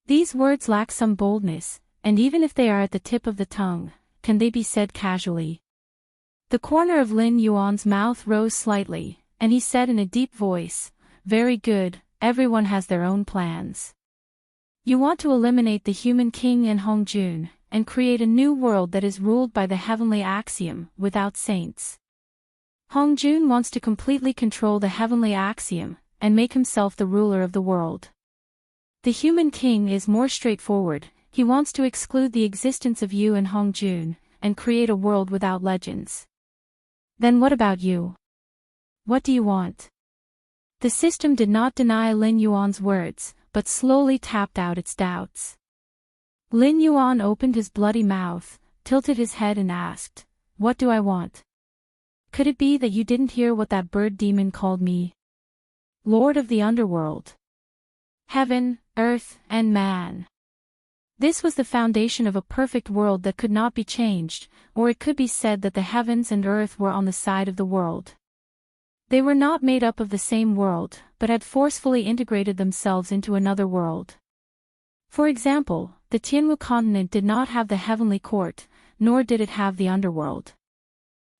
These words lack some boldness, and even if they are at the tip of the tongue, can they be said casually? The corner of Lin Yuan's mouth rose slightly, and he said in a deep voice, Very good, everyone has their own plans. You want to eliminate the human king and Hong Jun, and create a new world that is ruled by the heavenly axiom, without saints. Hongjun wants to completely control the heavenly axiom, and make himself the ruler of the world. The human king is more straightforward. He wants to exclude the existence of you and Hongjun, and create a world without legends. Then what about you? What do you want? The system did not deny Lin Yuan's words, but slowly tapped out its doubts. Lin Yuan opened his bloody mouth, tilted his head and asked, "What do I want? Could it be that you didn't hear what that bird demon called me? Lord of the underworld. Heaven, earth, and man." This was the foundation of a perfect world that could not be changed, or it could be said that the heavens and earth were on the side of the world. They were not made up of the same world, but had forcefully integrated themselves into another world. For example, the Tianwu continent did not have the heavenly court, nor did it have the underworld.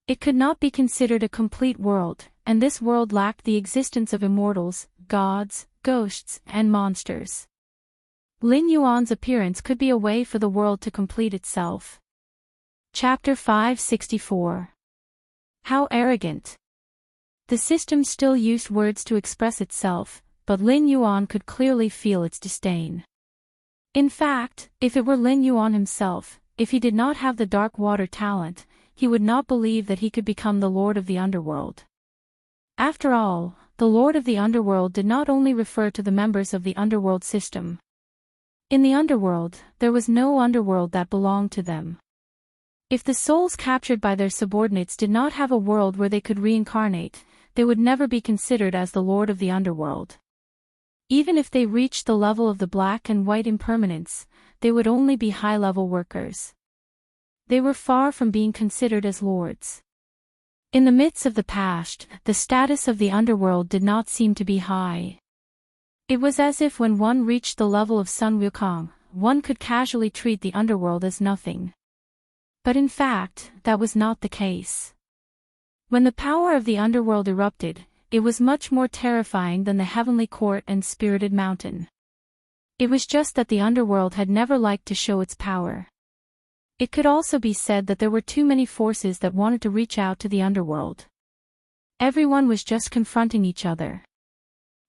It could not be considered a complete world, and this world lacked the existence of immortals, gods, ghosts, and monsters. Lin Yuan's appearance could be a way for the world to complete itself. Chapter 564. How arrogant! The system still used words to express itself, but Lin Yuan could clearly feel its disdain. In fact, if it were Lin Yuan himself, if he did not have the dark water talent, he would not believe that he could become the Lord of the Underworld. After all, the Lord of the Underworld did not only refer to the members of the Underworld system. In the Underworld, there was no Underworld that belonged to them. If the souls captured by their subordinates did not have a world where they could reincarnate, they would never be considered as the Lord of the Underworld. Even if they reached the level of the black and white impermanence, they would only be high-level workers. They were far from being considered as lords. In the midst of the past, the status of the underworld did not seem to be high. It was as if when one reached the level of Sun Wukong, one could casually treat the underworld as nothing. But in fact, that was not the case. When the power of the underworld erupted, it was much more terrifying than the heavenly court and spirited mountain. It was just that the underworld had never liked to show its power. It could also be said that there were too many forces that wanted to reach out to the underworld. Everyone was just confronting each other.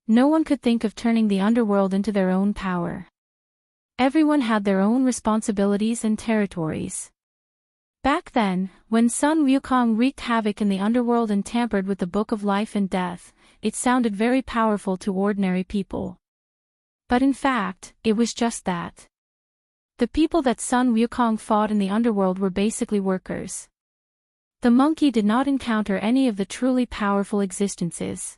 No one could think of turning the underworld into their own power. Everyone had their own responsibilities and territories. Back then, when Sun Wukong wreaked havoc in the underworld and tampered with the Book of Life and Death, it sounded very powerful to ordinary people. But in fact, it was just that. The people that Sun Wukong fought in the underworld were basically workers. The monkey did not encounter any of the truly powerful existences.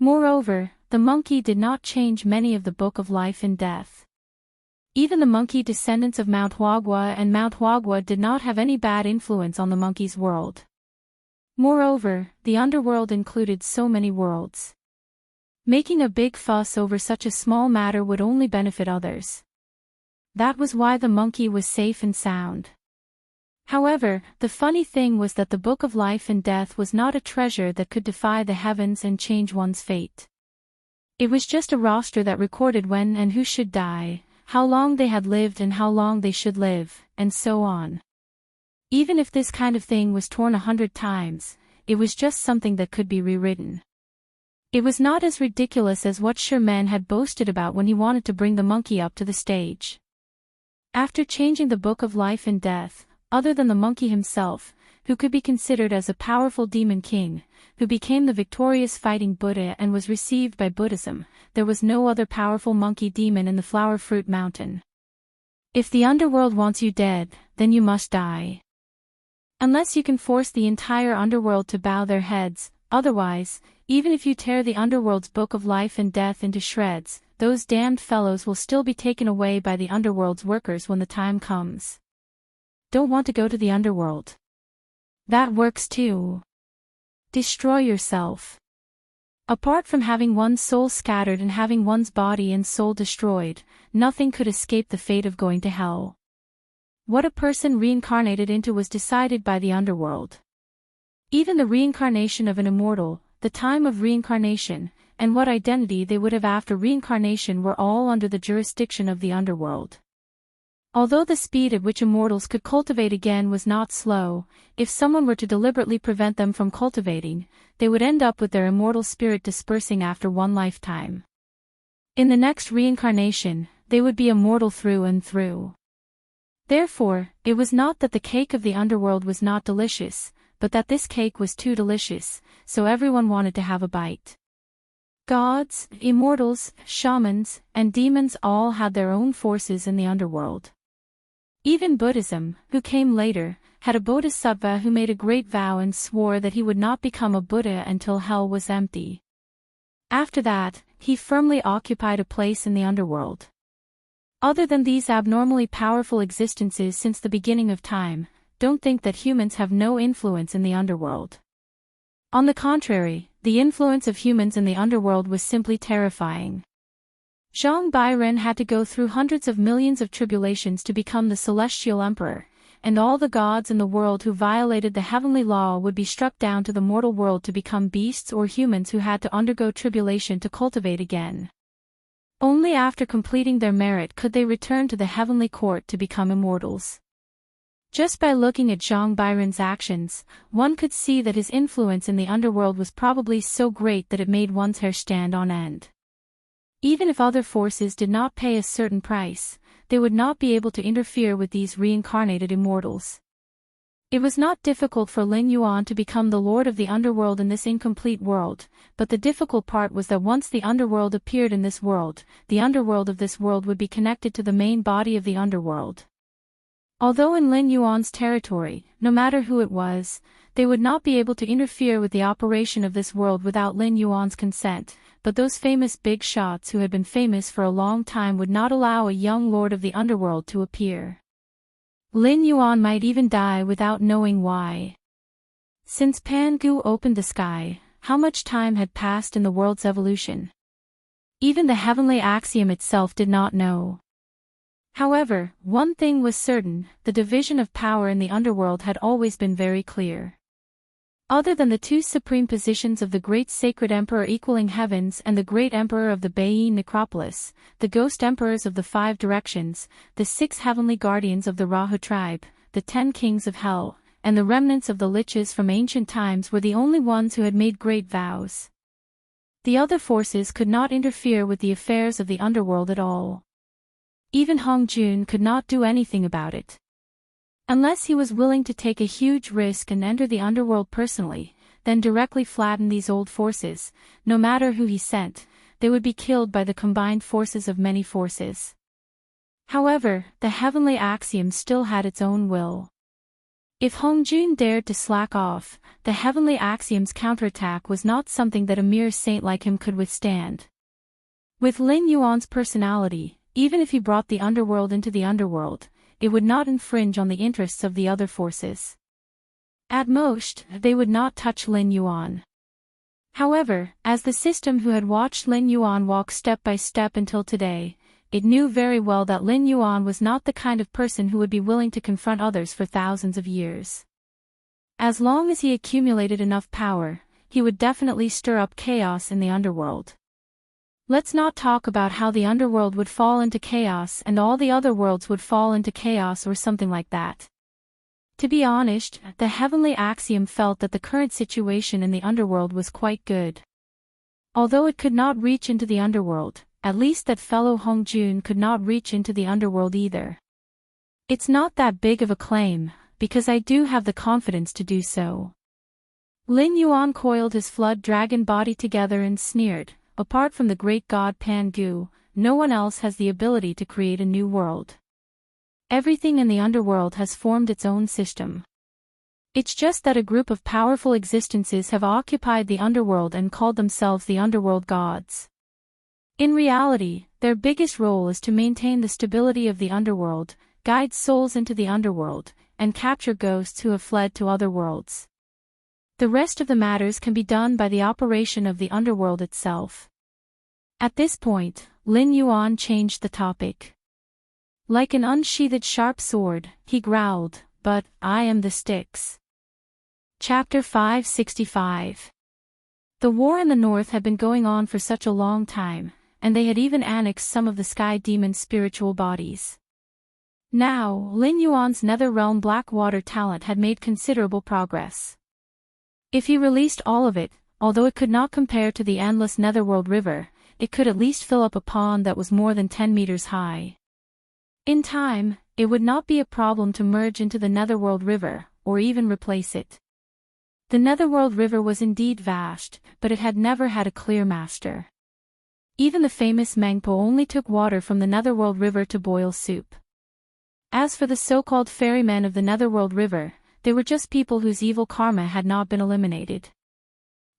Moreover, the monkey did not change many of the Book of Life and Death. Even the monkey descendants of Mount Huagua and Mount Huagua did not have any bad influence on the monkey's world. Moreover, the underworld included so many worlds. Making a big fuss over such a small matter would only benefit others. That was why the monkey was safe and sound. However, the funny thing was that the Book of Life and Death was not a treasure that could defy the heavens and change one's fate. It was just a roster that recorded when and who should die, how long they had lived and how long they should live, and so on. Even if this kind of thing was torn 100 times, it was just something that could be rewritten. It was not as ridiculous as what Sherman had boasted about when he wanted to bring the monkey up to the stage. After changing the Book of Life and Death, other than the monkey himself, who could be considered as a powerful demon king, who became the victorious fighting Buddha and was received by Buddhism, there was no other powerful monkey demon in the Flower Fruit Mountain. If the underworld wants you dead, then you must die. Unless you can force the entire underworld to bow their heads, otherwise, even if you tear the underworld's Book of Life and Death into shreds, those damned fellows will still be taken away by the underworld's workers when the time comes. Don't want to go to the underworld? That works too. Destroy yourself. Apart from having one's soul scattered and having one's body and soul destroyed, nothing could escape the fate of going to hell. What a person reincarnated into was decided by the underworld. Even the reincarnation of an immortal, the time of reincarnation, and what identity they would have after reincarnation were all under the jurisdiction of the underworld. Although the speed at which immortals could cultivate again was not slow, if someone were to deliberately prevent them from cultivating, they would end up with their immortal spirit dispersing after one lifetime. In the next reincarnation, they would be immortal through and through. Therefore, it was not that the cake of the underworld was not delicious, but that this cake was too delicious, so everyone wanted to have a bite. Gods, immortals, shamans, and demons all had their own forces in the underworld. Even Buddhism, who came later, had a bodhisattva who made a great vow and swore that he would not become a Buddha until hell was empty. After that, he firmly occupied a place in the underworld. Other than these abnormally powerful existences since the beginning of time, don't think that humans have no influence in the underworld. On the contrary, the influence of humans in the underworld was simply terrifying. Zhang Bairen had to go through hundreds of millions of tribulations to become the celestial emperor, and all the gods in the world who violated the heavenly law would be struck down to the mortal world to become beasts or humans who had to undergo tribulation to cultivate again. Only after completing their merit could they return to the heavenly court to become immortals. Just by looking at Zhang Bairen's actions, one could see that his influence in the underworld was probably so great that it made one's hair stand on end. Even if other forces did not pay a certain price, they would not be able to interfere with these reincarnated immortals. It was not difficult for Lin Yuan to become the lord of the underworld in this incomplete world, but the difficult part was that once the underworld appeared in this world, the underworld of this world would be connected to the main body of the underworld. Although in Lin Yuan's territory, no matter who it was, they would not be able to interfere with the operation of this world without Lin Yuan's consent, but those famous big shots who had been famous for a long time would not allow a young lord of the underworld to appear. Lin Yuan might even die without knowing why. Since Pan Gu opened the sky, how much time had passed in the world's evolution? Even the heavenly axiom itself did not know. However, one thing was certain, the division of power in the underworld had always been very clear. Other than the two supreme positions of the great sacred emperor equaling heavens and the great emperor of the Bayin necropolis, the ghost emperors of the 5 directions, the 6 heavenly guardians of the Rahu tribe, the 10 kings of hell, and the remnants of the liches from ancient times were the only ones who had made great vows. The other forces could not interfere with the affairs of the underworld at all. Even Hong Jun could not do anything about it. Unless he was willing to take a huge risk and enter the underworld personally, then directly flatten these old forces, no matter who he sent, they would be killed by the combined forces of many forces. However, the heavenly axiom still had its own will. If Hong Jun dared to slack off, the heavenly axiom's counterattack was not something that a mere saint like him could withstand. With Lin Yuan's personality, even if he brought the underworld into the underworld, it would not infringe on the interests of the other forces. At most, they would not touch Lin Yuan. However, as the system who had watched Lin Yuan walk step by step until today, it knew very well that Lin Yuan was not the kind of person who would be willing to confront others for thousands of years. As long as he accumulated enough power, he would definitely stir up chaos in the underworld. Let's not talk about how the underworld would fall into chaos and all the other worlds would fall into chaos or something like that. To be honest, the heavenly axiom felt that the current situation in the underworld was quite good. Although it could not reach into the underworld, at least that fellow Hong Jun could not reach into the underworld either. It's not that big of a claim, because I do have the confidence to do so. Lin Yuan coiled his flood dragon body together and sneered. Apart from the great god Pan Gu, no one else has the ability to create a new world. Everything in the underworld has formed its own system. It's just that a group of powerful existences have occupied the underworld and called themselves the underworld gods. In reality, their biggest role is to maintain the stability of the underworld, guide souls into the underworld, and capture ghosts who have fled to other worlds. The rest of the matters can be done by the operation of the underworld itself. At this point, Lin Yuan changed the topic. Like an unsheathed sharp sword, he growled, "But, I am the Styx." Chapter 565. The war in the north had been going on for such a long time, and they had even annexed some of the sky demon's spiritual bodies. Now, Lin Yuan's nether-realm black water talent had made considerable progress. If he released all of it, although it could not compare to the endless netherworld river, it could at least fill up a pond that was more than 10 meters high. In time, it would not be a problem to merge into the netherworld river, or even replace it. The netherworld river was indeed vast, but it had never had a clear master. Even the famous Mengpo only took water from the netherworld river to boil soup. As for the so-called ferrymen of the netherworld river, they were just people whose evil karma had not been eliminated.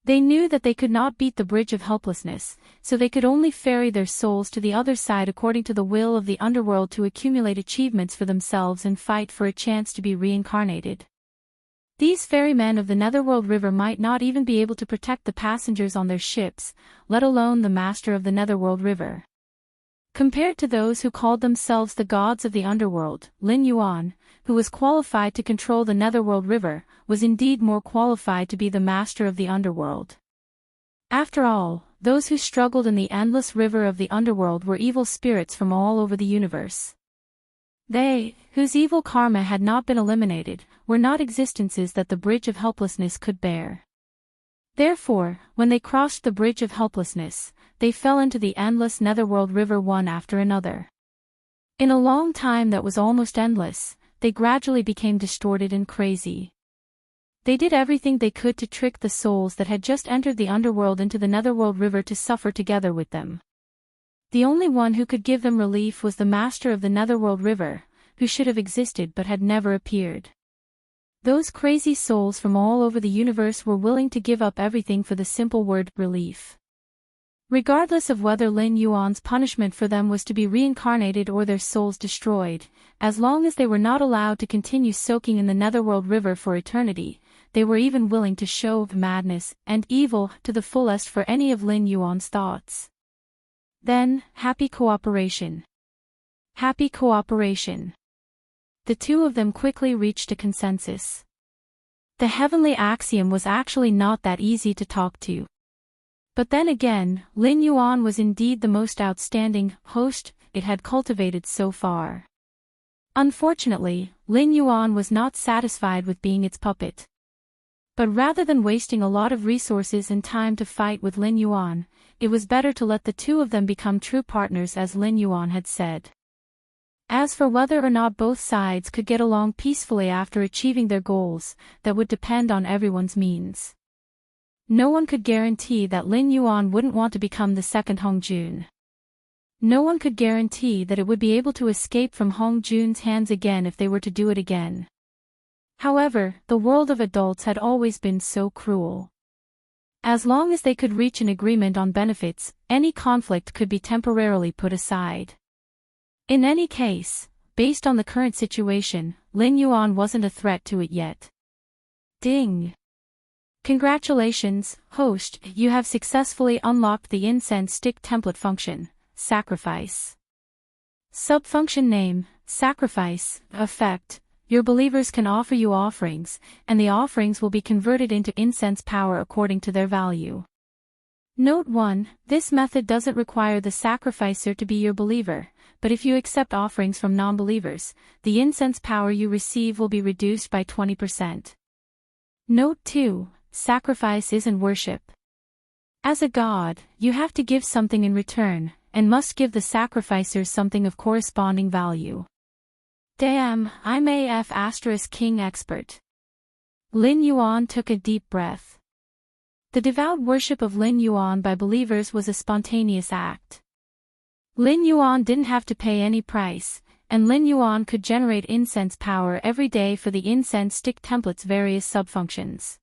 They knew that they could not beat the bridge of helplessness, so they could only ferry their souls to the other side according to the will of the underworld to accumulate achievements for themselves and fight for a chance to be reincarnated. These ferrymen of the netherworld river might not even be able to protect the passengers on their ships, let alone the master of the netherworld river. Compared to those who called themselves the gods of the underworld, Lin Yuan, who was qualified to control the netherworld river, was indeed more qualified to be the master of the underworld. After all, those who struggled in the endless river of the underworld were evil spirits from all over the universe. They, whose evil karma had not been eliminated, were not existences that the bridge of helplessness could bear. Therefore, when they crossed the bridge of helplessness, they fell into the endless netherworld river one after another. In a long time that was almost endless, they gradually became distorted and crazy. They did everything they could to trick the souls that had just entered the underworld into the netherworld river to suffer together with them. The only one who could give them relief was the master of the netherworld river, who should have existed but had never appeared. Those crazy souls from all over the universe were willing to give up everything for the simple word, relief. Regardless of whether Lin Yuan's punishment for them was to be reincarnated or their souls destroyed, as long as they were not allowed to continue soaking in the netherworld river for eternity, they were even willing to show madness and evil to the fullest for any of Lin Yuan's thoughts. Then, happy cooperation. Happy cooperation. The two of them quickly reached a consensus. The heavenly axiom was actually not that easy to talk to. But then again, Lin Yuan was indeed the most outstanding host it had cultivated so far. Unfortunately, Lin Yuan was not satisfied with being its puppet. But rather than wasting a lot of resources and time to fight with Lin Yuan, it was better to let the two of them become true partners as Lin Yuan had said. As for whether or not both sides could get along peacefully after achieving their goals, that would depend on everyone's means. No one could guarantee that Lin Yuan wouldn't want to become the second Hong Jun. No one could guarantee that it would be able to escape from Hong Jun's hands again if they were to do it again. However, the world of adults had always been so cruel. As long as they could reach an agreement on benefits, any conflict could be temporarily put aside. In any case, based on the current situation, Lin Yuan wasn't a threat to it yet. Ding! Congratulations, host, you have successfully unlocked the incense stick template function, sacrifice. Subfunction name, sacrifice, effect, your believers can offer you offerings, and the offerings will be converted into incense power according to their value. Note 1, this method doesn't require the sacrificer to be your believer, but if you accept offerings from non-believers, the incense power you receive will be reduced by 20%. Note 2, sacrifice isn't worship. As a god, you have to give something in return, and must give the sacrificers something of corresponding value. Damn, I'm AF * king expert. Lin Yuan took a deep breath. The devout worship of Lin Yuan by believers was a spontaneous act. Lin Yuan didn't have to pay any price, and Lin Yuan could generate incense power every day for the incense stick template's various subfunctions.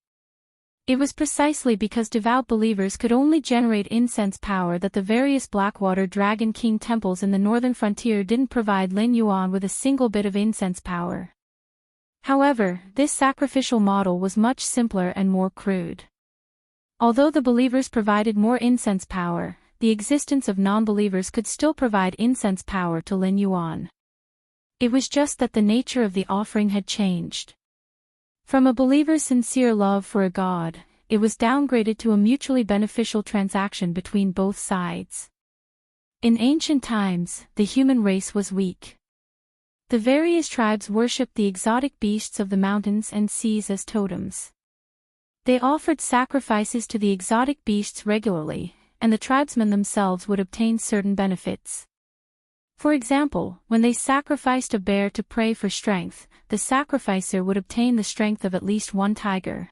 It was precisely because devout believers could only generate incense power that the various Blackwater Dragon King temples in the northern frontier didn't provide Lin Yuan with a single bit of incense power. However, this sacrificial model was much simpler and more crude. Although the believers provided more incense power, the existence of non-believers could still provide incense power to Lin Yuan. It was just that the nature of the offering had changed. From a believer's sincere love for a god, it was downgraded to a mutually beneficial transaction between both sides. In ancient times, the human race was weak. The various tribes worshipped the exotic beasts of the mountains and seas as totems. They offered sacrifices to the exotic beasts regularly, and the tribesmen themselves would obtain certain benefits. For example, when they sacrificed a bear to pray for strength, the sacrificer would obtain the strength of at least one tiger.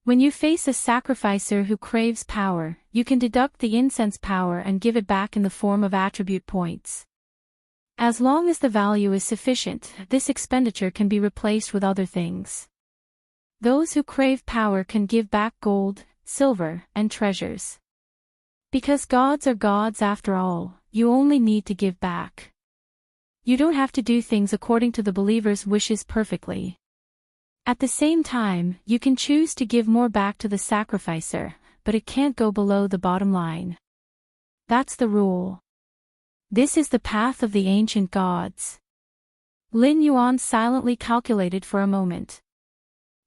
When you face a sacrificer who craves power, you can deduct the incense power and give it back in the form of attribute points. As long as the value is sufficient, this expenditure can be replaced with other things. Those who crave power can give back gold, silver, and treasures. Because gods are gods after all, you only need to give back. You don't have to do things according to the believer's wishes perfectly. At the same time, you can choose to give more back to the sacrificer, but it can't go below the bottom line. That's the rule. This is the path of the ancient gods. Lin Yuan silently calculated for a moment.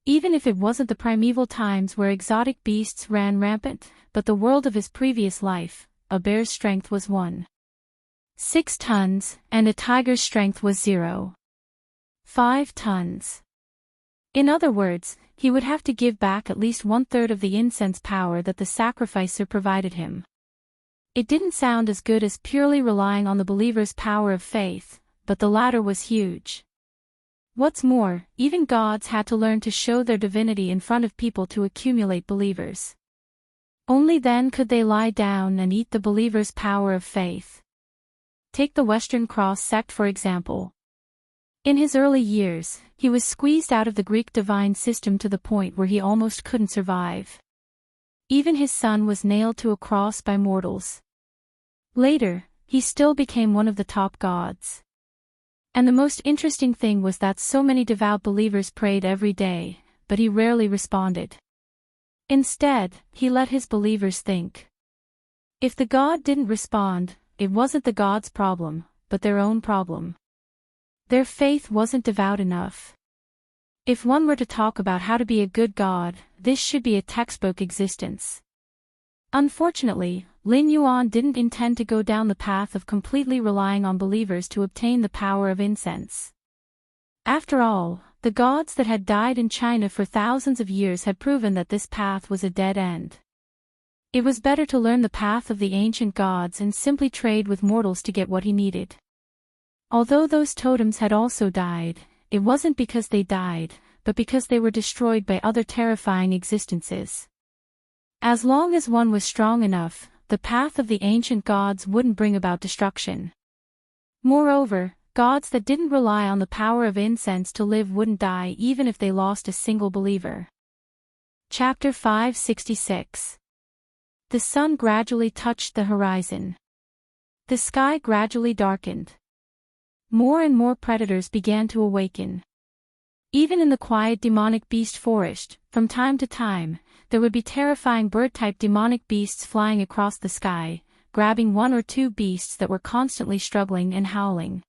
Even if it wasn't the primeval times where exotic beasts ran rampant, but the world of his previous life, a bear's strength was 1.6 tons, and a tiger's strength was 0.5 tons. In other words, he would have to give back at least 1/3 of the incense power that the sacrificer provided him. It didn't sound as good as purely relying on the believer's power of faith, but the latter was huge. What's more, even gods had to learn to show their divinity in front of people to accumulate believers. Only then could they lie down and eat the believer's power of faith. Take the Western Cross sect for example. In his early years, he was squeezed out of the Greek divine system to the point where he almost couldn't survive. Even his son was nailed to a cross by mortals. Later, he still became one of the top gods. And the most interesting thing was that so many devout believers prayed every day, but he rarely responded. Instead, he let his believers think. If the god didn't respond, it wasn't the god's problem, but their own problem. Their faith wasn't devout enough. If one were to talk about how to be a good god, this should be a textbook existence. Unfortunately, Lin Yuan didn't intend to go down the path of completely relying on believers to obtain the power of incense. After all, the gods that had died in China for thousands of years had proven that this path was a dead end. It was better to learn the path of the ancient gods and simply trade with mortals to get what he needed. Although those totems had also died, it wasn't because they died, but because they were destroyed by other terrifying existences. As long as one was strong enough, the path of the ancient gods wouldn't bring about destruction. Moreover, gods that didn't rely on the power of incense to live wouldn't die even if they lost a single believer. Chapter 566. The sun gradually touched the horizon. The sky gradually darkened. More and more predators began to awaken. Even in the quiet demonic beast forest, from time to time, there would be terrifying bird-type demonic beasts flying across the sky, grabbing one or two beasts that were constantly struggling and howling.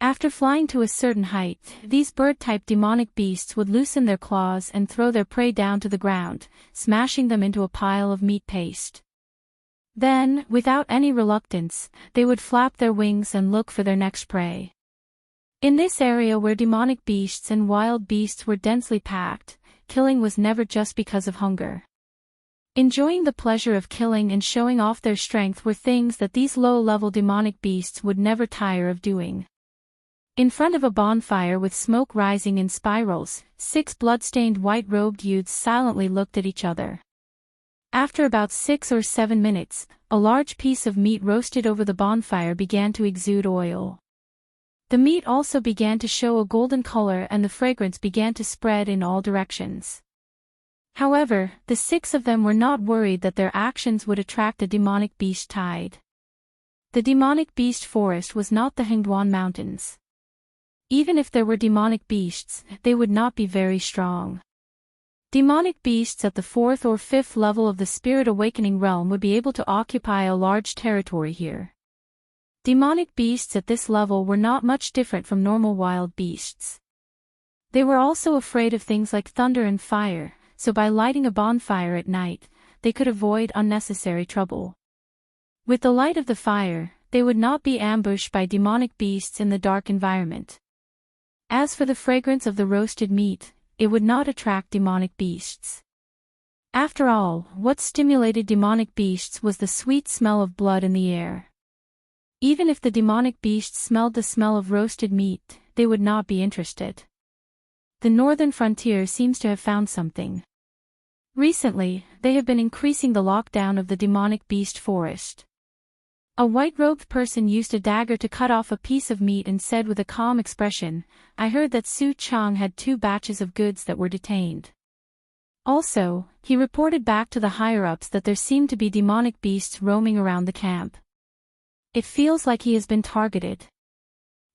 After flying to a certain height, these bird-type demonic beasts would loosen their claws and throw their prey down to the ground, smashing them into a pile of meat paste. Then, without any reluctance, they would flap their wings and look for their next prey. In this area where demonic beasts and wild beasts were densely packed, killing was never just because of hunger. Enjoying the pleasure of killing and showing off their strength were things that these low-level demonic beasts would never tire of doing. In front of a bonfire with smoke rising in spirals, 6 blood-stained white-robed youths silently looked at each other. After about 6 or 7 minutes, a large piece of meat roasted over the bonfire began to exude oil. The meat also began to show a golden color and the fragrance began to spread in all directions. However, the 6 of them were not worried that their actions would attract a demonic beast tide. The demonic beast forest was not the Hengduan Mountains. Even if there were demonic beasts, they would not be very strong. Demonic beasts at the 4th or 5th level of the spirit awakening realm would be able to occupy a large territory here. Demonic beasts at this level were not much different from normal wild beasts. They were also afraid of things like thunder and fire, so by lighting a bonfire at night, they could avoid unnecessary trouble. With the light of the fire, they would not be ambushed by demonic beasts in the dark environment. As for the fragrance of the roasted meat, it would not attract demonic beasts. After all, what stimulated demonic beasts was the sweet smell of blood in the air. Even if the demonic beasts smelled the smell of roasted meat, they would not be interested. The northern frontier seems to have found something. Recently, they have been increasing the lockdown of the demonic beast forest. A white-robed person used a dagger to cut off a piece of meat and said with a calm expression, "I heard that Su Chang had 2 batches of goods that were detained." Also, he reported back to the higher-ups that there seemed to be demonic beasts roaming around the camp. It feels like he has been targeted.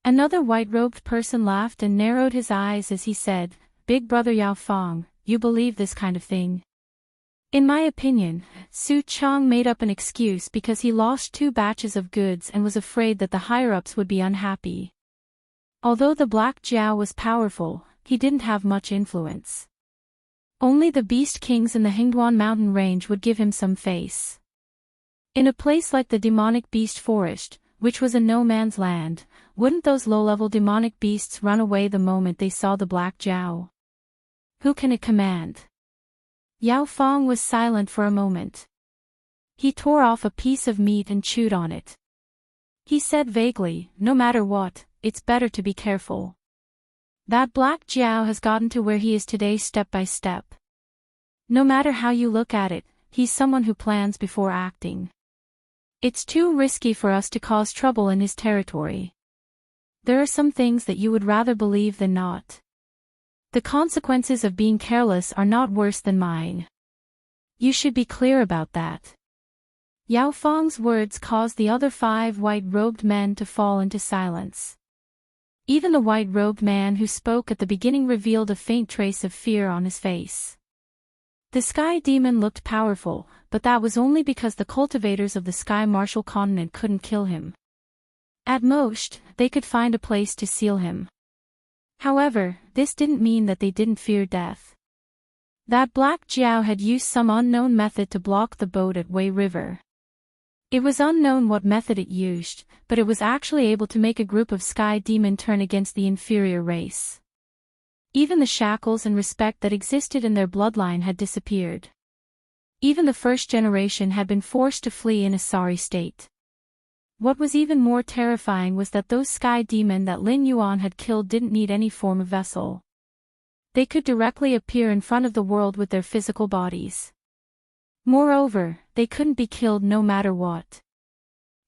Another white-robed person laughed and narrowed his eyes as he said, "Big brother Yao Fong, you believe this kind of thing?" In my opinion, Su Chang made up an excuse because he lost 2 batches of goods and was afraid that the higher-ups would be unhappy. Although the Black Jiao was powerful, he didn't have much influence. Only the beast kings in the Hingduan mountain range would give him some face. In a place like the demonic beast forest, which was a no-man's land, wouldn't those low-level demonic beasts run away the moment they saw the Black Jiao? Who can it command? Yao Fong was silent for a moment. He tore off a piece of meat and chewed on it. He said vaguely, "No matter what, it's better to be careful. That Black Jiao has gotten to where he is today step by step. No matter how you look at it, he's someone who plans before acting. It's too risky for us to cause trouble in his territory. There are some things that you would rather believe than not. The consequences of being careless are not worse than mine. You should be clear about that." Yao Fong's words caused the other 5 white-robed men to fall into silence. Even the white-robed man who spoke at the beginning revealed a faint trace of fear on his face. The sky demon looked powerful, but that was only because the cultivators of the sky martial continent couldn't kill him. At most, they could find a place to seal him. However, this didn't mean that they didn't fear death. That Black Jiao had used some unknown method to block the boat at Wei River. It was unknown what method it used, but it was actually able to make a group of sky demon turn against the inferior race. Even the shackles and respect that existed in their bloodline had disappeared. Even the first generation had been forced to flee in a sorry state. What was even more terrifying was that those sky demon that Lin Yuan had killed didn't need any form of vessel. They could directly appear in front of the world with their physical bodies. Moreover, they couldn't be killed no matter what.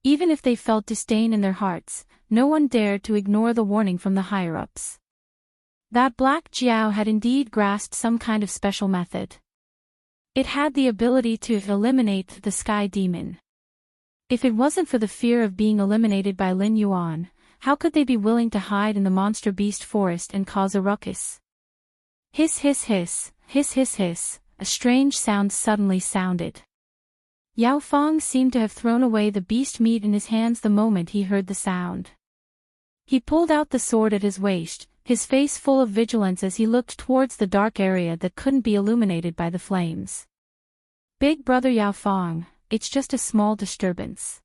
Even if they felt disdain in their hearts, no one dared to ignore the warning from the higher-ups. That Black Jiao had indeed grasped some kind of special method. It had the ability to eliminate the sky demon. If it wasn't for the fear of being eliminated by Lin Yuan, how could they be willing to hide in the monster beast forest and cause a ruckus? Hiss hiss hiss, hiss hiss hiss, a strange sound suddenly sounded. Yao Fong seemed to have thrown away the beast meat in his hands the moment he heard the sound. He pulled out the sword at his waist, his face full of vigilance as he looked towards the dark area that couldn't be illuminated by the flames. "Big brother Yao Fong, it's just a small disturbance.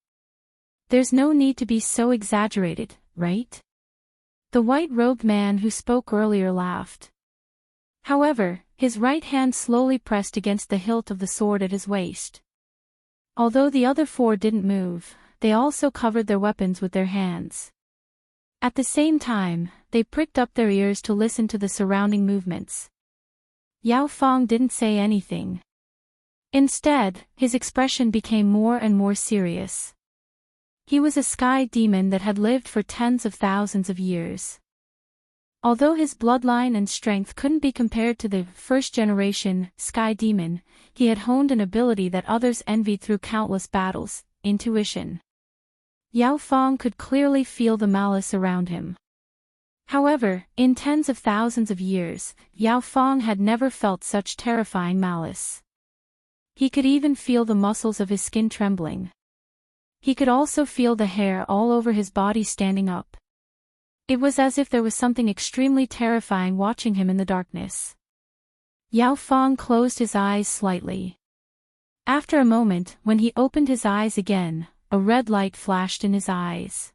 There's no need to be so exaggerated, right?" The white-robed man who spoke earlier laughed. However, his right hand slowly pressed against the hilt of the sword at his waist. Although the other 4 didn't move, they also covered their weapons with their hands. At the same time, they pricked up their ears to listen to the surrounding movements. Yao Fong didn't say anything. Instead, his expression became more and more serious. He was a sky demon that had lived for tens of thousands of years. Although his bloodline and strength couldn't be compared to the first-generation sky demon, he had honed an ability that others envied through countless battles: intuition. Yao Fong could clearly feel the malice around him. However, in tens of thousands of years, Yao Fong had never felt such terrifying malice. He could even feel the muscles of his skin trembling. He could also feel the hair all over his body standing up. It was as if there was something extremely terrifying watching him in the darkness. Yao Fong closed his eyes slightly. After a moment, when he opened his eyes again, a red light flashed in his eyes.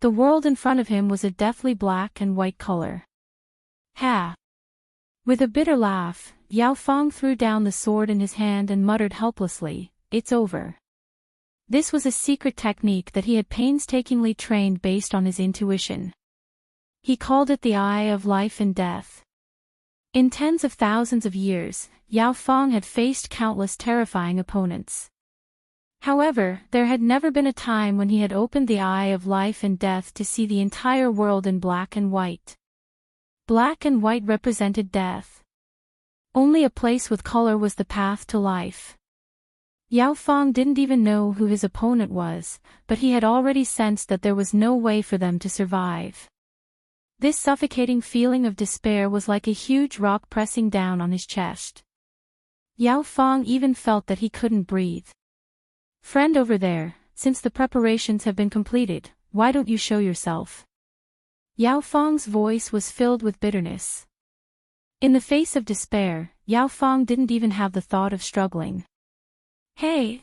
The world in front of him was a deathly black and white color. Ha! With a bitter laugh, Yao Feng threw down the sword in his hand and muttered helplessly, "It's over." This was a secret technique that he had painstakingly trained based on his intuition. He called it the eye of life and death. In tens of thousands of years, Yao Feng had faced countless terrifying opponents. However, there had never been a time when he had opened the eye of life and death to see the entire world in black and white. Black and white represented death. Only a place with color was the path to life. Yao Feng didn't even know who his opponent was, but he had already sensed that there was no way for them to survive. This suffocating feeling of despair was like a huge rock pressing down on his chest. Yao Feng even felt that he couldn't breathe. "Friend over there, since the preparations have been completed, why don't you show yourself?" Yao Feng's voice was filled with bitterness. In the face of despair, Yao Feng didn't even have the thought of struggling. Hey,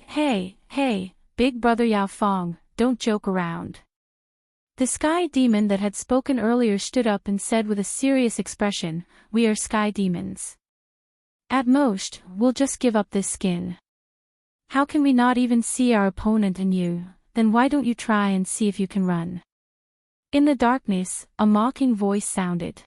big brother Yao Feng, don't joke around." The sky demon that had spoken earlier stood up and said with a serious expression, "We are sky demons. At most, we'll just give up this skin. How can we not even see our opponent in you? Then why don't you try and see if you can run?" In the darkness, a mocking voice sounded.